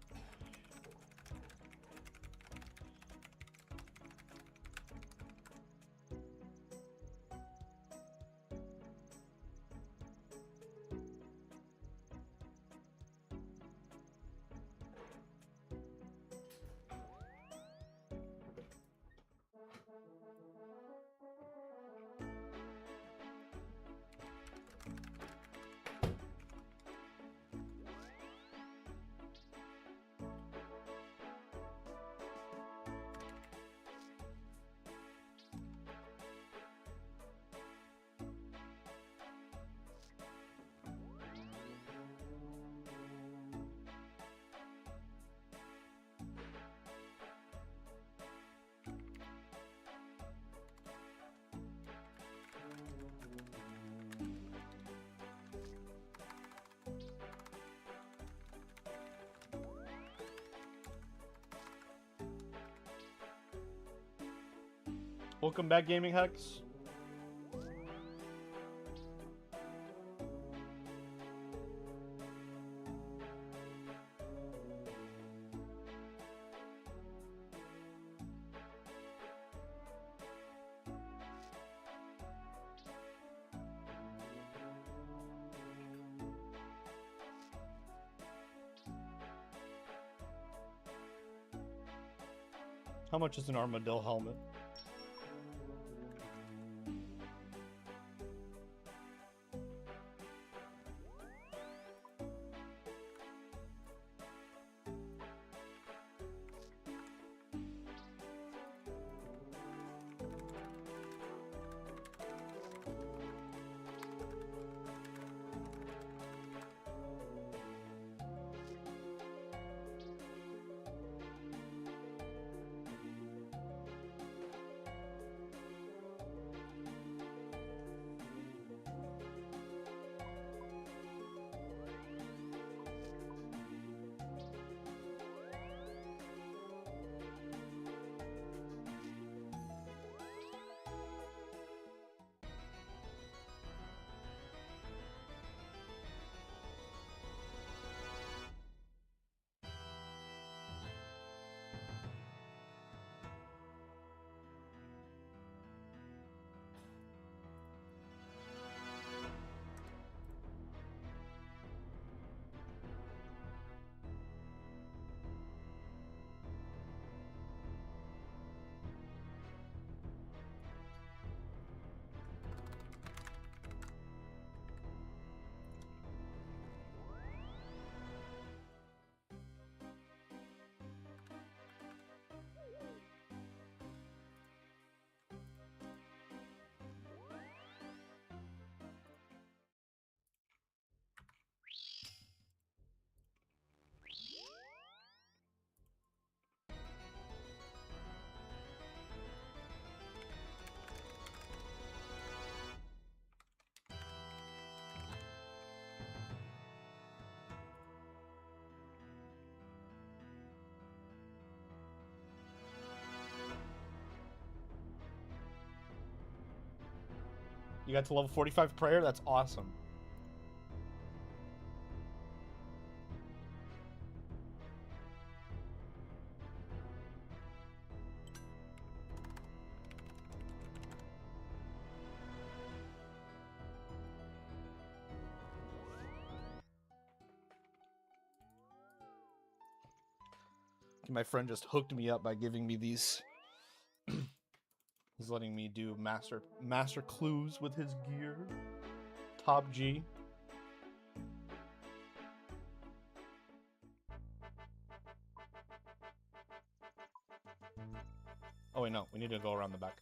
Welcome back, Gaming Hex. How much is an armadillo helmet? You got to level 45 prayer? That's awesome. My friend just hooked me up by giving me these. He's letting me do master clues with his gear. Top G. Oh wait, no, we need to go around the back.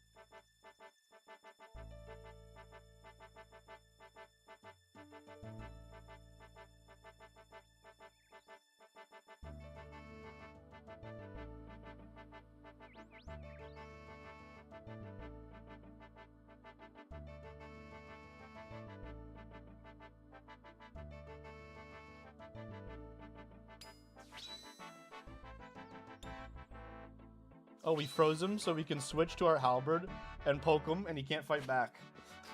Oh, we froze him so we can switch to our halberd and poke him, and he can't fight back.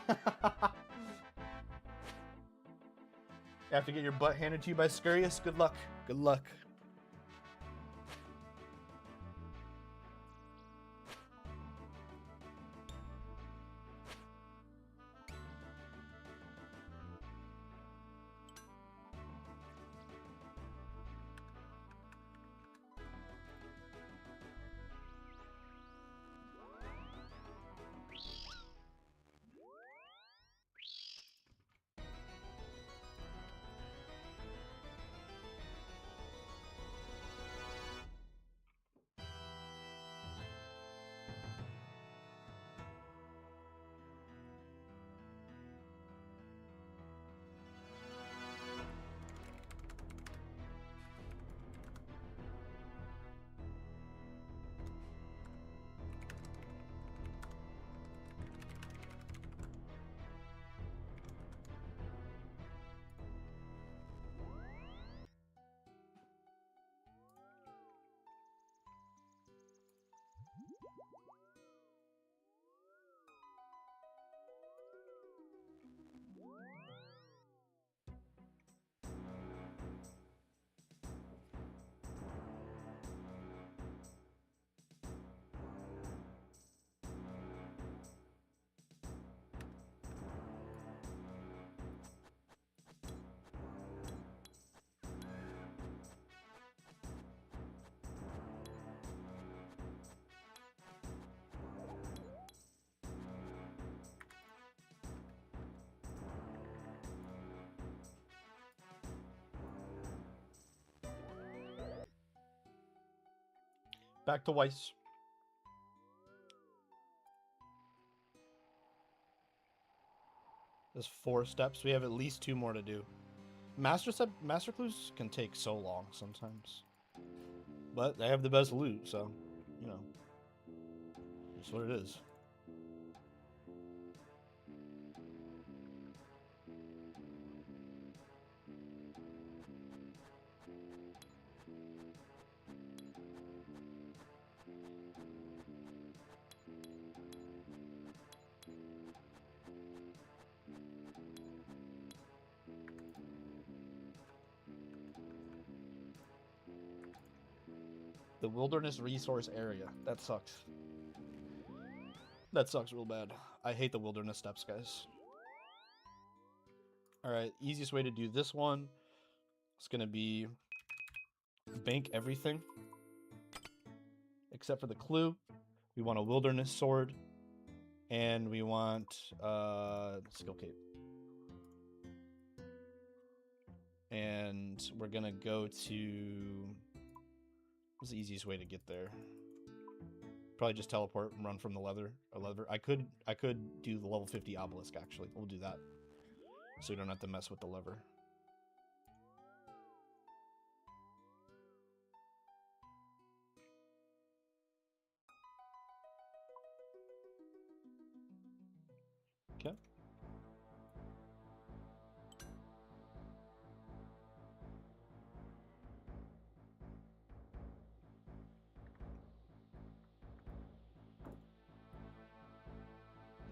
You have to get your butt handed to you by Scurious. Good luck. Good luck. Back to Weiss. There's 4 steps. We have at least 2 more to do. Master clues can take so long sometimes. But they have the best loot, so, you know. That's what it is. The wilderness resource area. That sucks. That sucks real bad. I hate the wilderness steps, guys. Alright, easiest way to do this one is going to be bank everything. Except for the clue. We want a wilderness sword. And we want skill cape. And we're going to go to... What's the easiest way to get there? Probably just teleport and run from the leather. I could do the level 50 obelisk, actually. We'll do that. So we don't have to mess with the lever. Okay.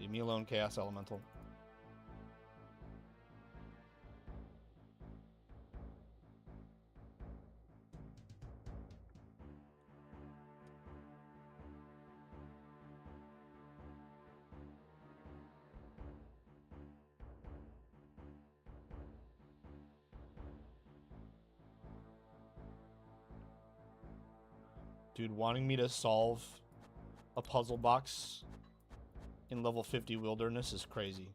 Leave me alone, Chaos Elemental. Dude, wanting me to solve a puzzle box in level 50 wilderness is crazy.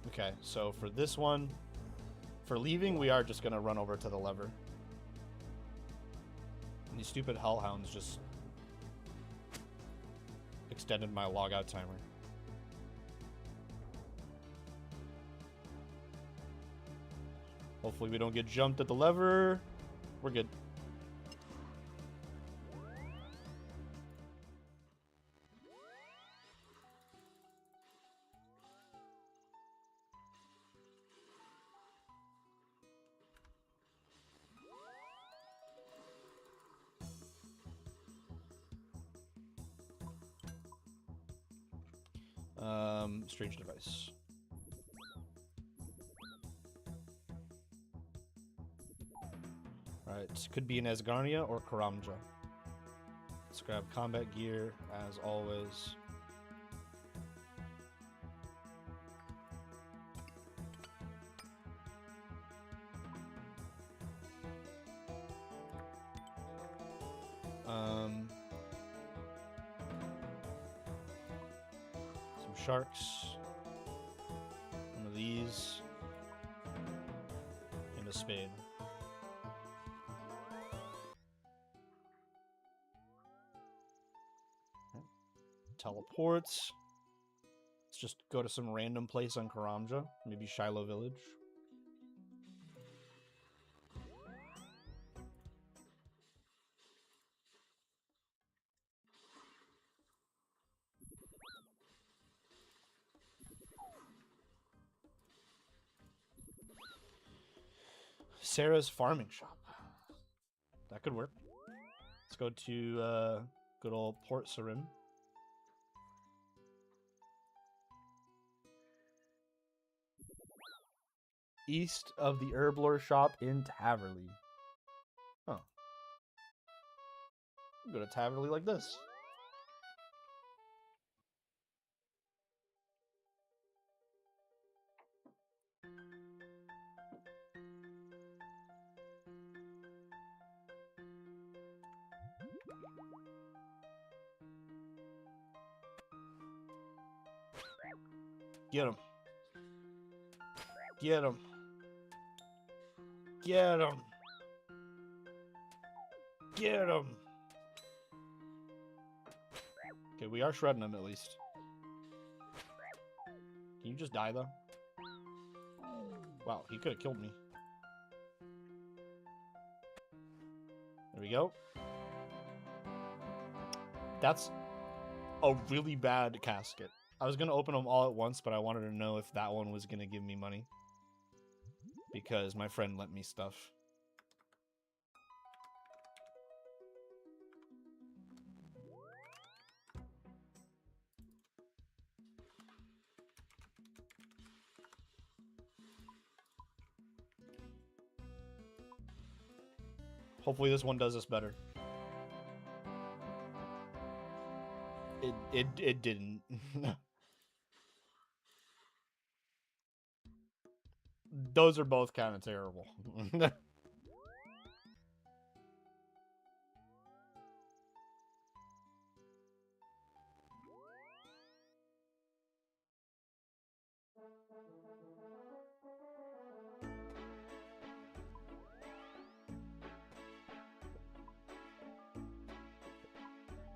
Okay, so for this one, for leaving, we are just going to run over to the lever. And these stupid hellhounds just extended my logout timer. Hopefully we don't get jumped at the lever. We're good. Strange device. Alright, could be an Asgarnia or Karamja. Let's grab combat gear, as always. Some sharks. One of these. And a spade. Teleports. Let's just go to some random place on Karamja. Maybe Shiloh Village. Sarah's farming shop. That could work. Let's go to good old Port Sarim. East of the Herblore shop in Taverley. Oh. Go to Taverley like this. Get him. Get him. Get him. Get him. Okay, we are shredding him at least. Can you just die, though? Wow, he could have killed me. There we go. That's a really bad casket. I was going to open them all at once, but I wanted to know if that one was going to give me money. Because my friend lent me stuff. Hopefully this one does us better. It didn't. Those are both kind of terrible.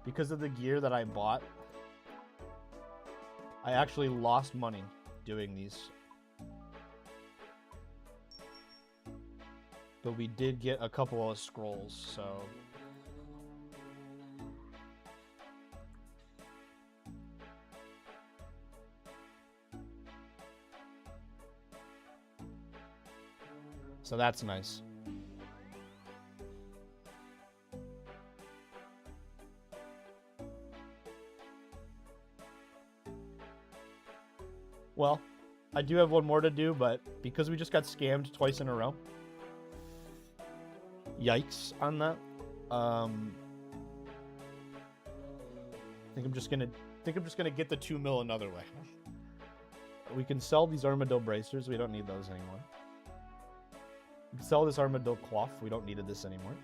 Because of the gear that I bought, I actually lost money doing these. But we did get a couple of scrolls, so... So that's nice. Well, I do have one more to do, but because we just got scammed twice in a row, yikes on that. I think I'm just gonna get the 2 mil another way. We can sell these Armadillo bracers. We don't need those anymore. We can sell this Armadillo cloth. We don't need this anymore.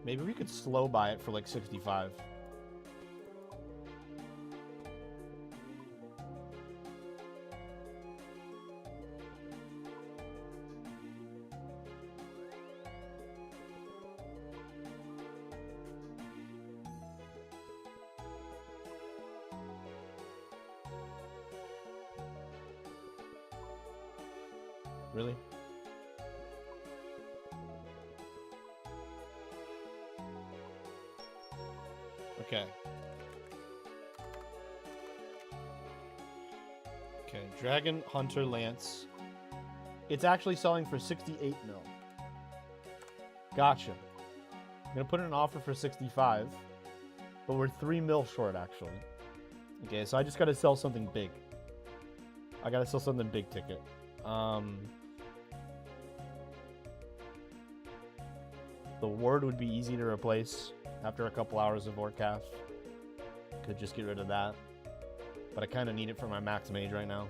Maybe we could slow buy it for like 65. Really? Okay. Okay, Dragon Hunter Lance. It's actually selling for 68 mil. Gotcha. I'm gonna put in an offer for 65, but we're 3 mil short actually. Okay, so I just gotta sell something big. I gotta sell something big ticket. The ward would be easy to replace after a couple hours of Warcraft. Could just get rid of that. But I kind of need it for my max mage right now.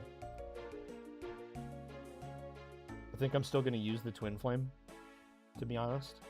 I think I'm still going to use the Twin Flame, to be honest.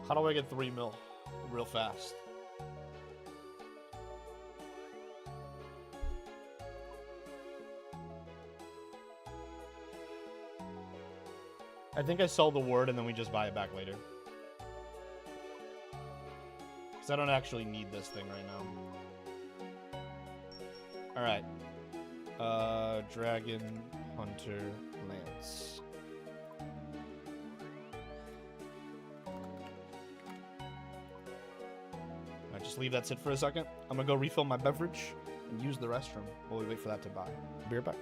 How do I get 3 mil real fast? I think I sell the ward and then we just buy it back later. Because I don't actually need this thing right now. Alright. Dragon, Hunter, Lance. Alright, just leave that sit for a second. I'm gonna go refill my beverage and use the restroom while we wait for that to buy. Be right back.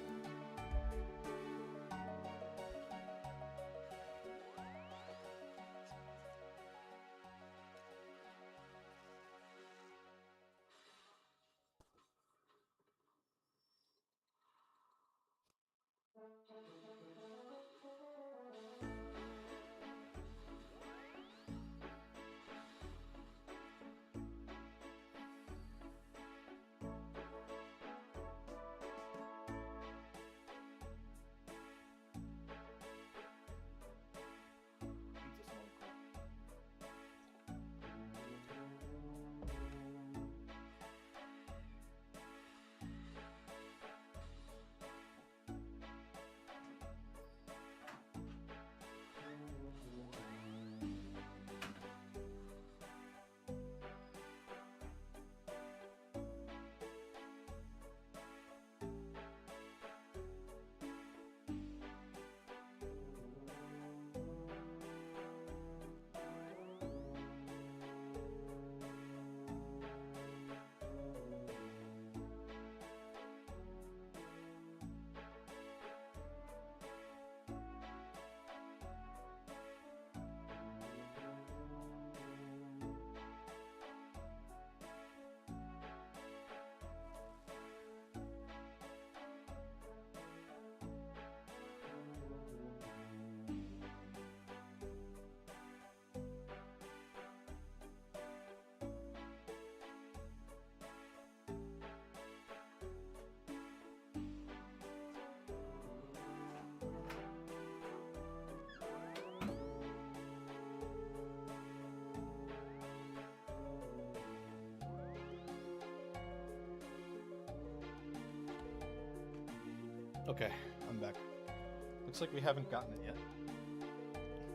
Okay, I'm back. Looks like we haven't gotten it yet.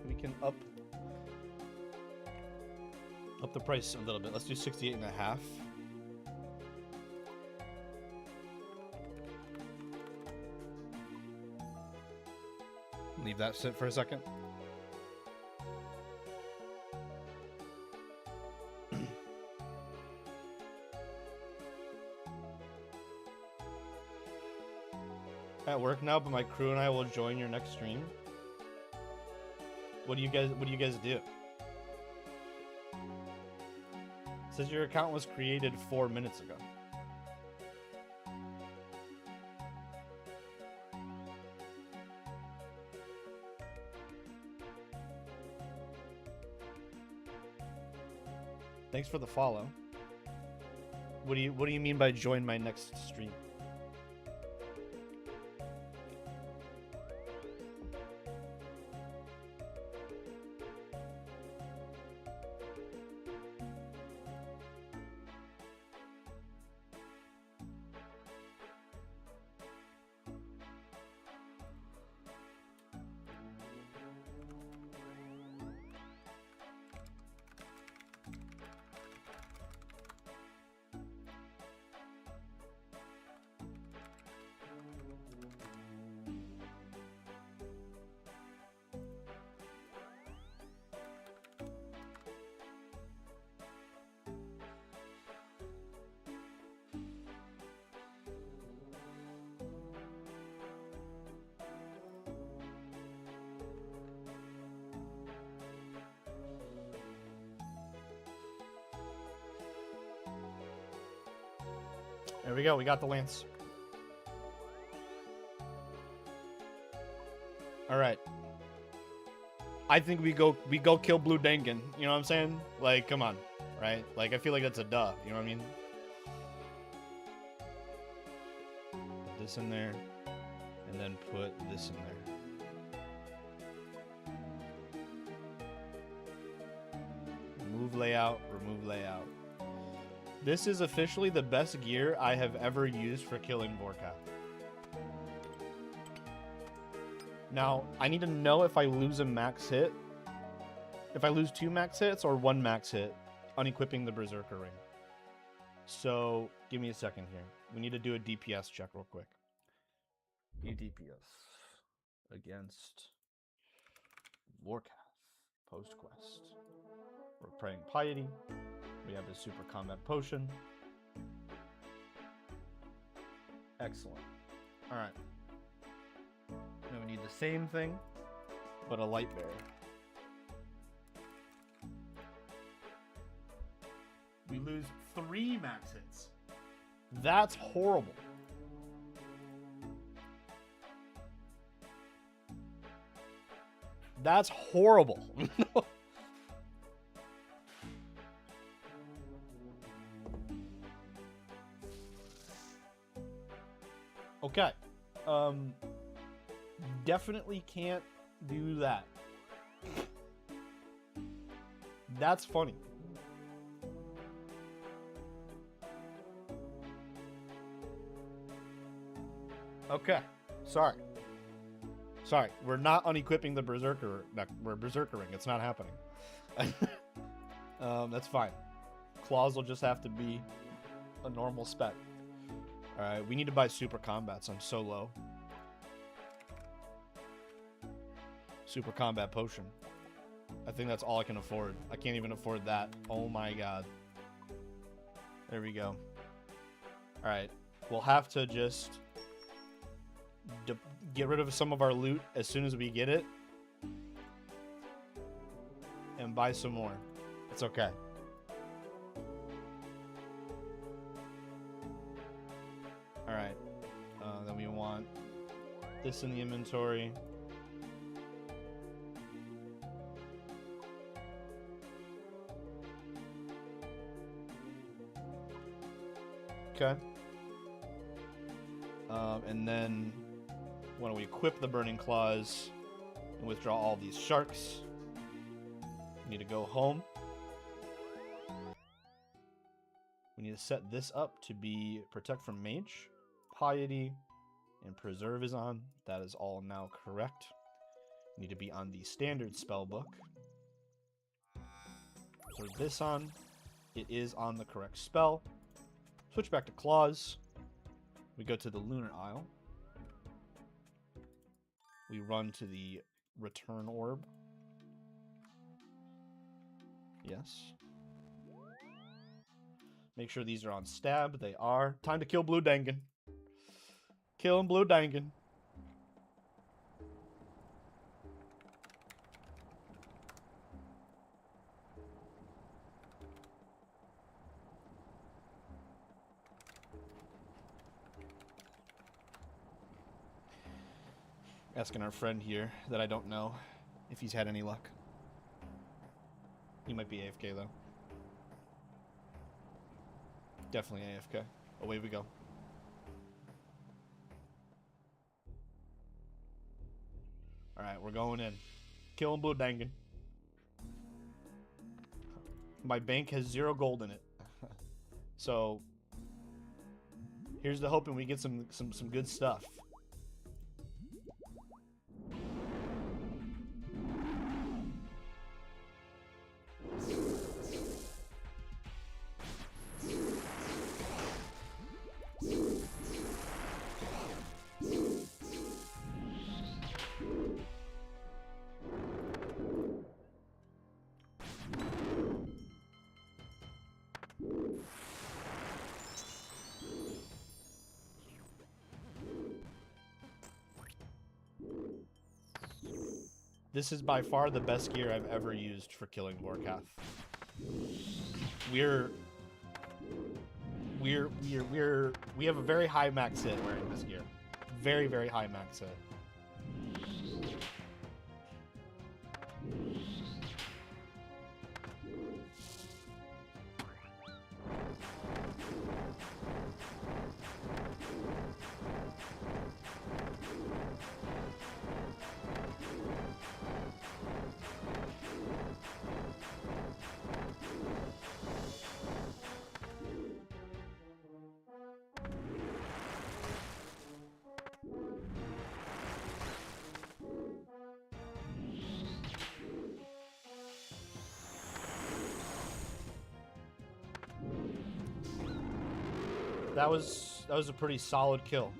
We can up the price a little bit. Let's do 68 and a half. Leave that sit for a second. At work now, but my crew and I will join your next stream. What do you guys do? It says your account was created 4 minutes ago. Thanks for the follow. What do you mean by join my next stream? There we go. We got the lance. All right. I think we go kill Blue Dangan. You know what I'm saying? Like, come on, right? Like, I feel like that's a duh. You know what I mean? Put this in there, and then put this in there. Remove layout. Remove layout. This is officially the best gear I have ever used for killing Vorka. Now, I need to know if I lose a max hit. If I lose 2 max hits or 1 max hit, unequipping the Berserker Ring. So, give me a second here. We need to do a DPS check real quick. DPS against Warcath post-quest. We're praying Piety. We have his Super Combat Potion. Excellent. Alright. Now we need the same thing, but a Light Bearer. We lose 3 max hits. That's horrible. That's horrible. Okay. Definitely can't do that. That's funny. Okay. Sorry. We're not unequipping the Berserker. We're Berserkering. It's not happening. That's fine. Claws will just have to be a normal spec. Alright, we need to buy Super Combats. I'm so low. Super Combat Potion. I think that's all I can afford. I can't even afford that. Oh my god. There we go. Alright, we'll have to just get rid of some of our loot as soon as we get it. And buy some more. It's okay. Alright. Then we want this in the inventory. Okay. And then when we equip the Burning Claws and withdraw all these sharks, we need to go home. We need to set this up to be Protect from Mage, Piety, and Preserve is on. That is all now correct. We need to be on the standard spell book. So this on. It is on the correct spell. Switch back to Claws. We go to the Lunar Isle. We run to the Return Orb. Yes. Make sure these are on stab. They are. Time to kill Blue Dangan. Kill him, Blue Dangan. Asking our friend here that I don't know if he's had any luck. He might be AFK though. Definitely AFK. Away we go. Alright, we're going in. Killing Blue Dangan. My bank has 0 gold in it. So here's the hoping we get some good stuff. This is by far the best gear I've ever used for killing Warcath. We have a very high max hit wearing this gear. Very, very high max hit. That was a pretty solid kill.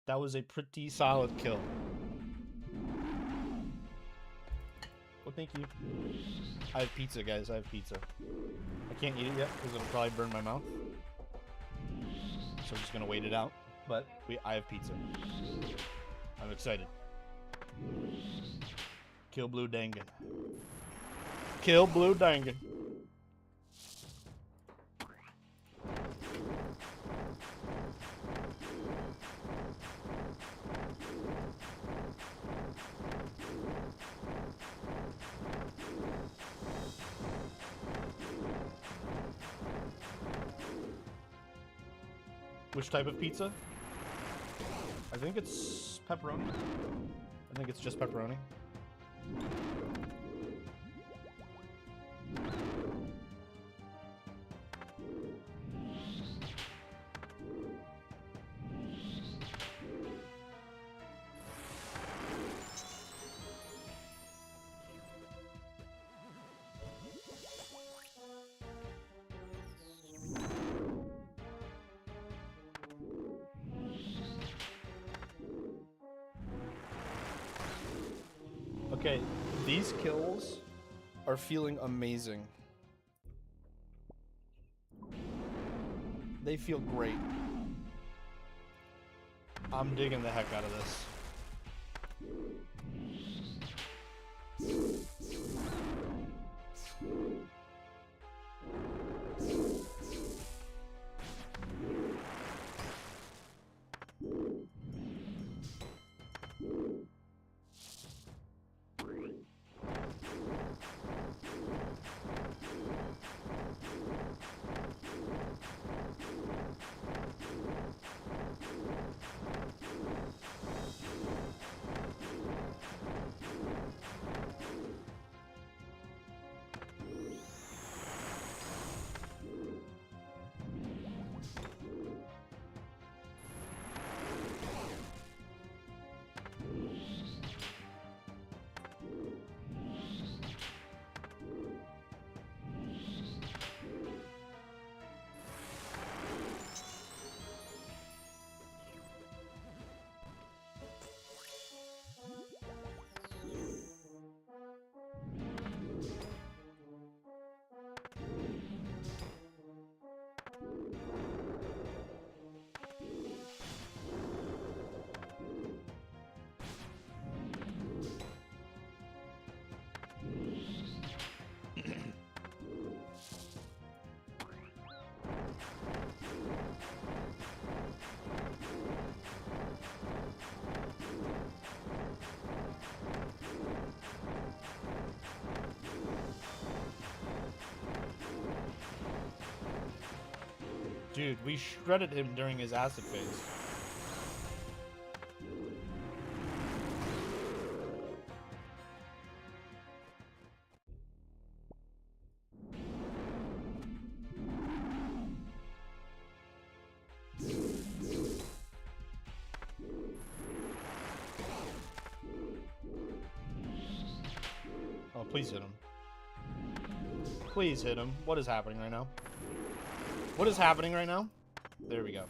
That was a pretty solid kill. Well, thank you. I have pizza, guys. I have pizza. I can't eat it yet because it'll probably burn my mouth. So I'm just gonna wait it out. But I have pizza. I'm excited. Kill Blue Dangan. Kill Blue Dangan. Which type of pizza? I think it's pepperoni. I think it's just pepperoni. Okay, these kills are feeling amazing. They feel great. I'm digging the heck out of this. Dude, we shredded him during his acid phase. Oh, please hit him. Please hit him. What is happening right now? What is happening right now? There we go.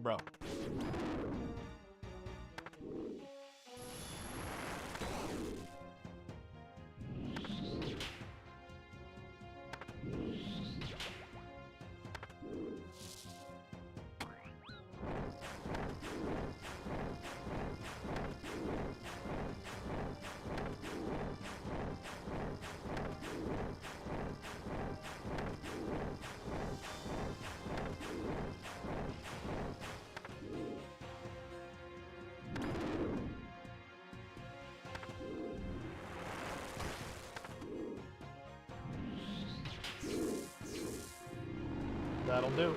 Bro. That'll do.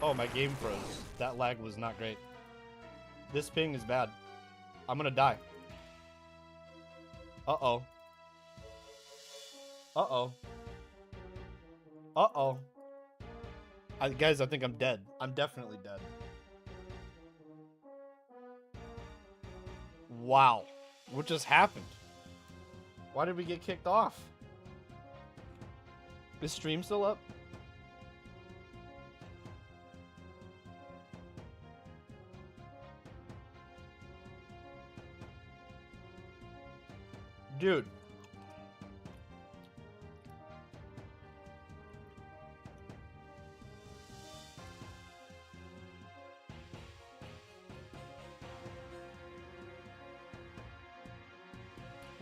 Oh, my game froze. That lag was not great. This ping is bad. I'm gonna die. Uh-oh. Uh-oh. Uh-oh. Guys, I think I'm dead. I'm definitely dead. Wow. What just happened? Why did we get kicked off? Is stream still up? Dude.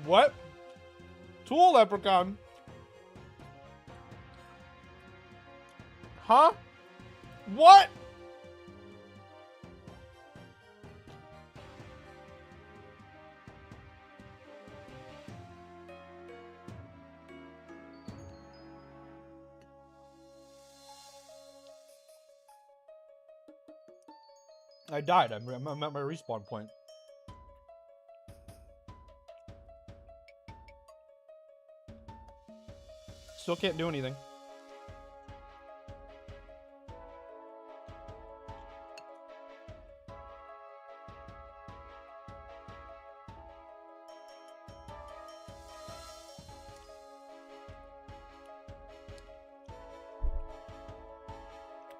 What? Tool Leprechaun? Huh? What? I died. I'm at my respawn point. Still can't do anything.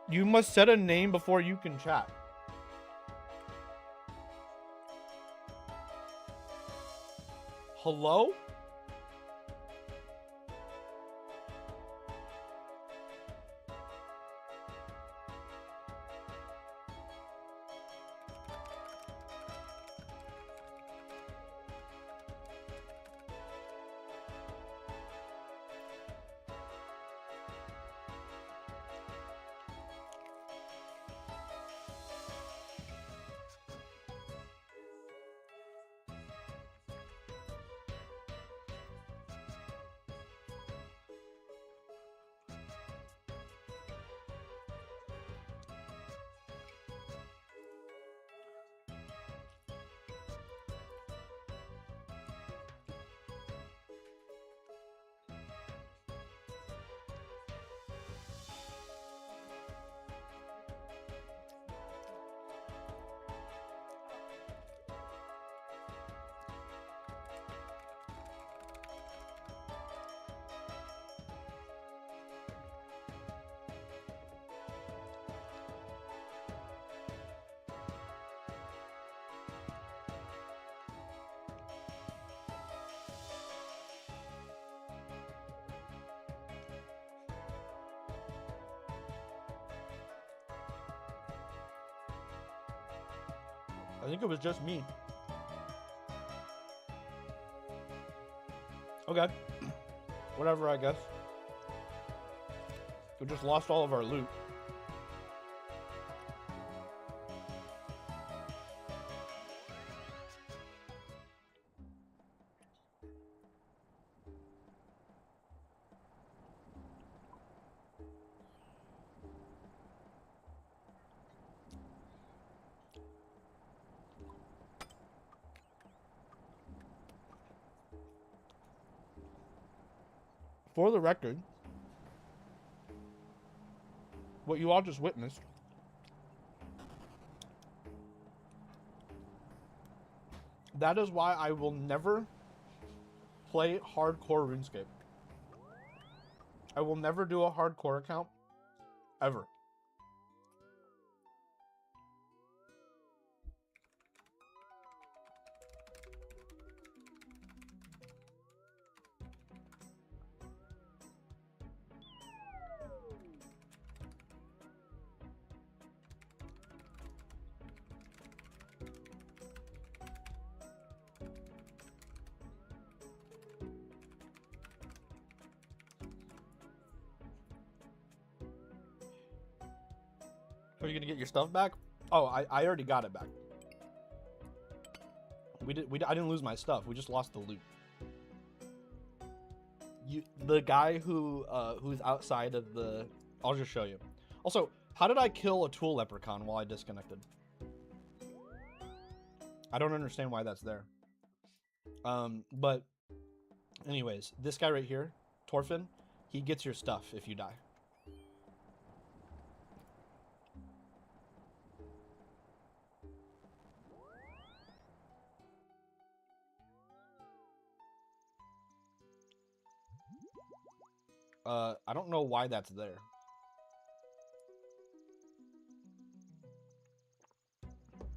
You must set a name before you can chat. Hello? I think it was just me. Okay. Whatever, I guess. We just lost all of our loot. For the record, what you all just witnessed that is why I will never play hardcore RuneScape. I will never do a hardcore account ever. Are you gonna get your stuff back? Oh, I already got it back. I didn't lose my stuff. We just lost the loot. The guy who's outside of the. I'll just show you. Also, how did I kill a tool leprechaun while I disconnected? I don't understand why that's there. But anyways, this guy right here, Torfin, he gets your stuff if you die. I don't know why that's there.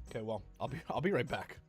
Okay, well, I'll be right back.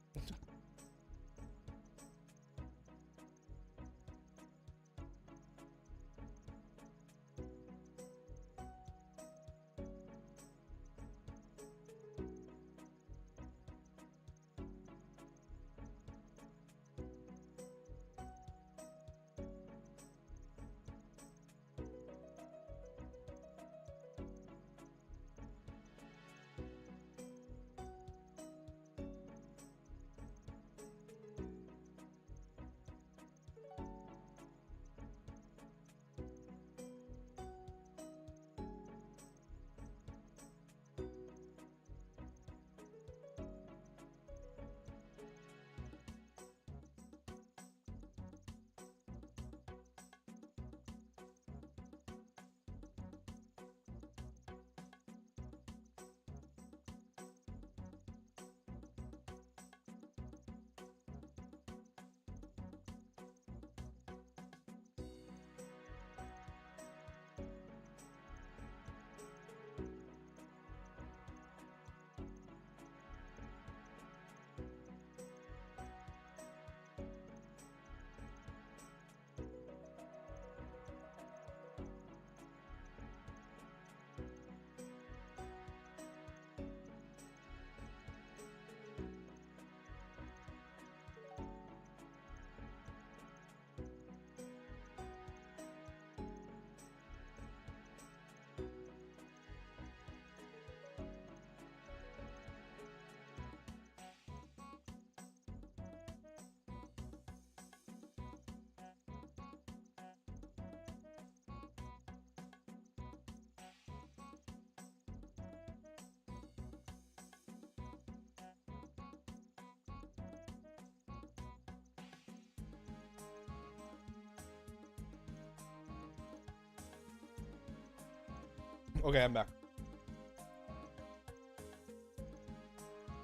Okay, I'm back.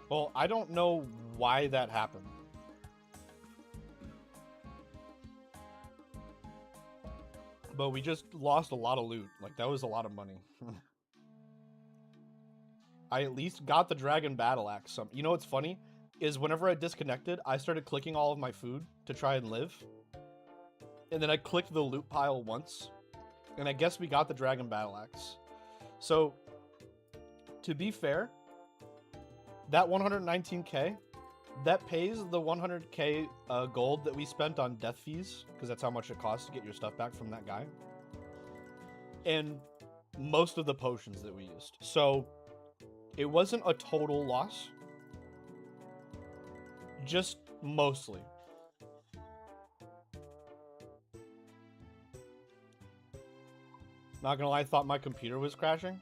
Well, I don't know why that happened. But we just lost a lot of loot. Like, that was a lot of money. I at least got the dragon battle axe. You know what's funny? Is whenever I disconnected, I started clicking all of my food to try and live. And then I clicked the loot pile once. And I guess we got the dragon battle axe. So, to be fair, that 119k, that pays the 100k gold that we spent on death fees, because that's how much it costs to get your stuff back from that guy. And most of the potions that we used. So, it wasn't a total loss. Just mostly. Not gonna lie, I thought my computer was crashing.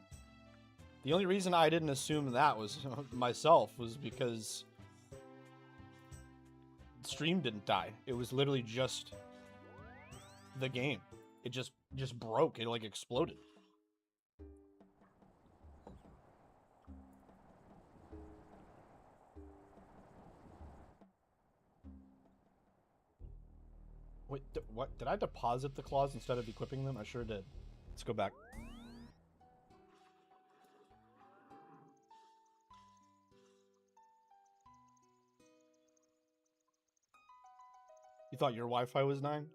The only reason I didn't assume that was myself was because the stream didn't die. It was literally just the game. It just broke. It like exploded. Wait, what? Did I deposit the claws instead of equipping them? I sure did. Let's go back. You thought your Wi-Fi was 9?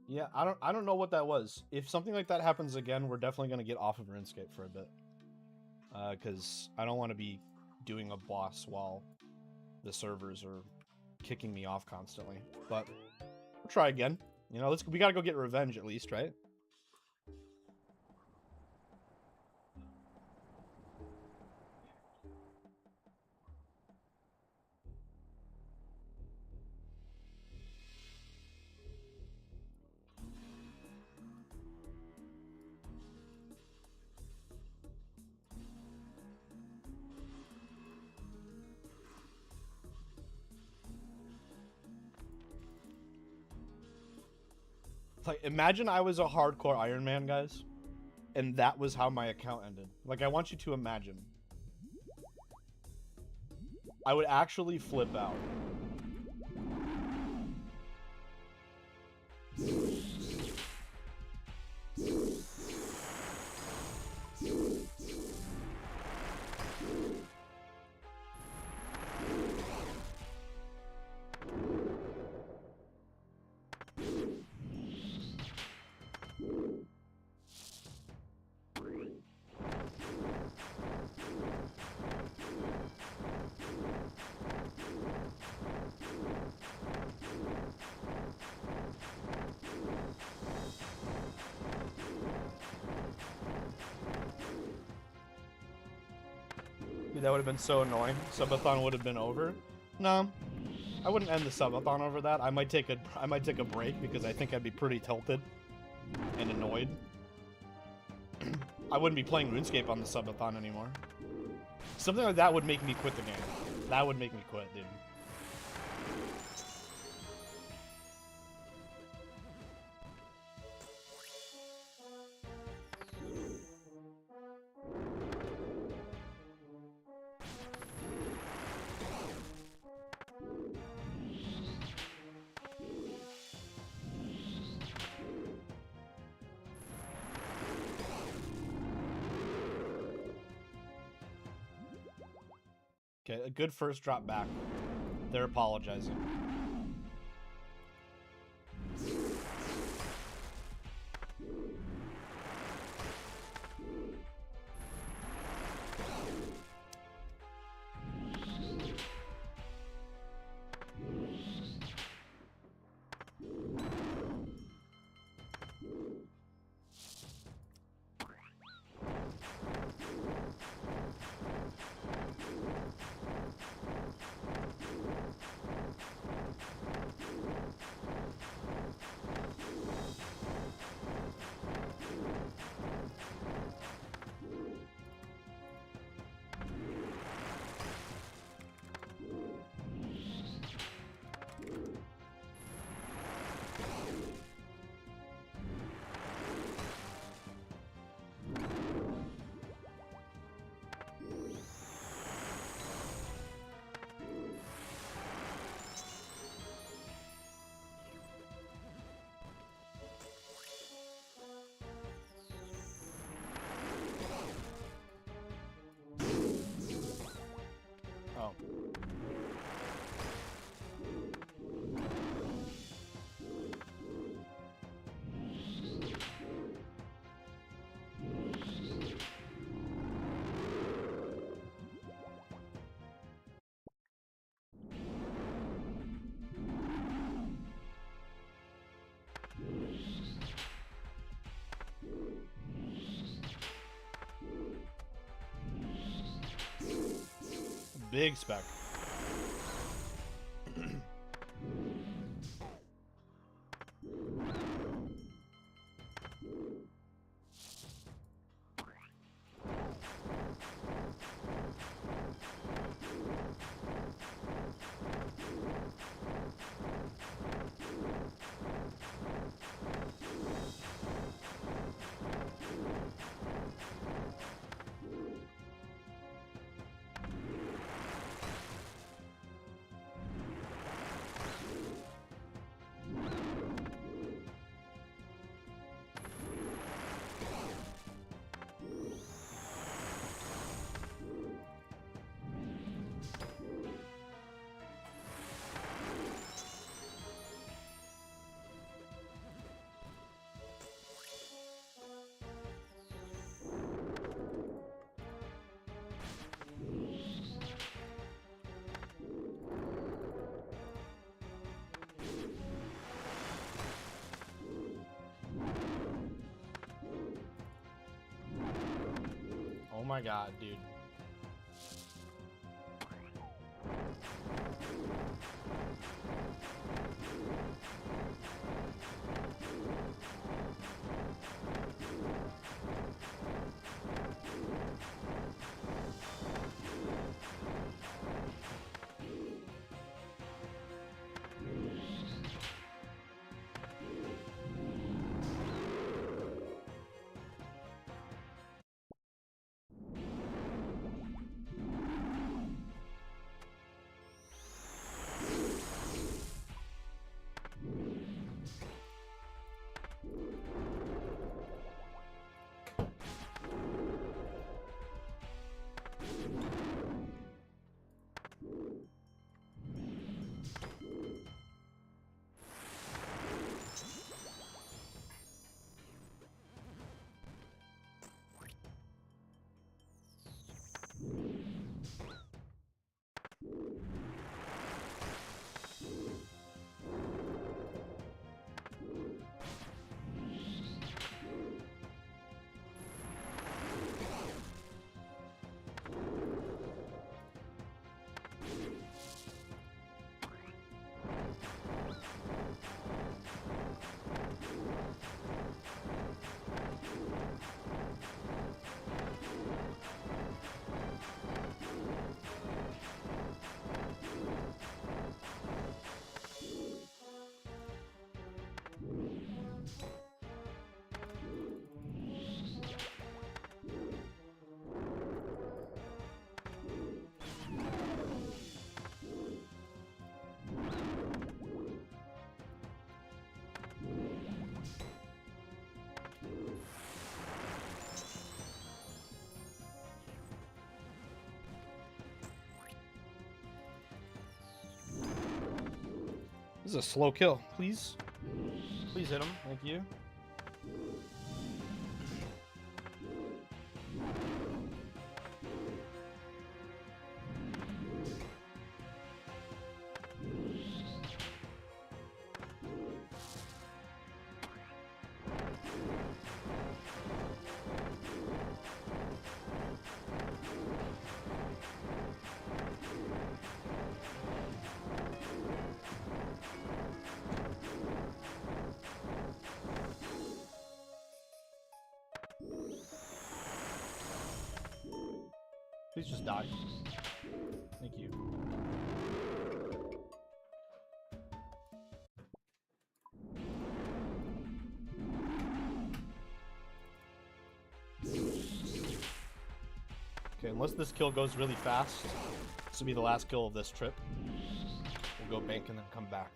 Yeah, I don't know what that was. If something like that happens again, we're definitely gonna get off of RuneScape for a bit. Because I don't want to be doing a boss while the servers are kicking me off constantly. But we'll try again. You know, we gotta go get revenge at least, right? Like, imagine I was a hardcore Iron Man, guys, and that was how my account ended. Like, I want you to imagine. I would actually flip out. Dude, that would have been so annoying. Subathon would have been over. No, I wouldn't end the subathon over that. I might take a break because I think I'd be pretty tilted and annoyed. I wouldn't be playing RuneScape on the subathon anymore. Something like that would make me quit the game. That would make me quit, dude. Okay, a good first drop back. They're apologizing. Oh. Big spec. my god, dude. This is a slow kill. Please. Please hit him. Thank you. Please just die. Thank you. Okay, unless this kill goes really fast, this will be the last kill of this trip. We'll go bank and then come back.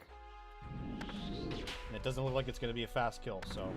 And it doesn't look like it's going to be a fast kill, so...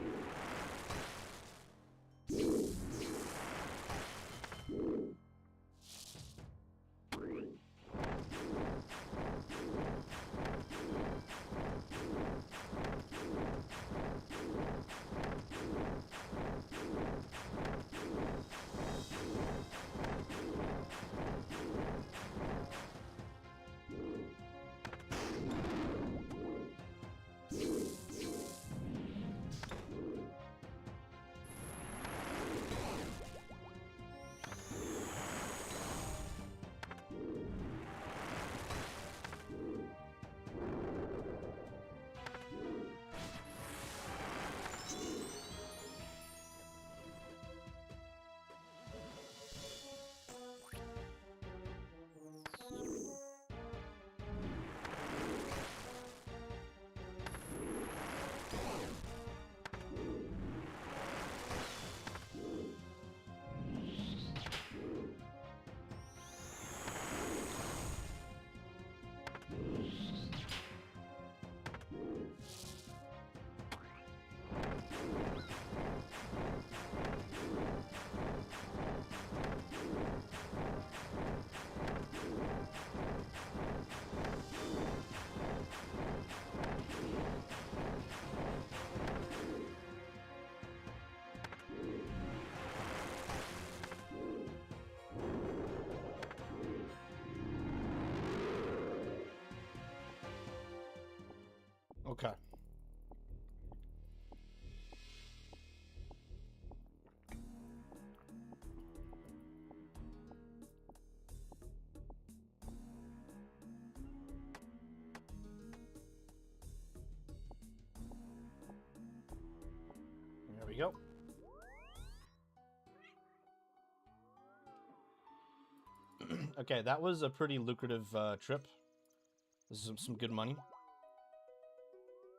Okay. we go. Okay, that was a pretty lucrative trip. This is some good money.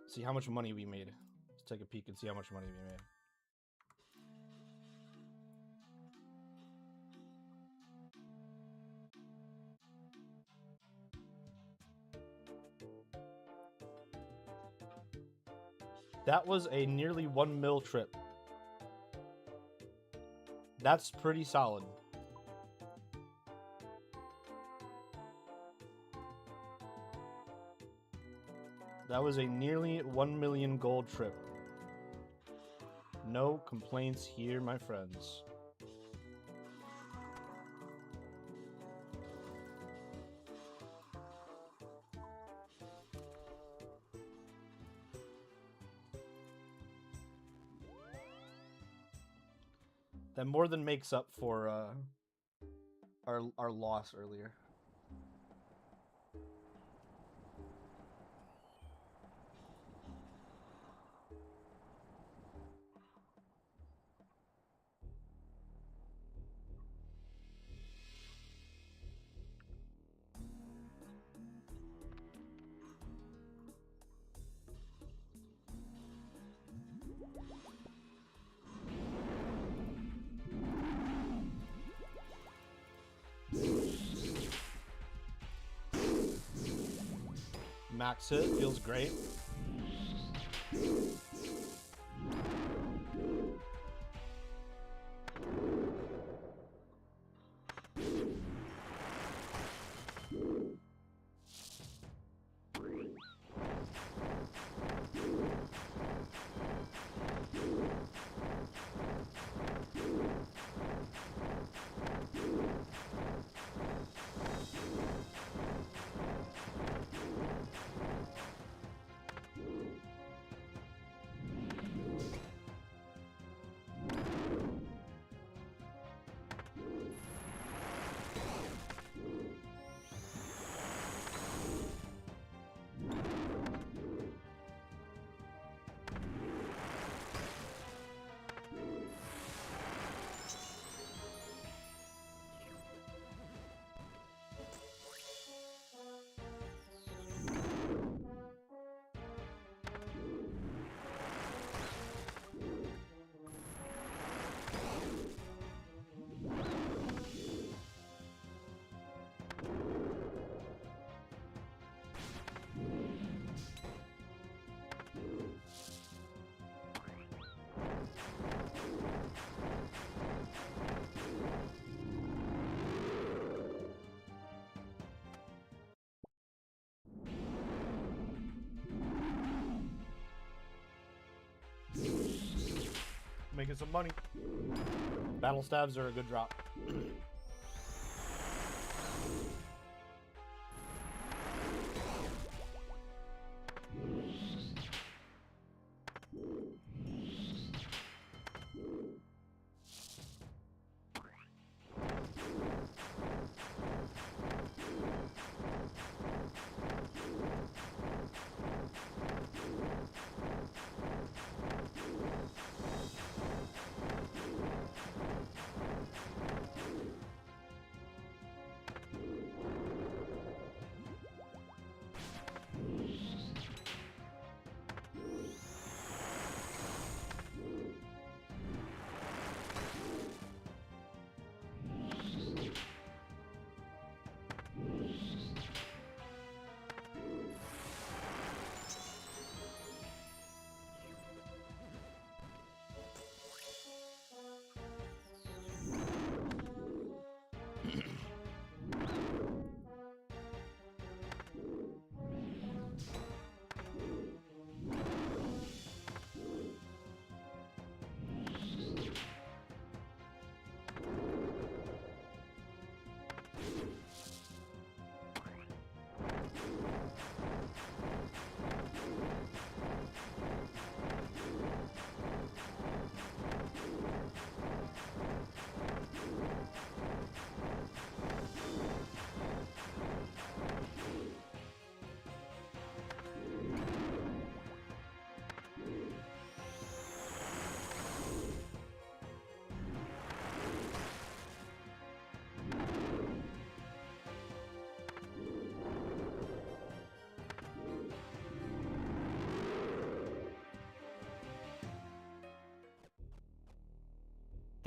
See how much money we made. Let's take a peek and see how much money we made. That was a nearly 1 mil trip. That's pretty solid. That was a nearly 1 million gold trip. No complaints here, my friends. That more than makes up for our loss earlier. Max hit, feels great. Making some money. Battle stabs are a good drop.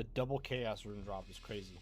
The double chaos rune drop is crazy.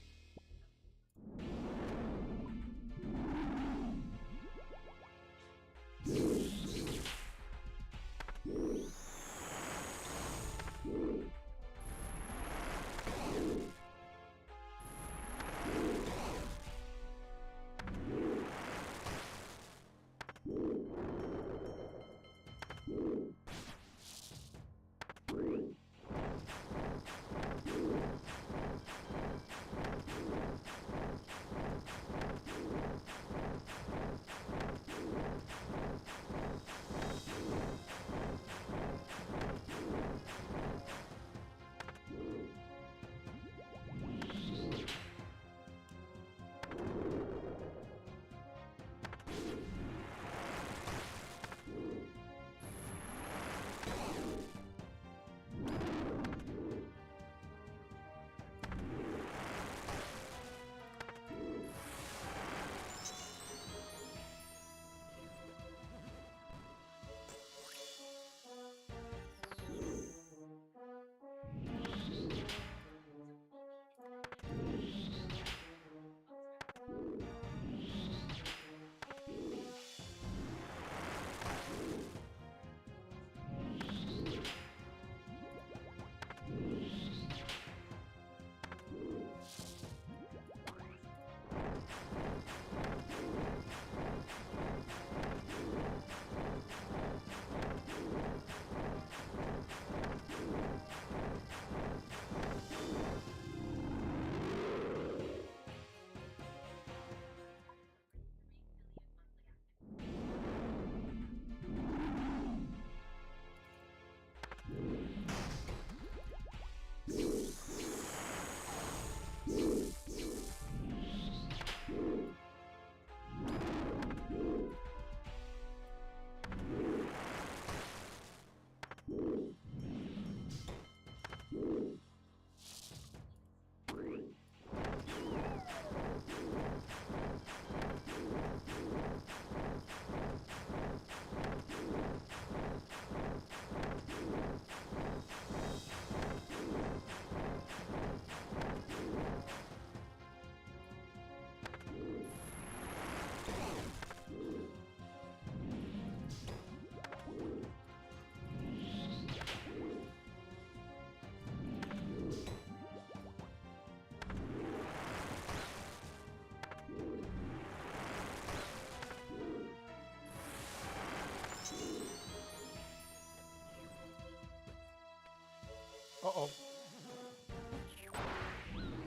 Uh-oh.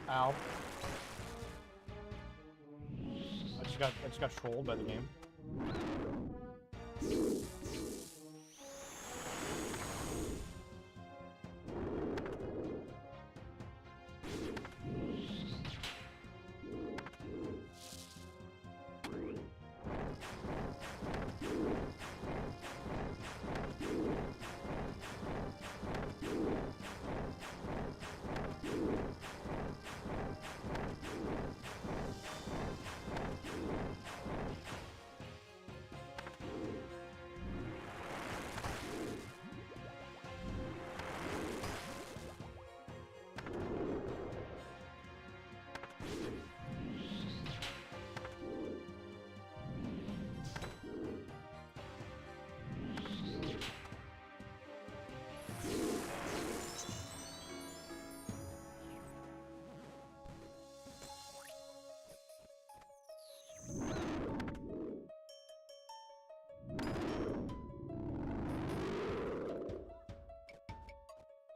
Ow. I just got trolled by the game.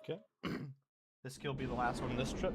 Okay. This skill will be the last one this trip.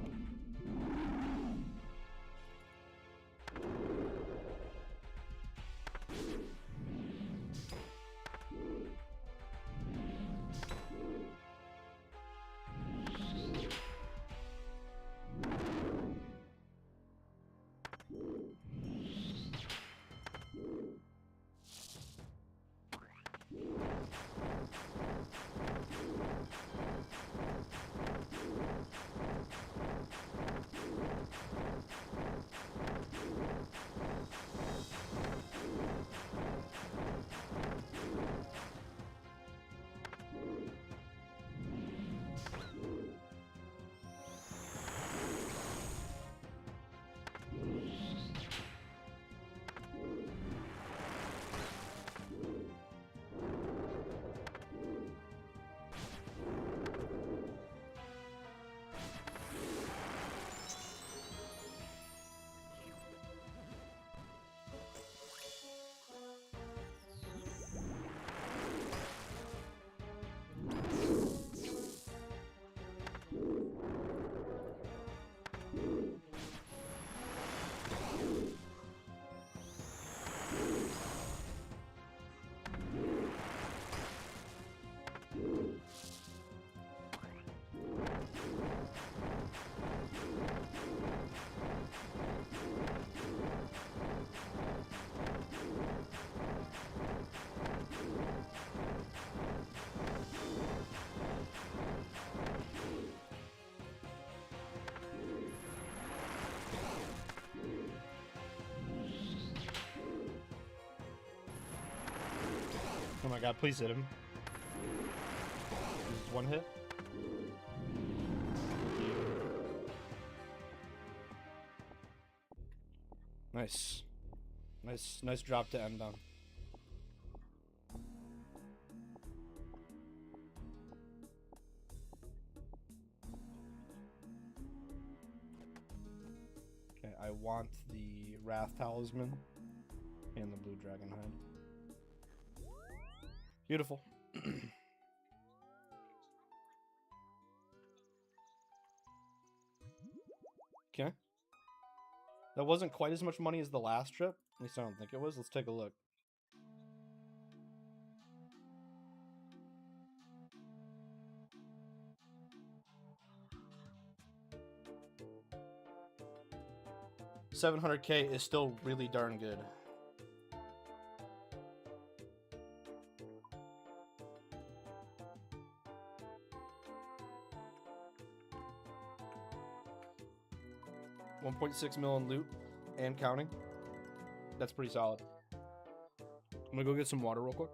my god, please hit him. This is one hit. Nice. Nice drop to end on. Okay, I want the Wrath Talisman and the Blue Dragon Head. Beautiful. Okay. That wasn't quite as much money as the last trip. At least I don't think it was. Let's take a look. $700K is still really darn good. $1.6 million loot and counting. That's pretty solid. I'm gonna go get some water real quick.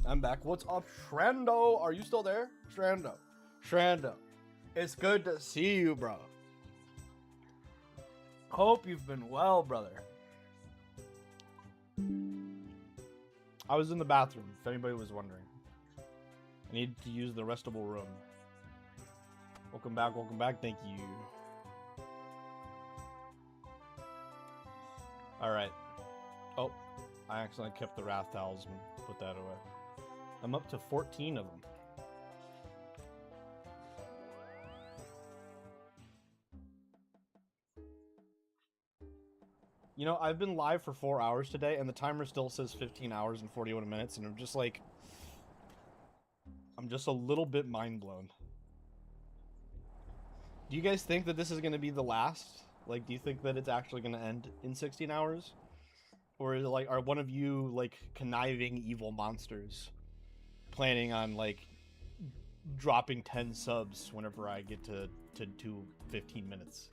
I'm back. What's up, Shrando? Are you still there? Shrando. It's good to see you, bro. Hope you've been well, brother. I was in the bathroom, if anybody was wondering. I need to use the restable room. Welcome back, thank you. Alright. Oh, I accidentally kept the wrath talisman. Put that away. I'm up to 14 of them. You know, I've been live for 4 hours today, and the timer still says 15 hours and 41 minutes, and I'm just like... I'm just a little bit mind blown. Do you guys think that this is going to be the last? Like, do you think that it's actually going to end in 16 hours? Or is it like, are one of you, like, conniving evil monsters planning on, like, dropping 10 subs whenever I get to 15 minutes?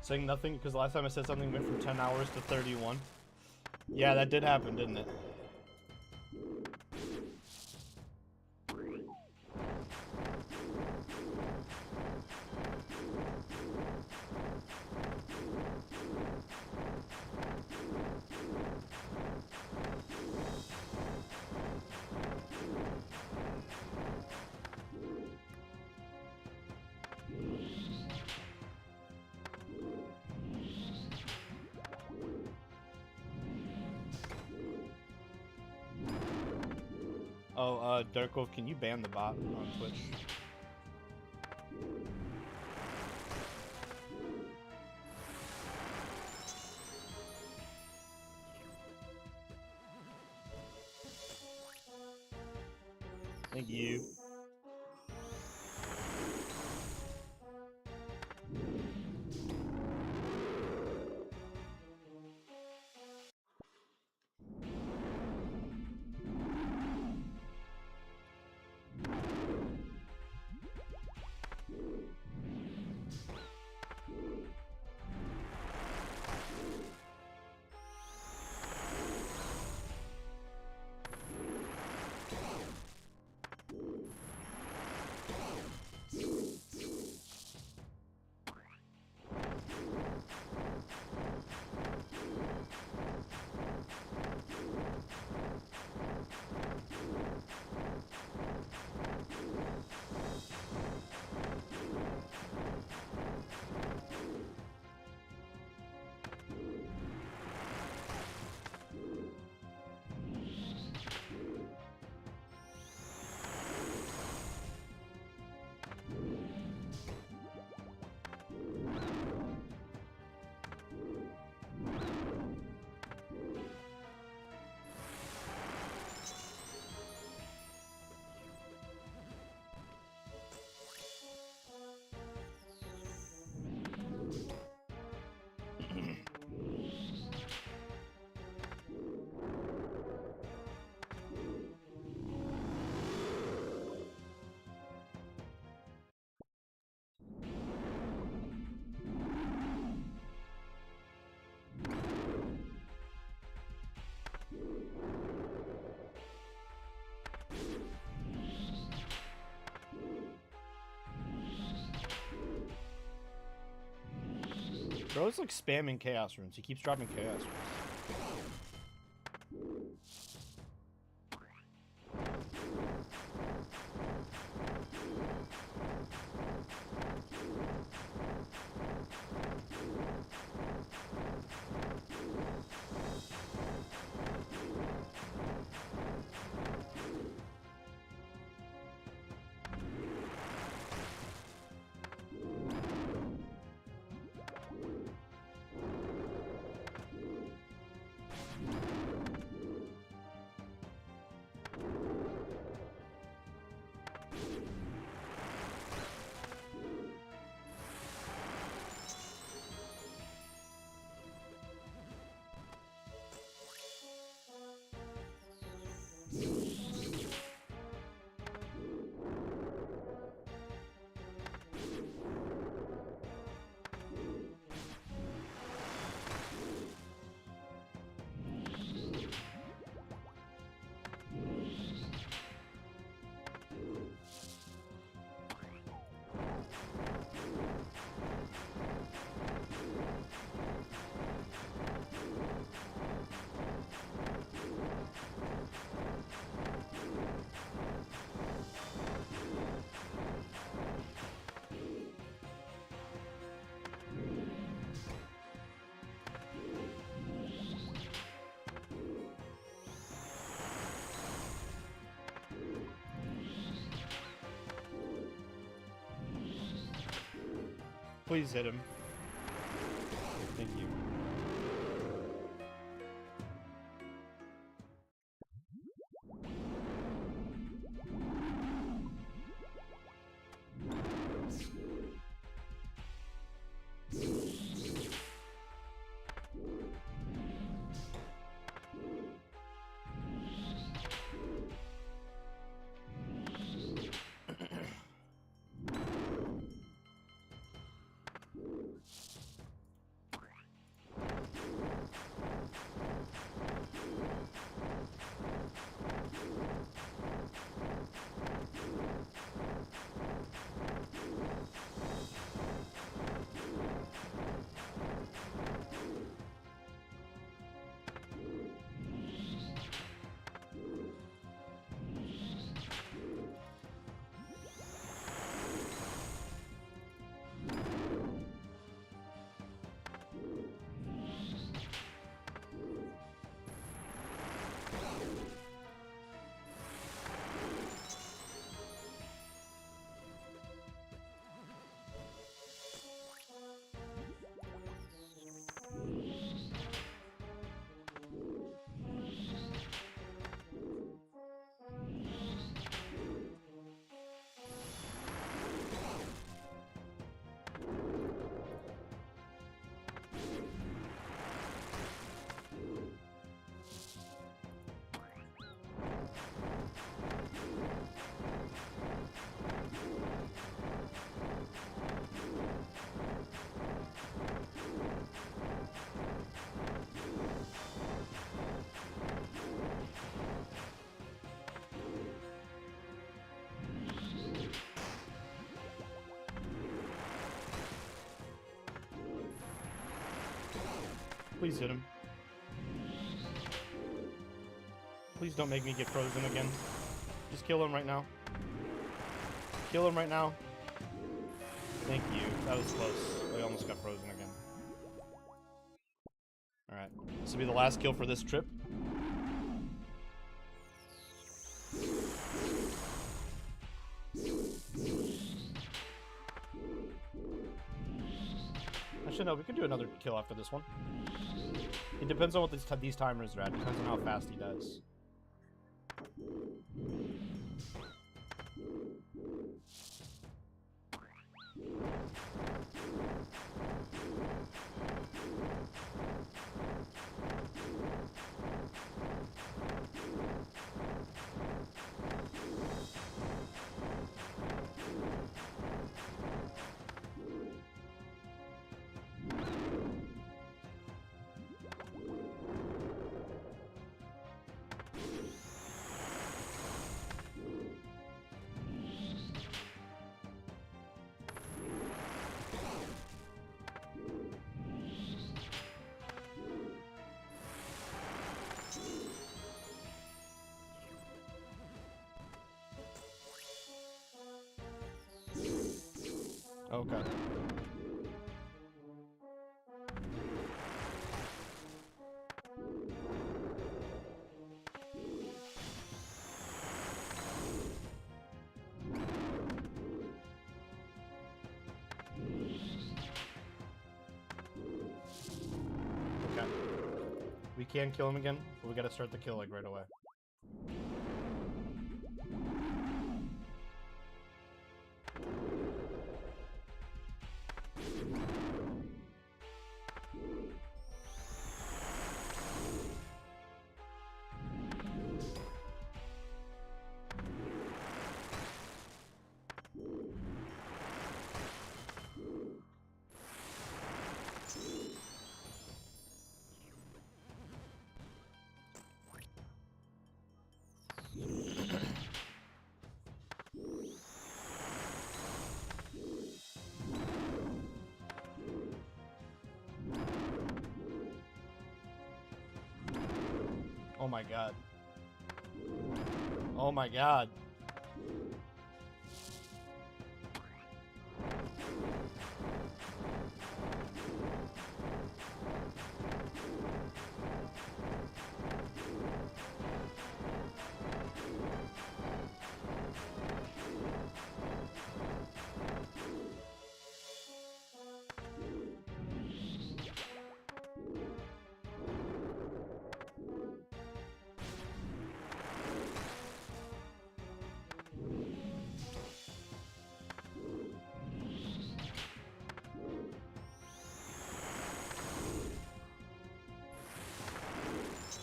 Saying nothing because last time I said something went from 10 hours to 31. Yeah, that did happen, didn't it? Oh, Darkov, can you ban the bot on Twitch? Thank you. Bro's like spamming Chaos Runes. He keeps dropping Chaos Runes. Please hit him. Thank you. Please hit him. Please don't make me get frozen again. Just kill him right now. Kill him right now. Thank you. That was close. I almost got frozen again. Alright. This will be the last kill for this trip. Actually, no, we can do another kill after this one. It depends on what these timers are at. It depends on how fast he does. We can kill him again, but we gotta start the kill like right away. Oh my god. Oh my god.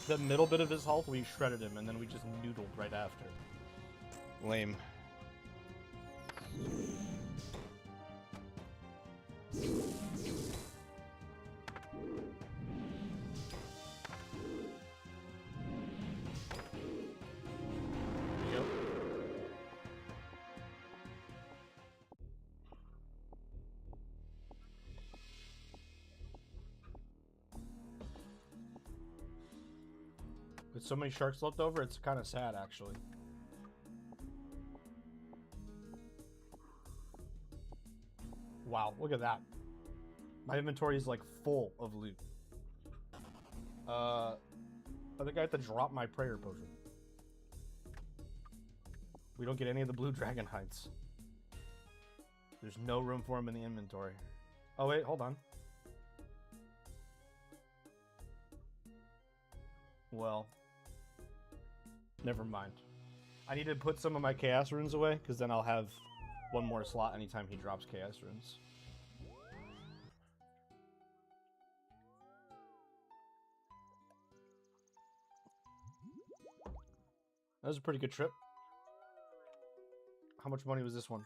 The middle bit of his health, we shredded him, and then we just noodled right after. Lame. Yep. With so many sharks left over, it's kind of sad, actually. Wow, look at that. My inventory is like full of loot. I think I have to drop my prayer potion. We don't get any of the blue dragon hides. There's no room for them in the inventory. Oh wait, hold on. Well, never mind. I need to put some of my chaos runes away, because then I'll have one more slot anytime he drops chaos runes. That was a pretty good trip. How much money was this one?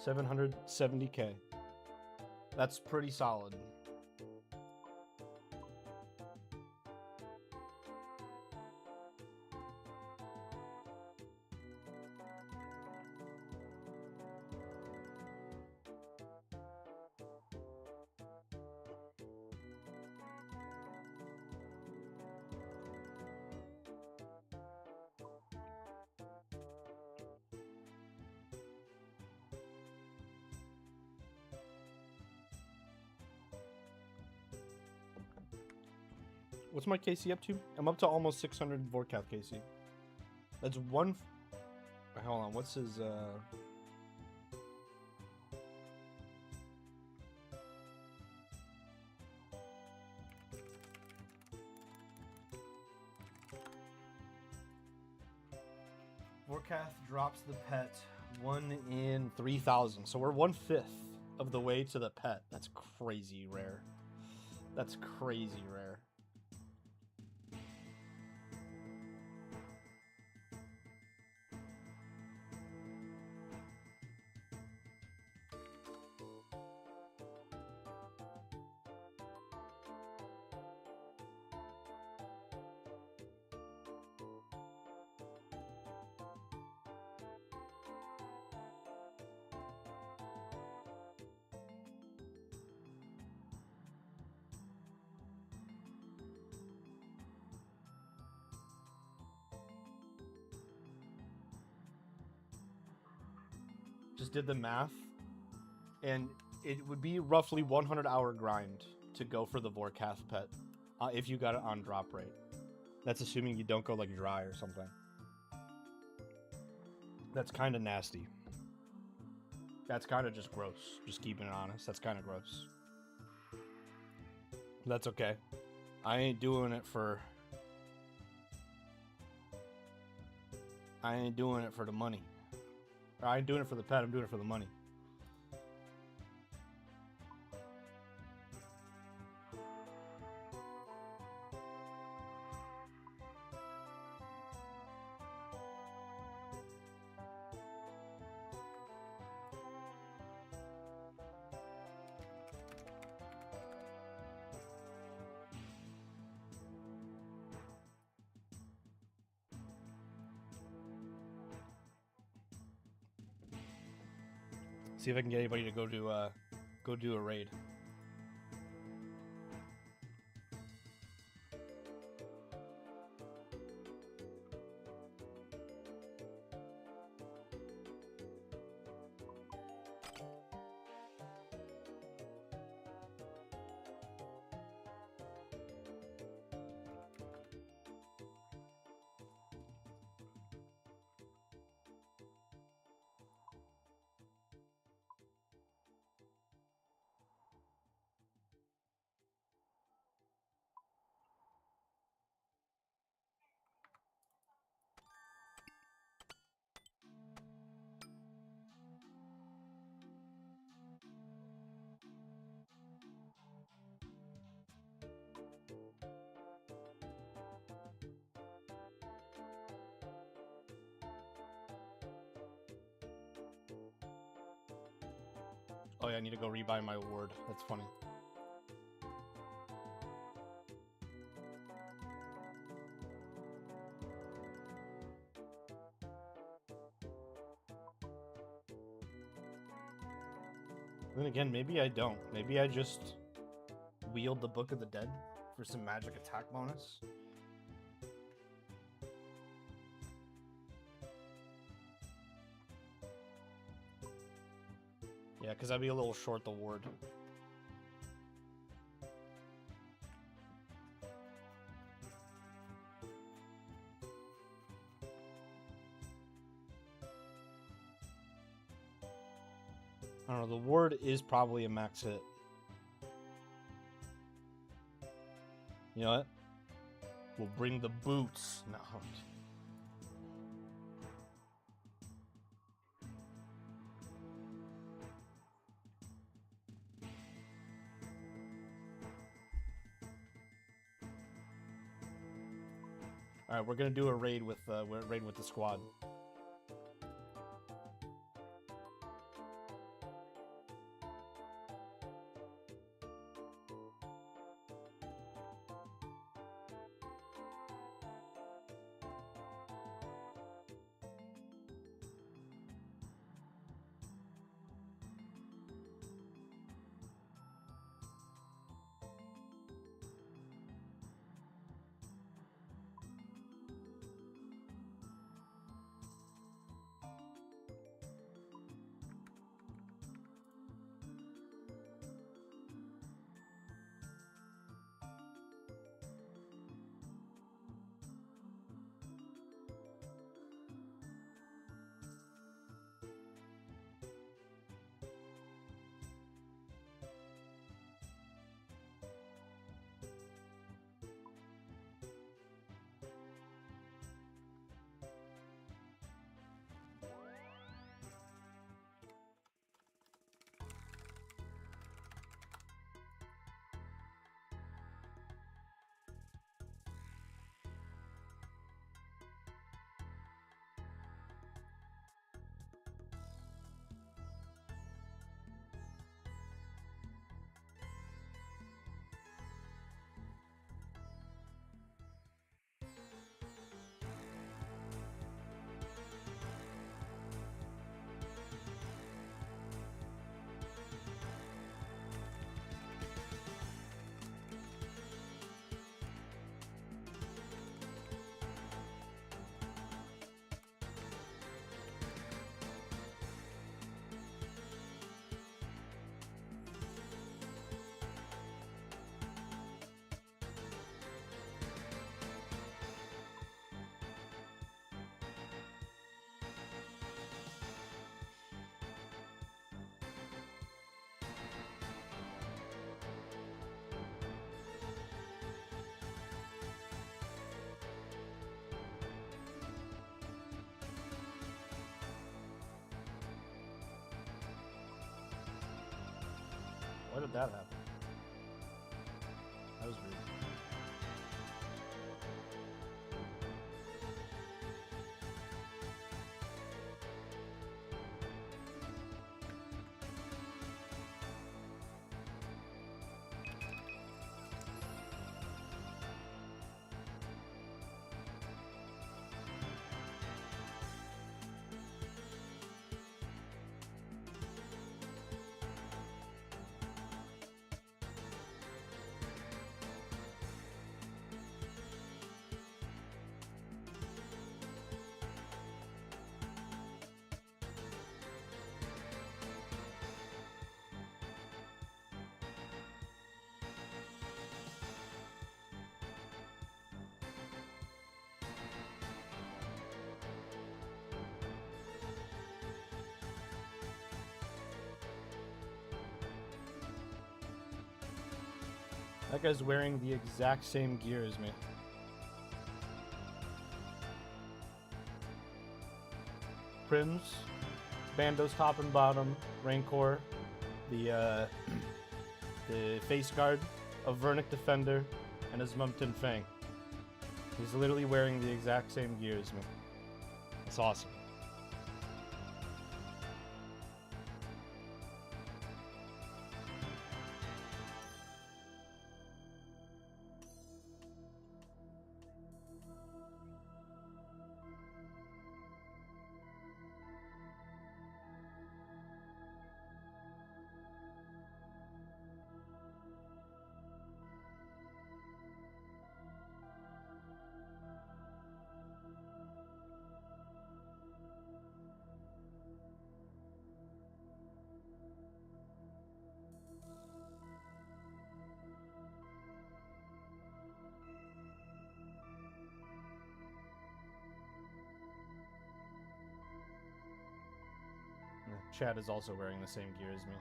$770K. That's pretty solid. What's my KC up to? I'm up to almost 600 Vorkath KC. That's one... Hold on, what's his, Vorkath drops the pet 1 in 3,000. So we're 1/5 of the way to the pet. That's crazy rare. That's crazy rare. Just did the math, and it would be roughly 100-hour grind to go for the Vorkath pet if you got it on drop rate. That's assuming you don't go like dry or something. That's kind of nasty. That's kind of just gross. Just keeping it honest. That's kind of gross. That's okay. I ain't doing it for the money. I ain't doing it for the pet. I'm doing it for the money. See if I can get anybody to go do a raid. Oh yeah, I need to go rebuy my award. That's funny. Then again, maybe I don't. Maybe I just wield the Book of the Dead for some magic attack bonus. Yeah, because I'd be a little short the ward. I don't know, the ward is probably a max hit. You know what? We'll bring the boots. No. All right, we're gonna do a raid with the squad. did that happen? That was weird. That guy's wearing the exact same gear as me. Prims, bandos top and bottom, Rancor, the face guard, a Vernic Defender, and his Mumpton Fang. He's literally wearing the exact same gear as me. It's awesome. Chad is also wearing the same gear as me.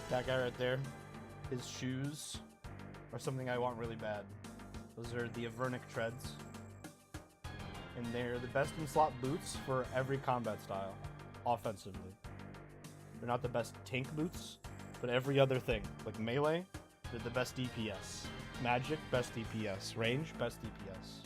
That guy right there, his shoes are something I want really bad. Those are the Avernic Treads. And they're the best in slot boots for every combat style, offensively. They're not the best tank boots, but every other thing. Like melee, they're the best DPS. Magic, best DPS. Range, best DPS.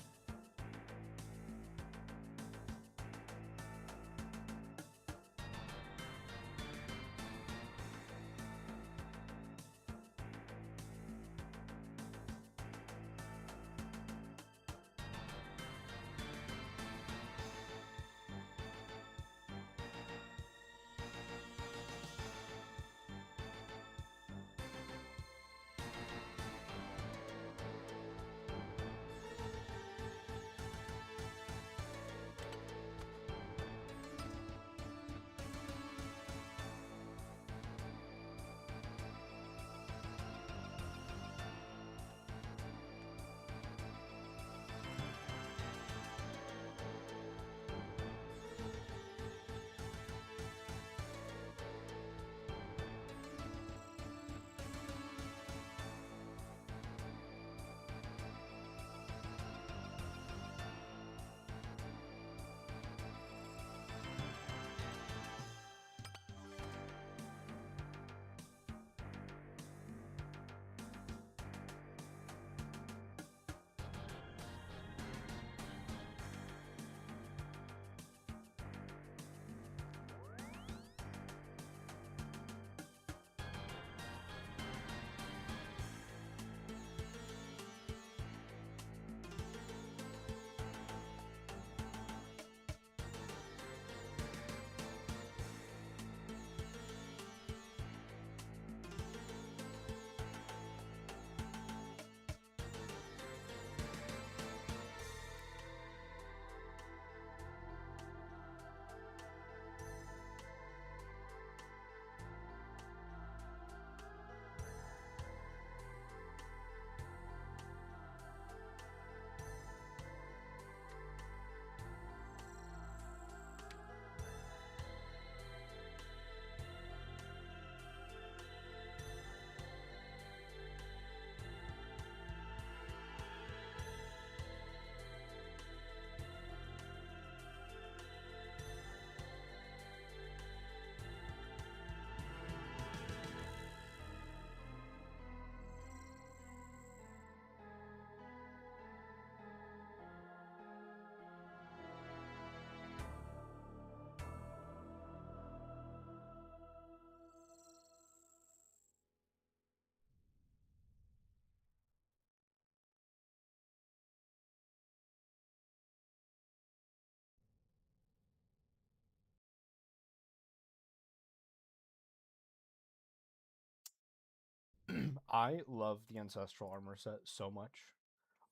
I love the Ancestral Armor set so much.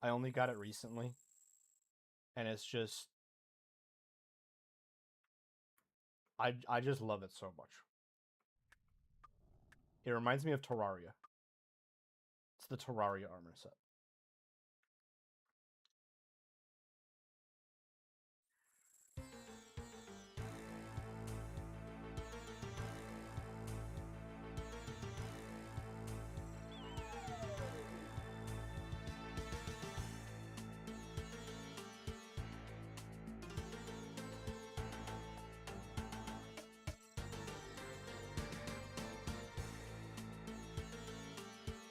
I only got it recently. And it's just... I just love it so much. It reminds me of Terraria. It's the Terraria armor set.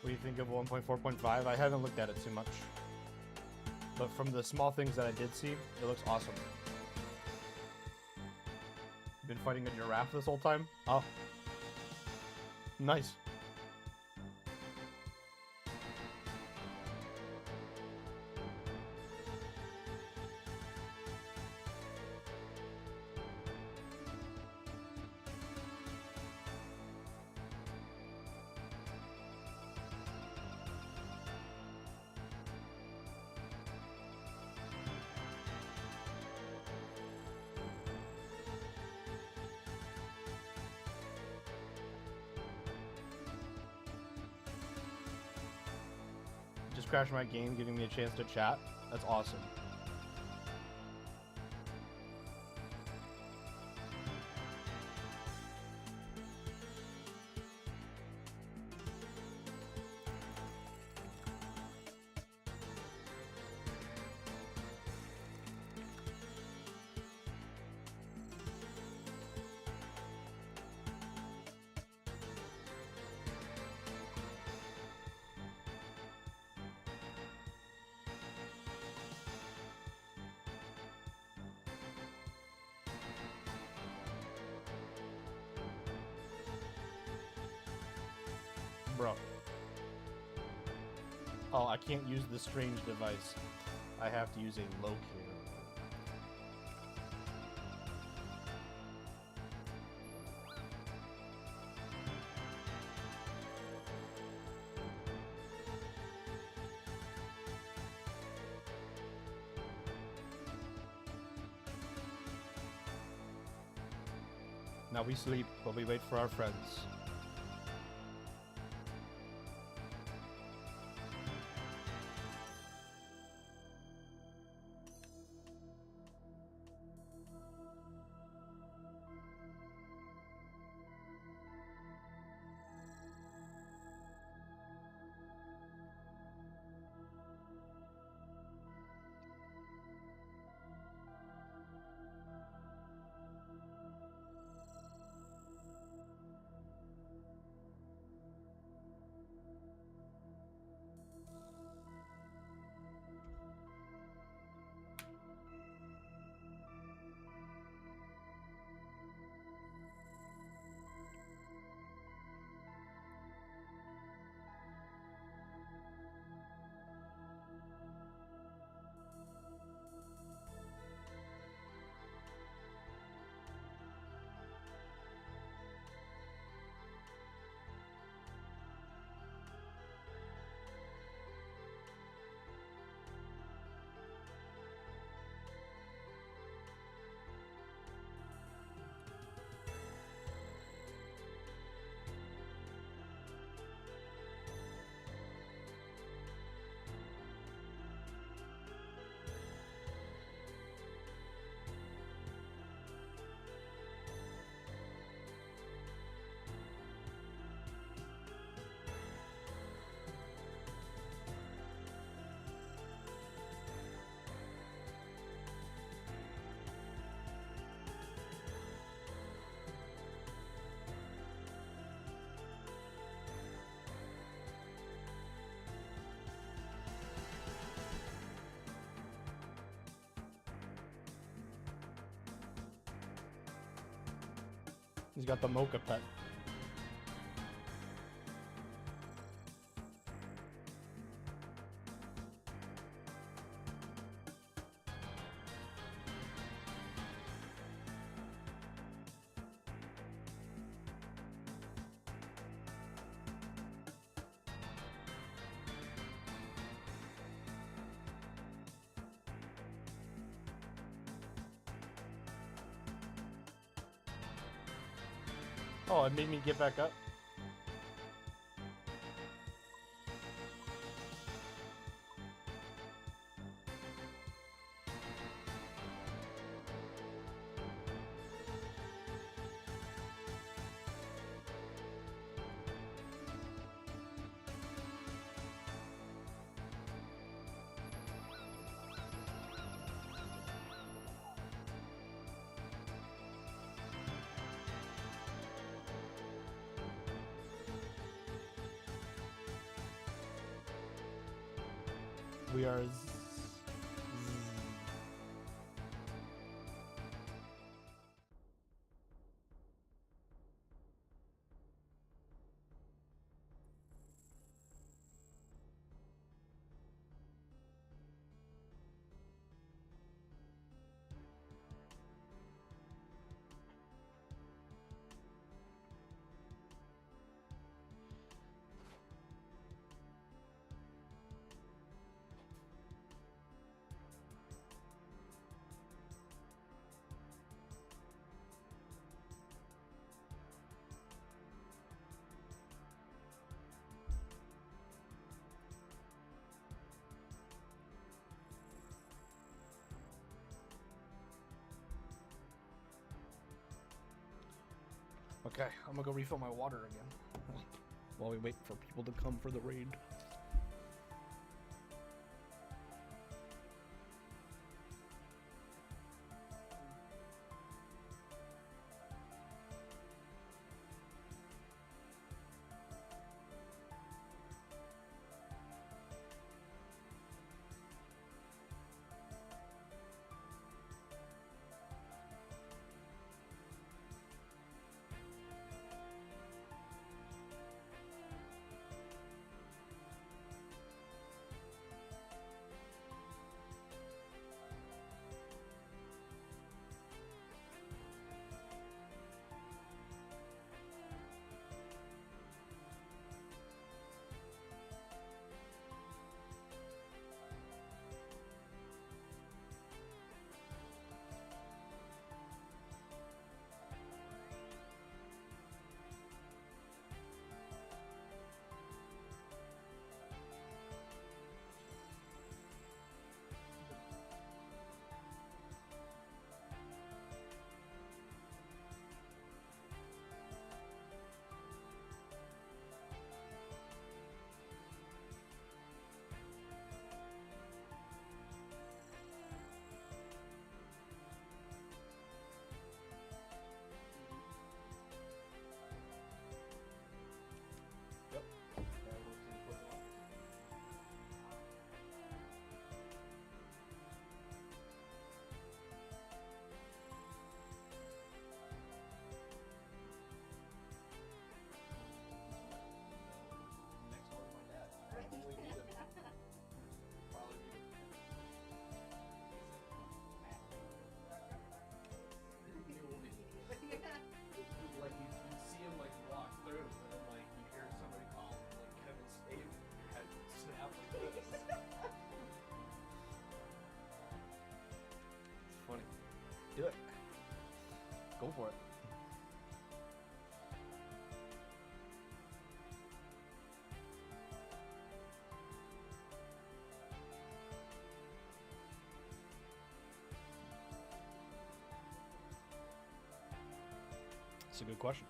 What do you think of 1.4.5? I haven't looked at it too much. But from the small things that I did see, it looks awesome. Been fighting a giraffe this whole time? Oh. Nice. Just crashed my game, giving me a chance to chat. That's awesome. Bro. Oh, I can't use the strange device. I have to use a locator. Now we sleep while we wait for our friends. He's got the mocha pet. Oh, it made me get back up. We are. Okay, I'm gonna go refill my water again while we wait for people to come for the raid. Do it. Go for it. That's a good question.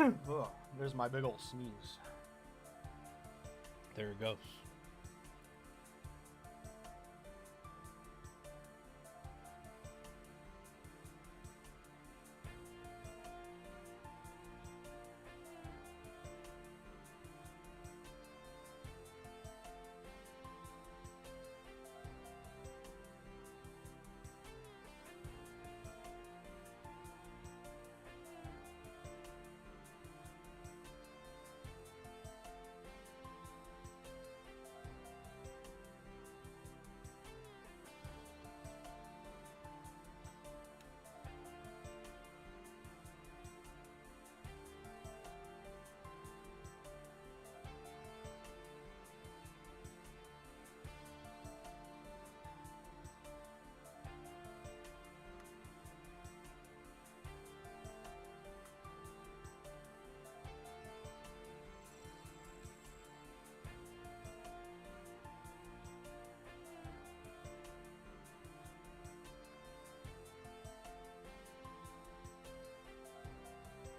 Ugh, there's my big ol' sneeze. There it goes.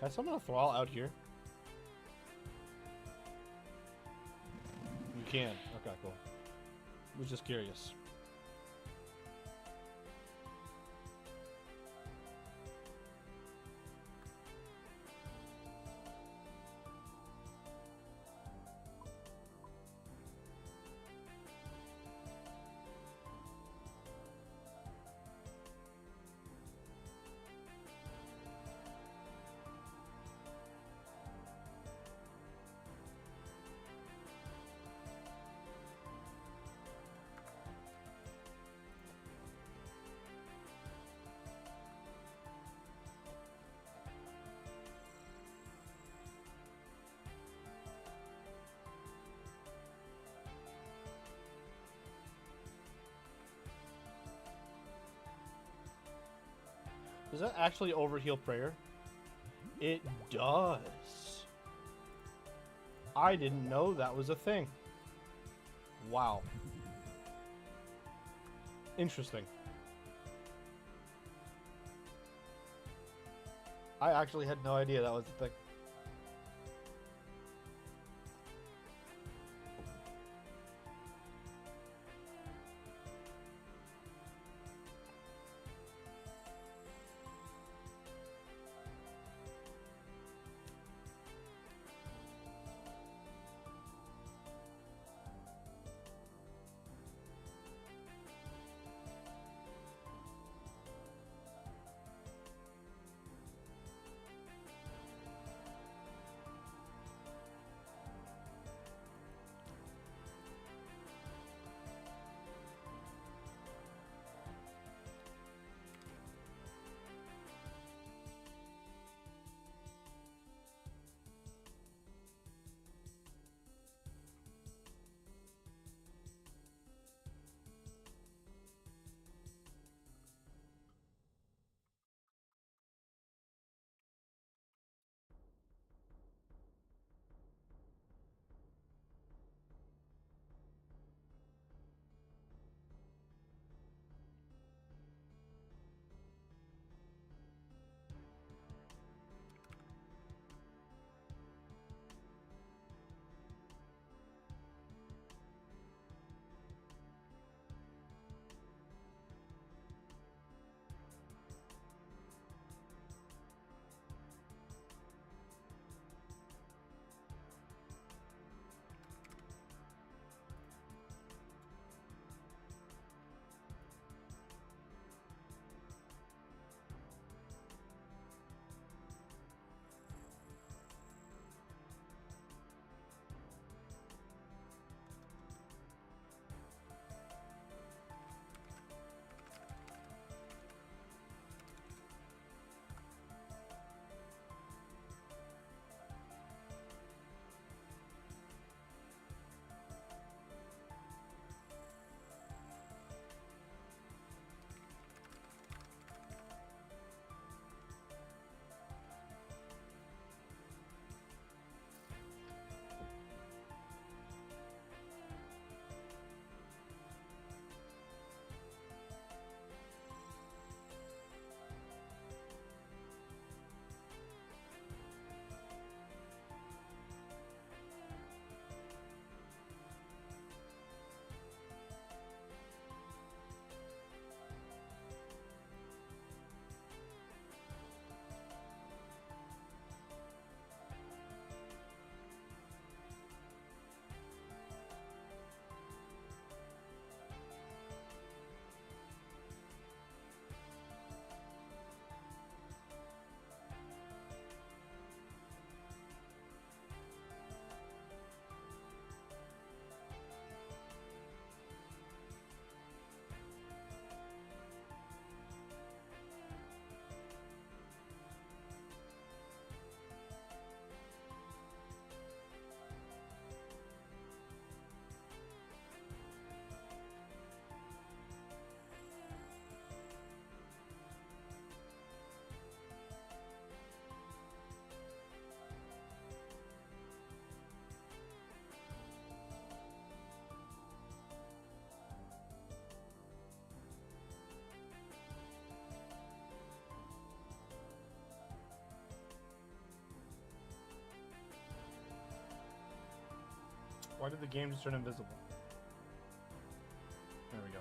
Can I summon a Thrall out here? You can. Okay, cool. Was just curious. Does that actually overheal prayer? It does. I didn't know that was a thing. Wow. Interesting. I actually had no idea that was a thing. Why did the game just turn invisible? There we go.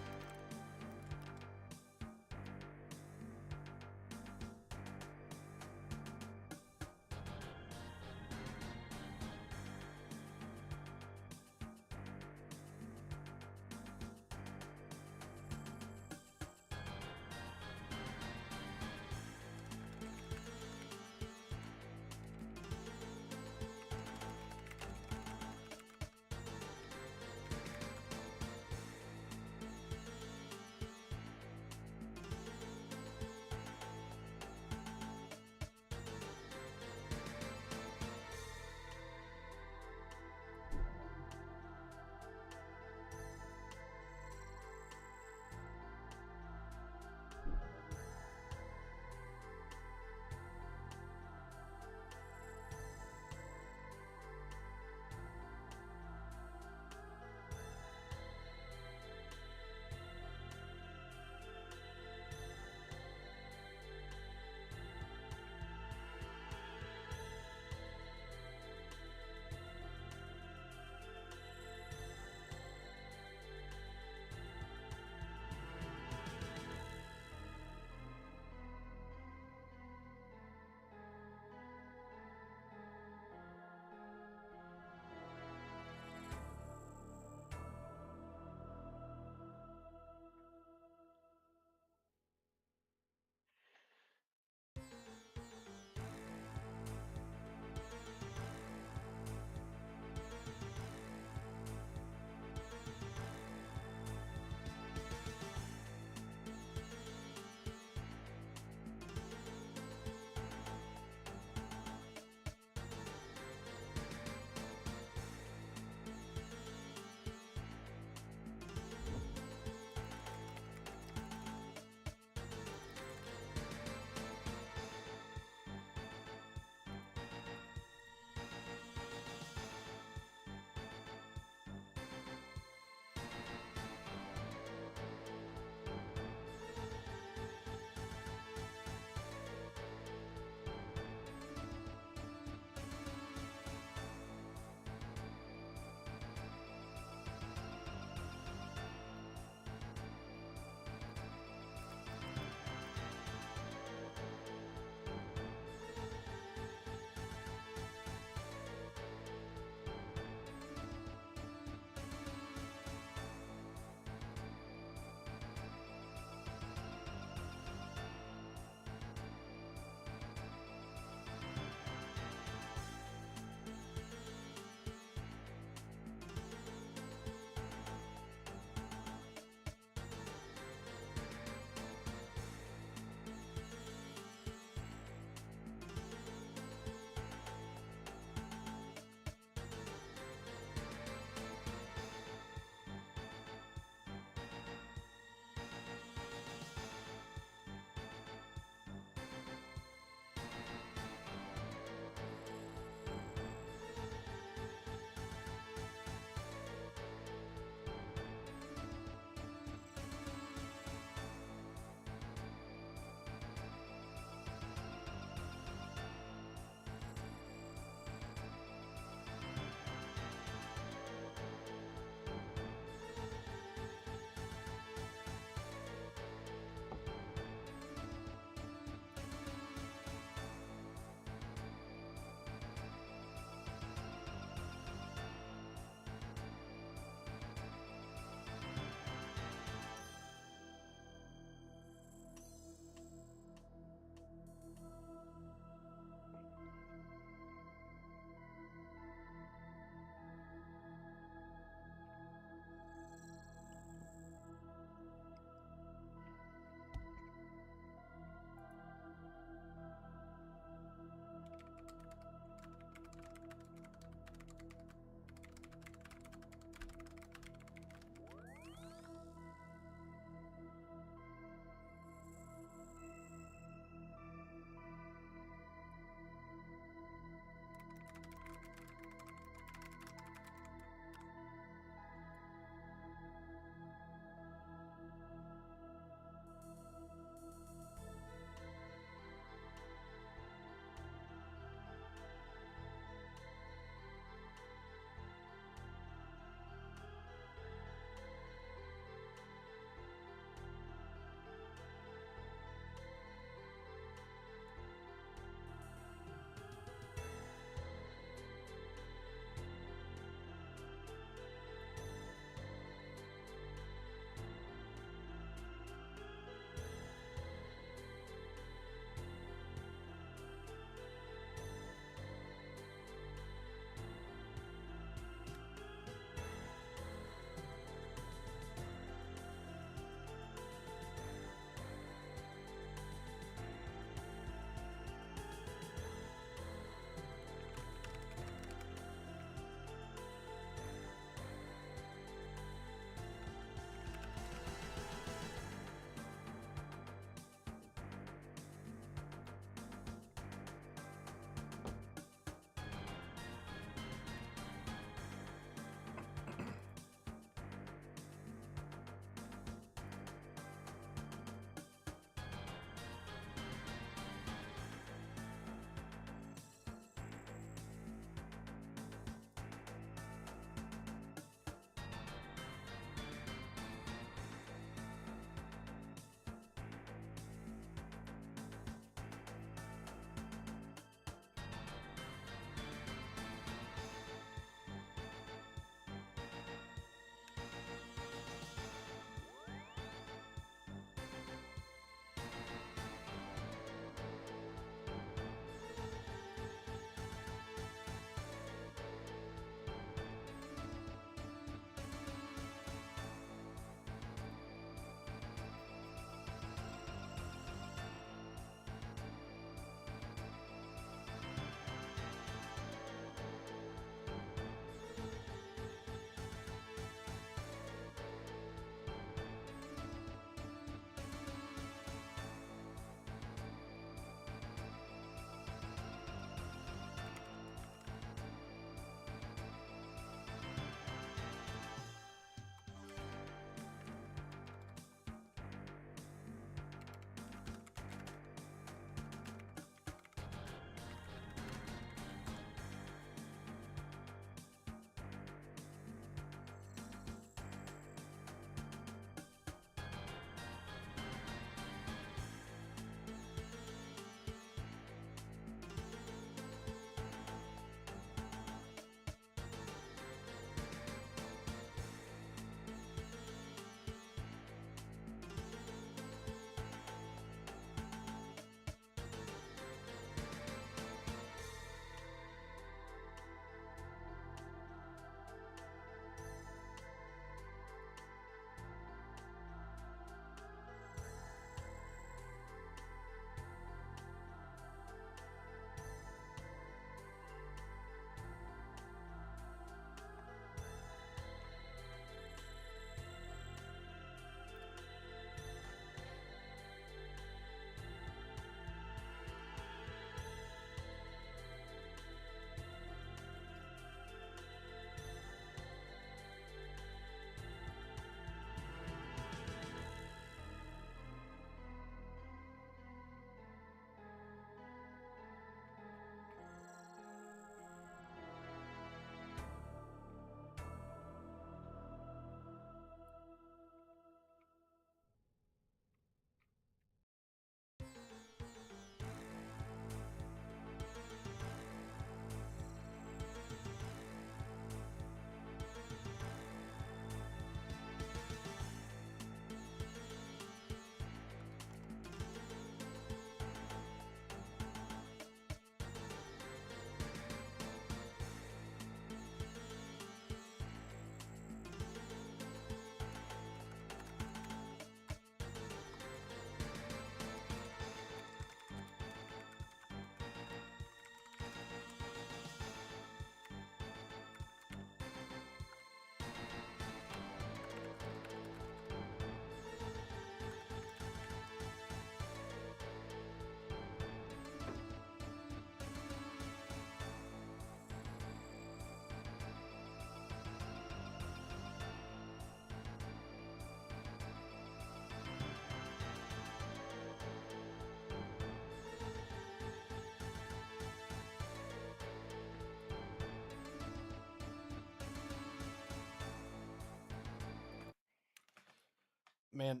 Man,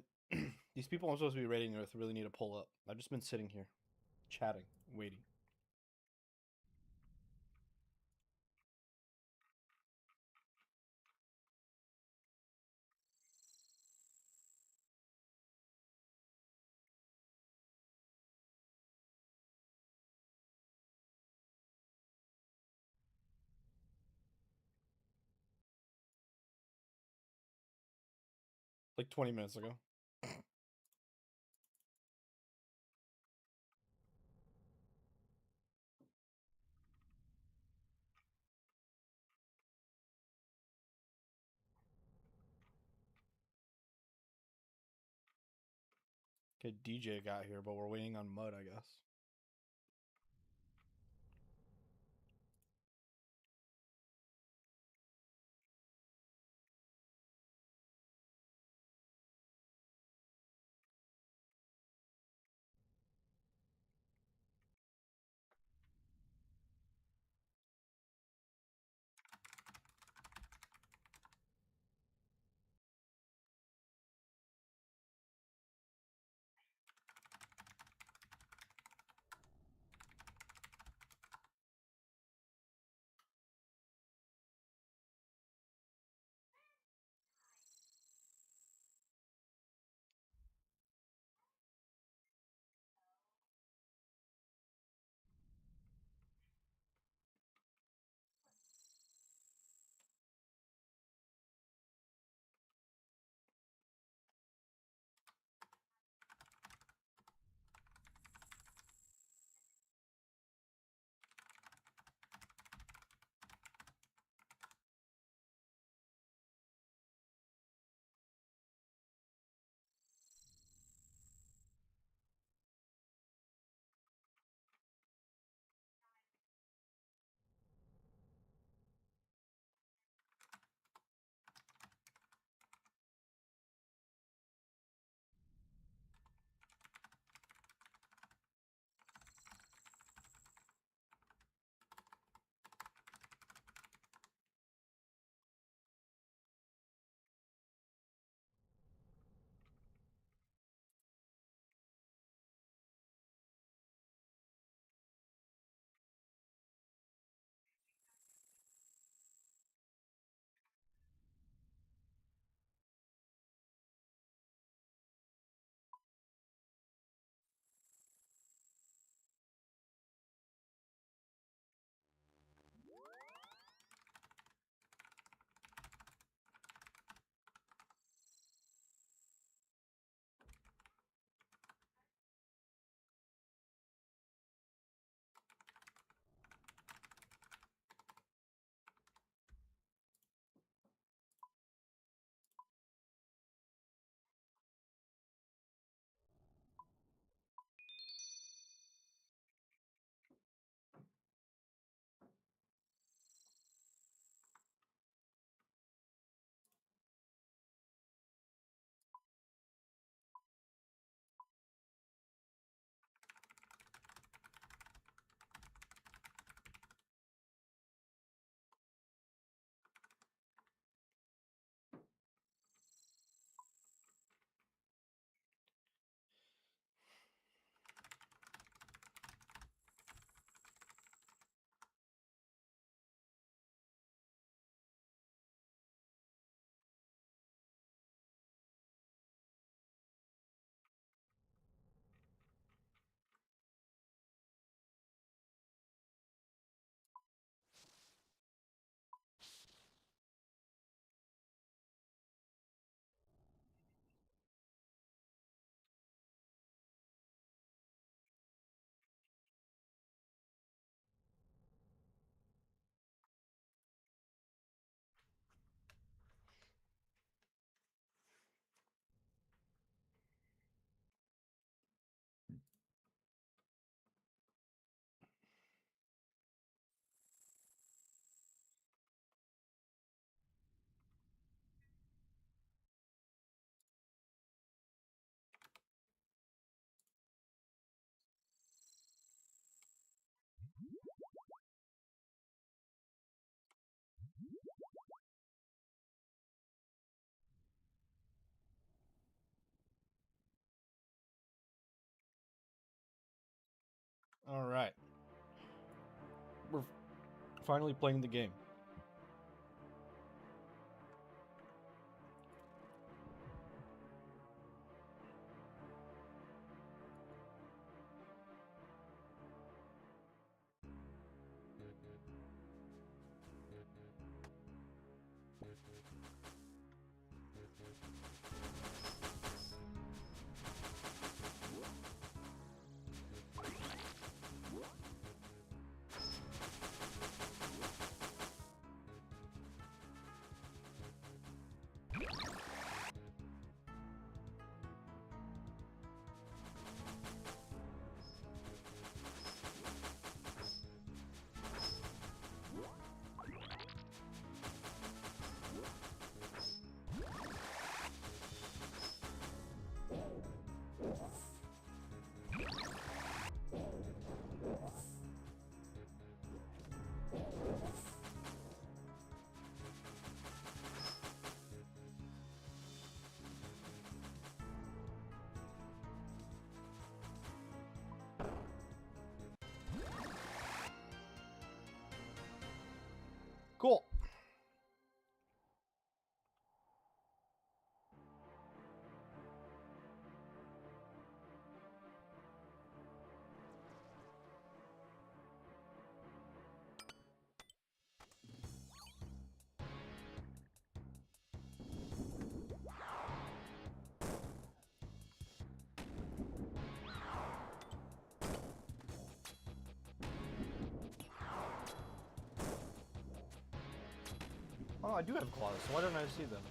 these people I'm supposed to be raiding with really need to pull up. I've just been sitting here, chatting, waiting. Like 20 minutes ago. Okay, DJ got here, but we're waiting on Mud, I guess. All right. We're finally playing the game. Cool. Oh, I do have claws, so why don't I see them?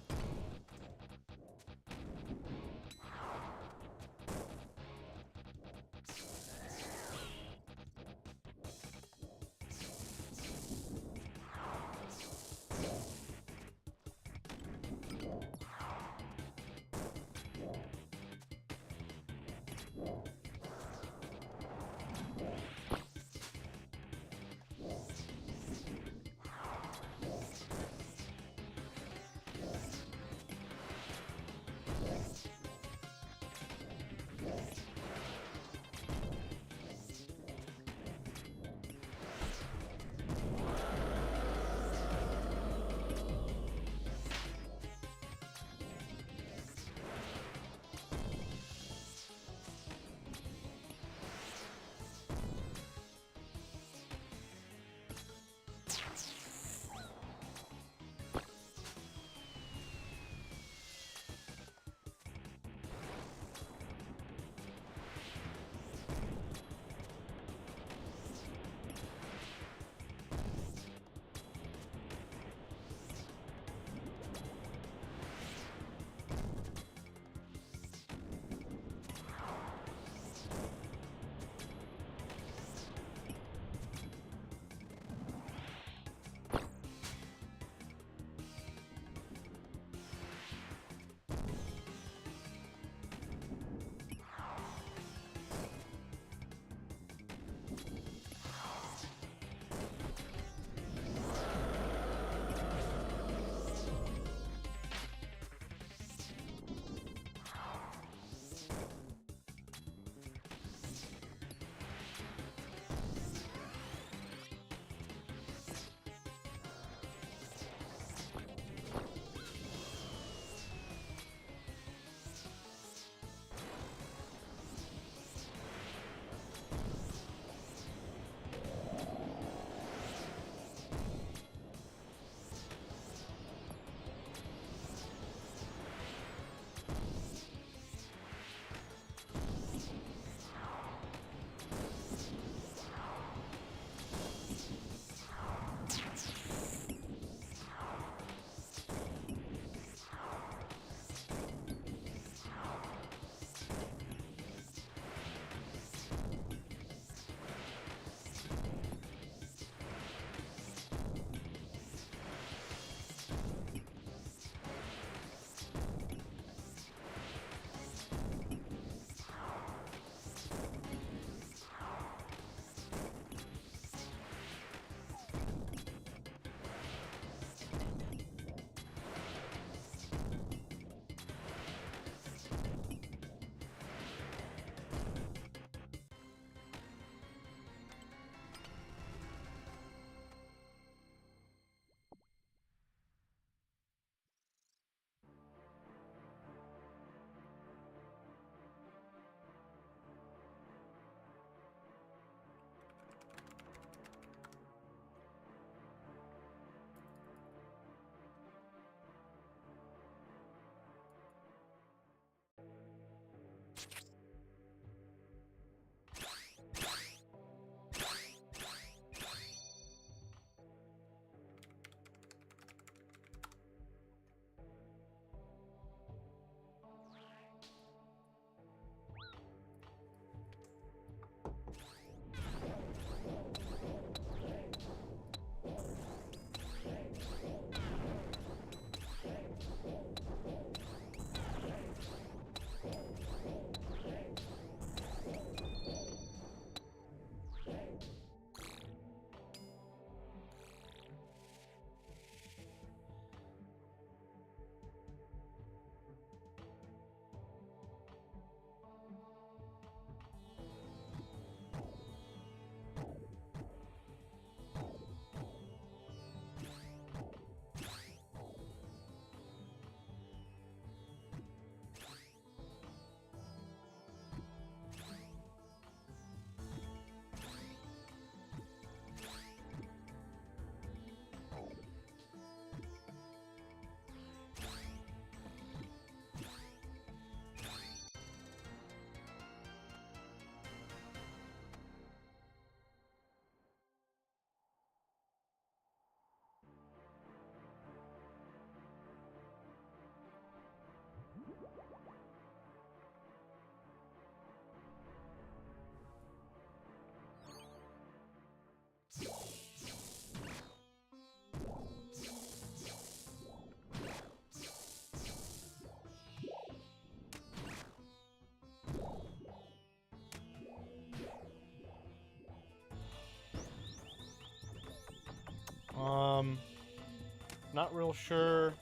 Not real sure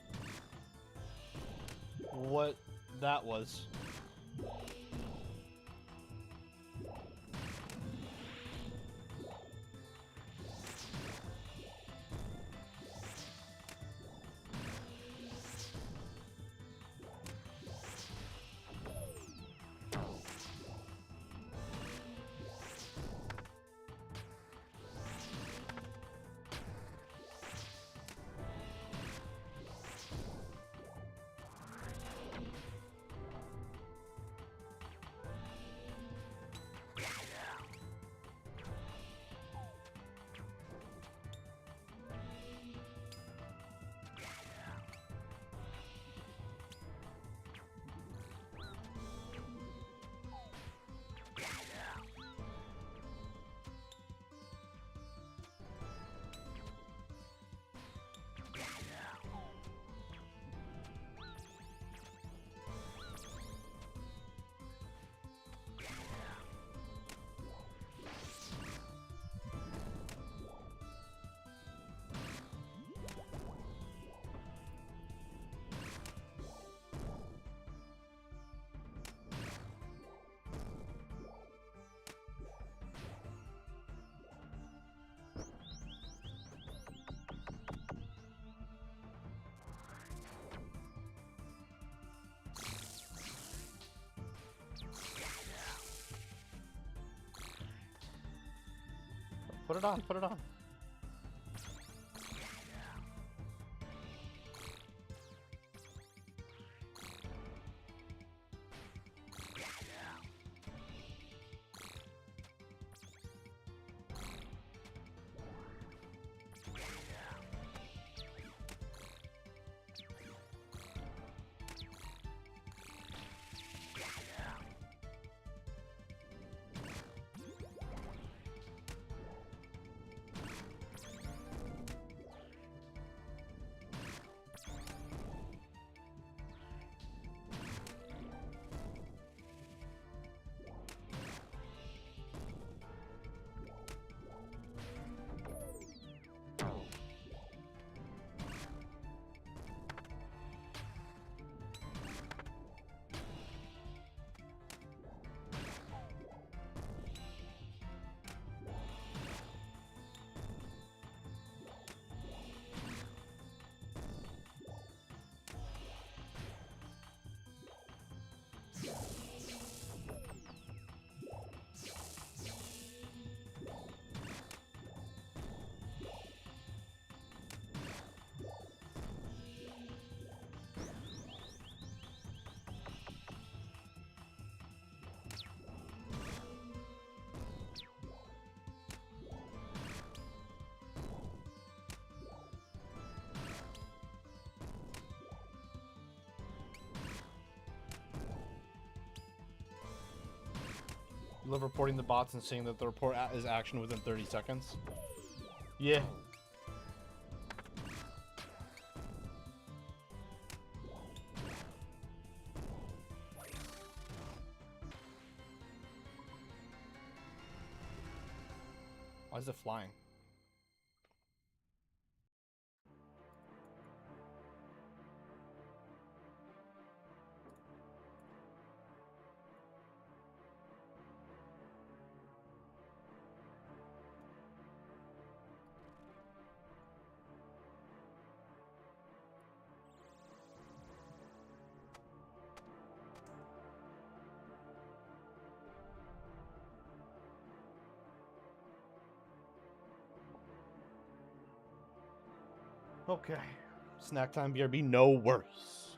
what that was. Put it on, put it on. You love reporting the bots and saying that the report is action within 30 seconds. Yeah. Why is it flying? Okay. Snack time, BRB, no worse.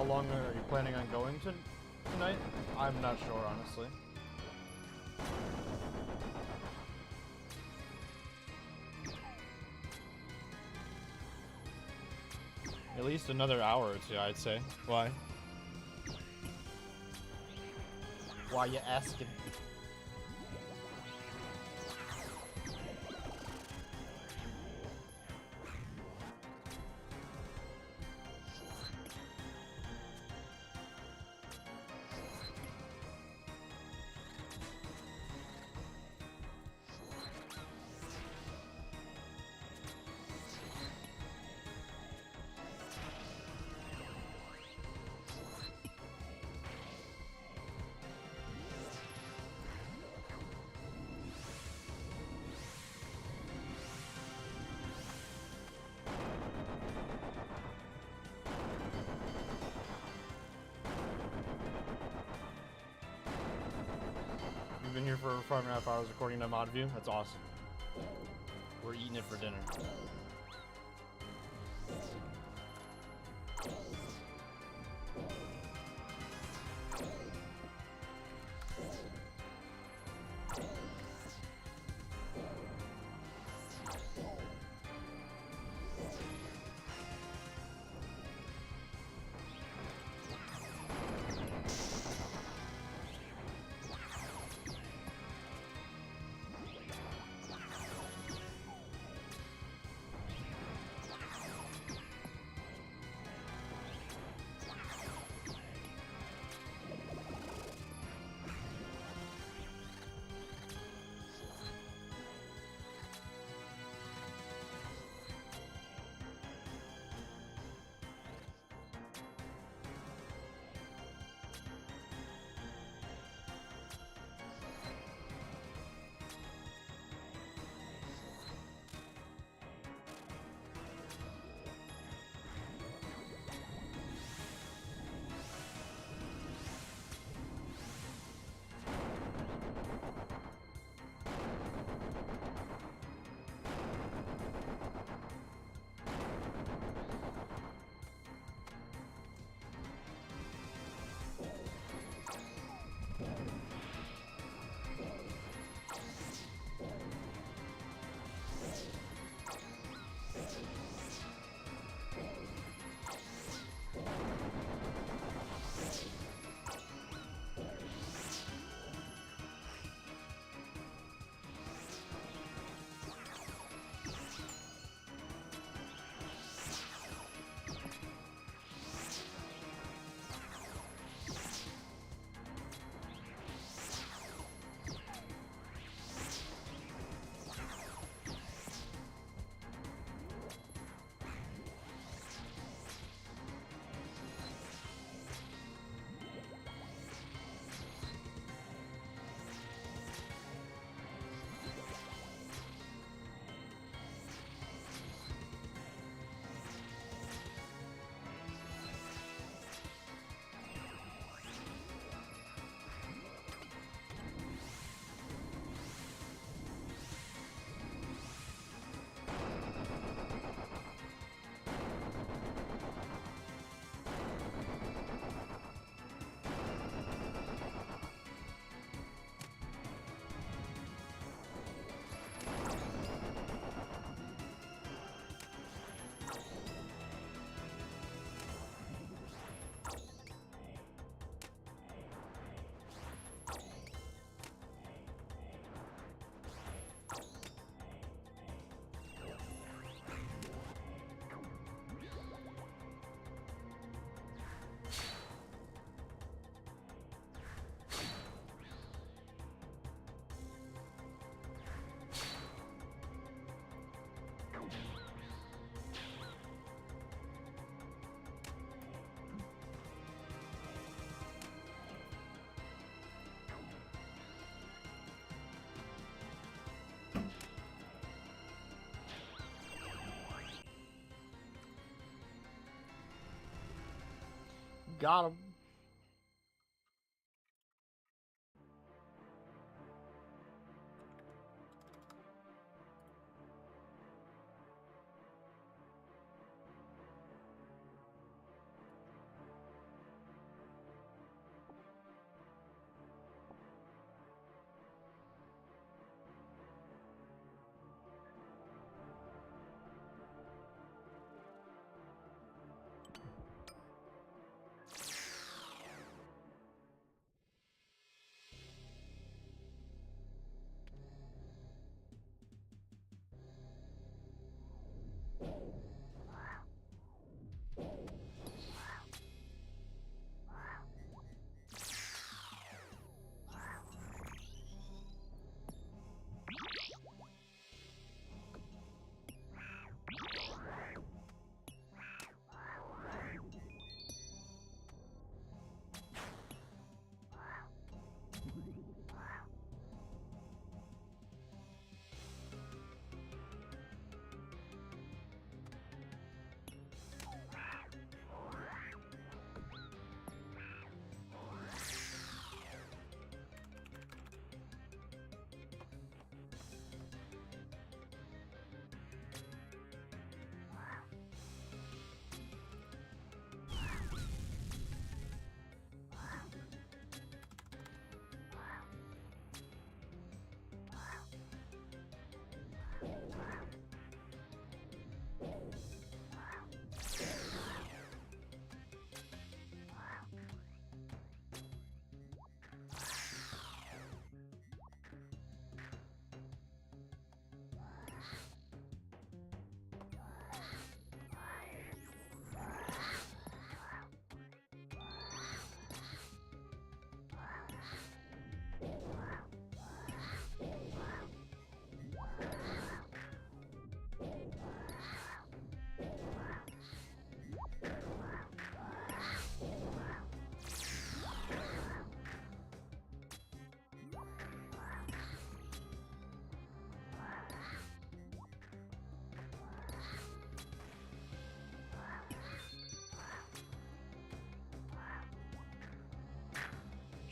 long are you planning on going tonight? I'm not sure, honestly. At least another hour or two, I'd say. Why? Why you asking? You've been here for 5.5 hours according to mod view? That's awesome. We're eating it for dinner. Got him.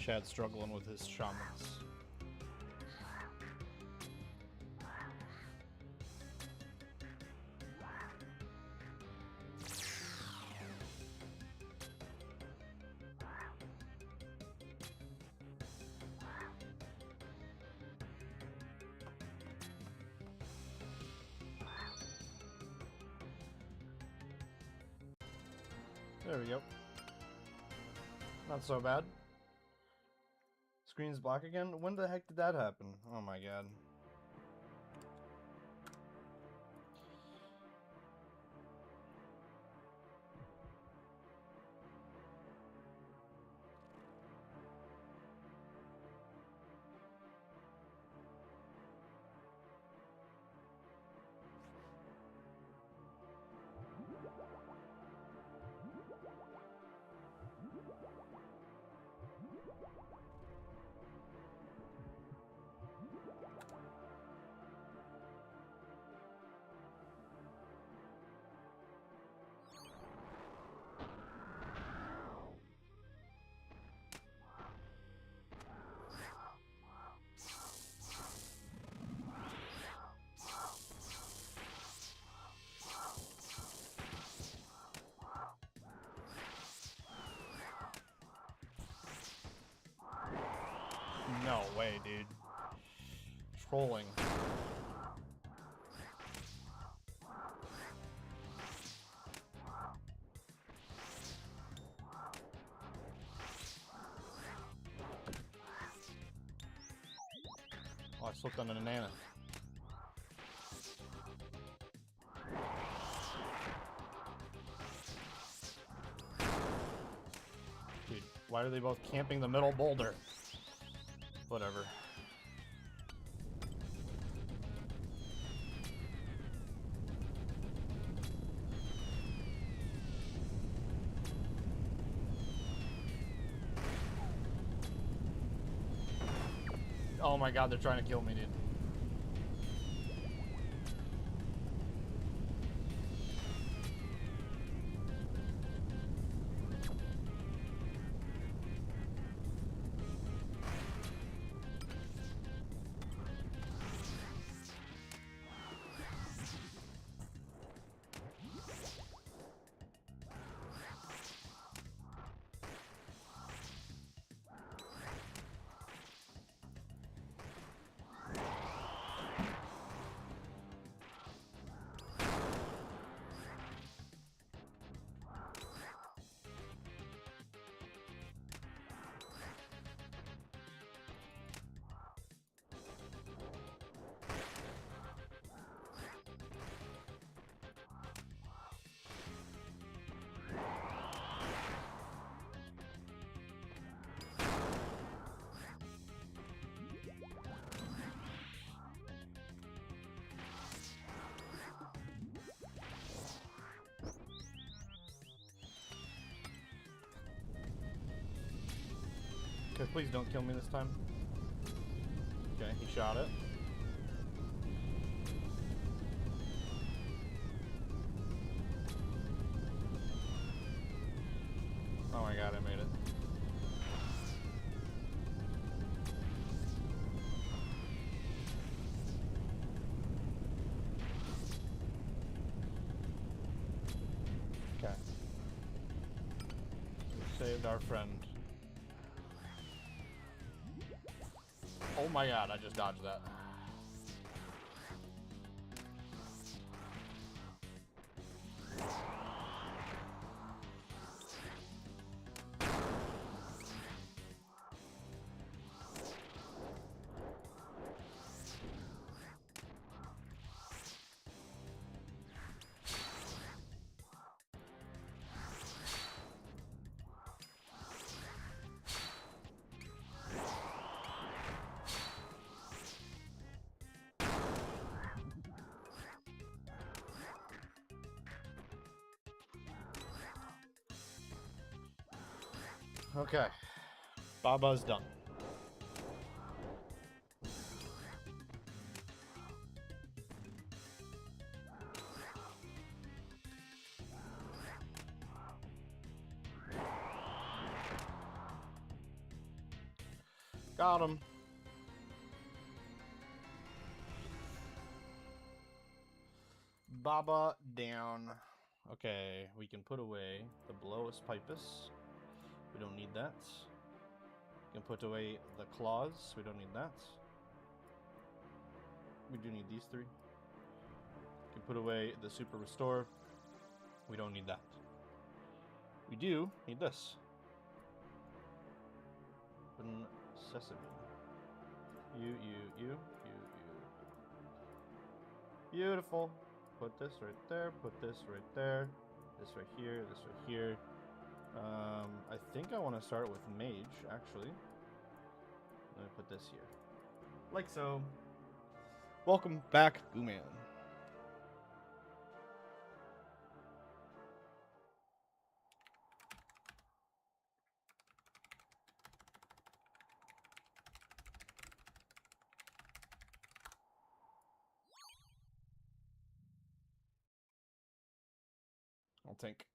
Chad struggling with his shamans. There we go. Not so bad. Screen's black again? When the heck did that happen? Oh my god. No way, dude. Trolling. Oh, I slipped on a banana. Dude, why are they both camping the middle boulder? Whatever. Oh my god, they're trying to kill me, dude. Okay, please don't kill me this time. Okay, he shot it. Oh my god, I made it. Okay. We saved our friend. Oh my god, I just dodged that. Okay. Baba's done. Got him. Baba down. Okay, we can put away the Blows Pipus. We don't need that. We can put away the Claws. We don't need that. We do need these three. We can put away the Super Restore. We don't need that. We do need this. Open Sesame. You. Beautiful. Put this right there. Put this right there. This right here. This right here. I think I want to start with Mage, actually. Let me put this here. Like so. Welcome back, Gooman. I'll tank.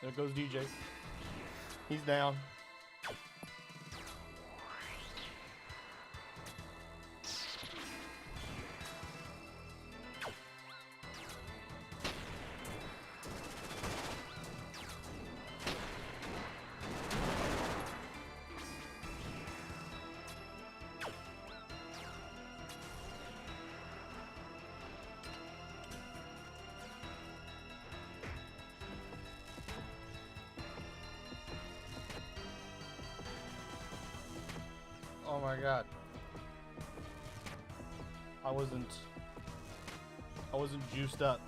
There goes DJ. He's down. Oh my god. I wasn't juiced up.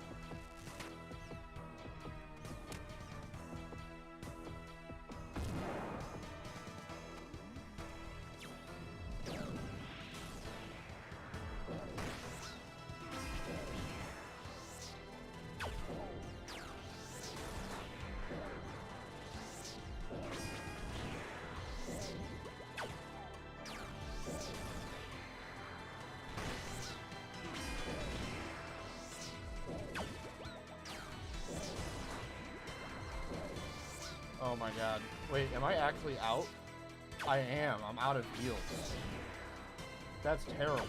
Oh my god. Wait, am I actually out? I am. I'm out of heals. That's terrible.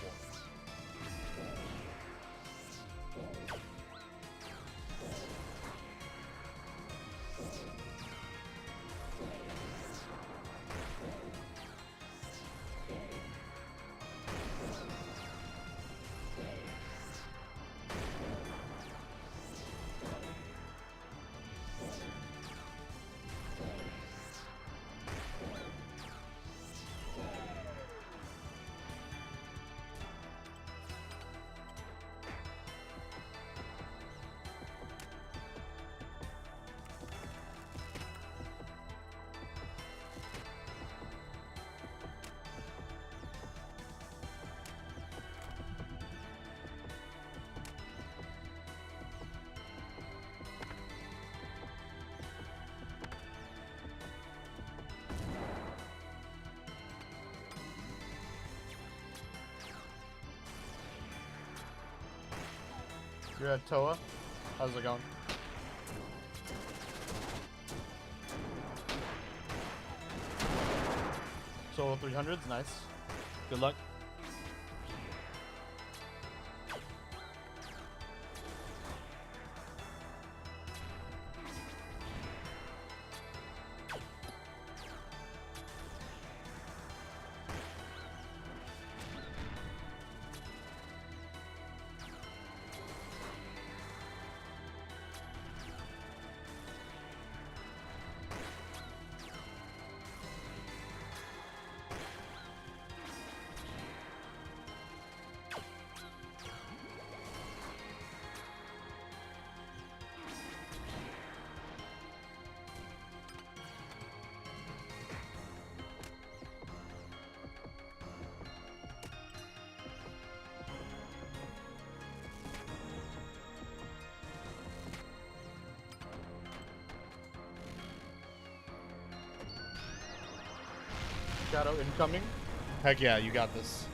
You're at Toa. How's it going? Solo 300s, nice. Good luck. Shadow incoming. Heck yeah, you got this.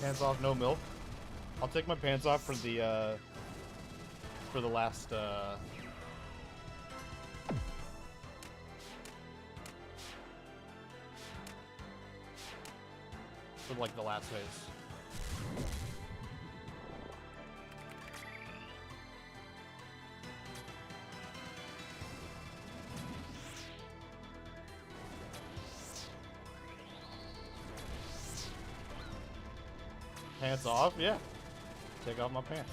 Pants off, no milk. I'll take my pants off for the last for like the last phase. Pants off? Yeah. Take off my pants.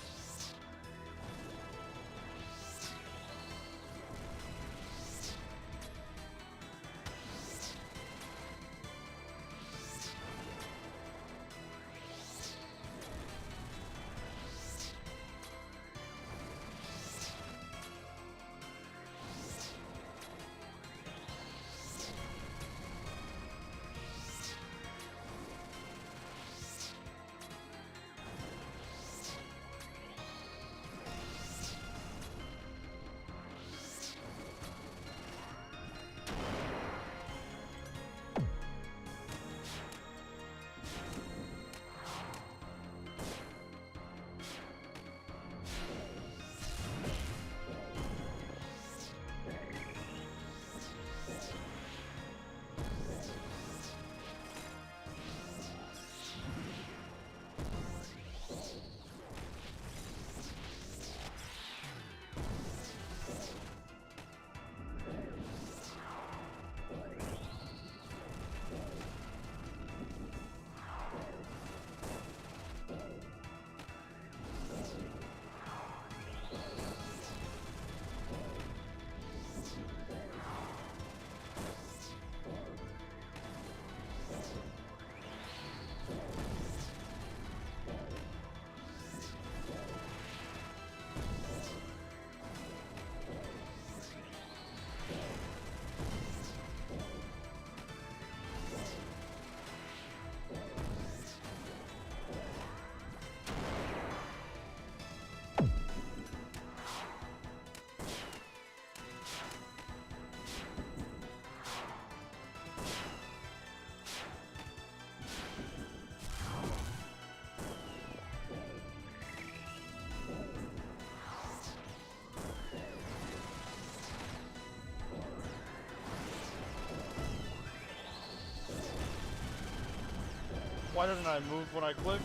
Why didn't I move when I clicked?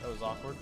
That was awkward.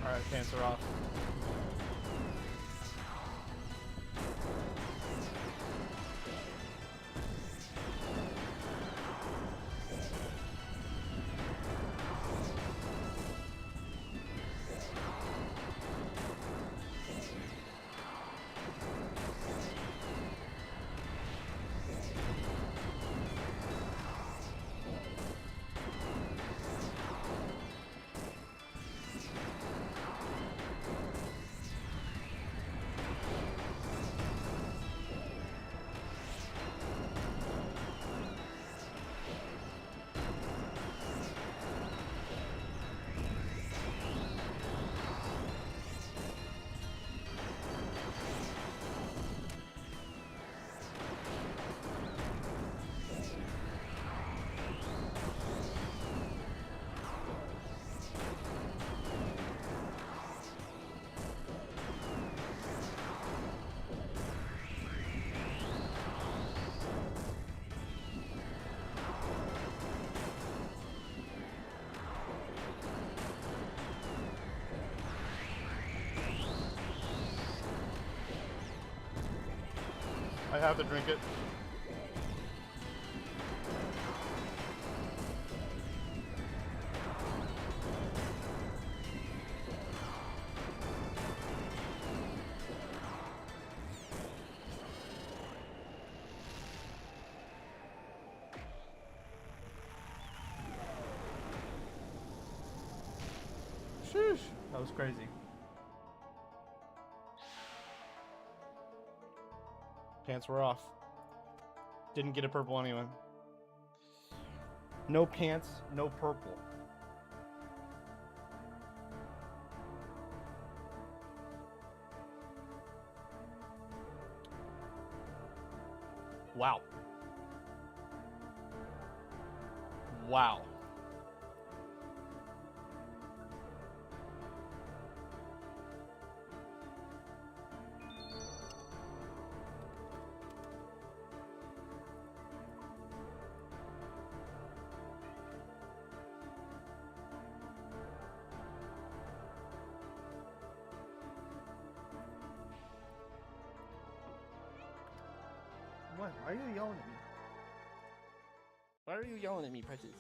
Alright, pants are off. I have to drink it. Sheesh, that was crazy. Pants were off. Didn't get a purple anyway. No pants, no purple. Wow. Wow. What? Why are you yelling at me? Why are you yelling at me, Precious?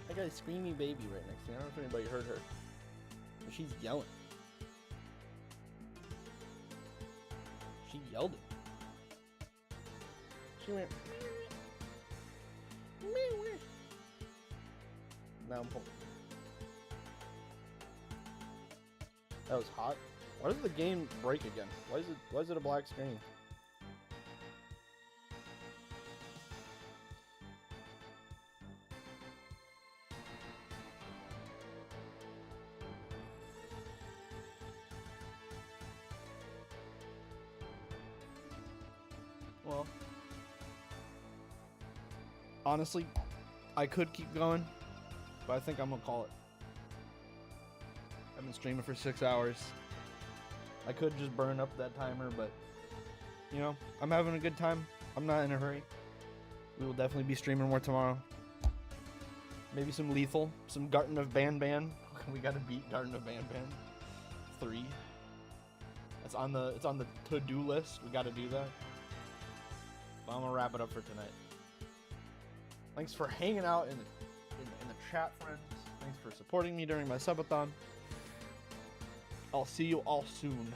I got a screaming baby right next to me. I don't know if anybody heard her. But she's yelling. She yelled it. She went. Now I'm pulling. That was hot. Why does the game break again? Why is it a black screen? Well, honestly, I could keep going, but I think I'm gonna call it. I've been streaming for 6 hours. I could just burn up that timer, but you know, I'm having a good time. I'm not in a hurry. We will definitely be streaming more tomorrow. Maybe some Lethal, some Garten of Ban. We gotta beat Garten of Ban 3. It's on the to-do list. We gotta do that. But I'm gonna wrap it up for tonight. Thanks for hanging out in the chat, friends. Thanks for supporting me during my subathon. I'll see you all soon.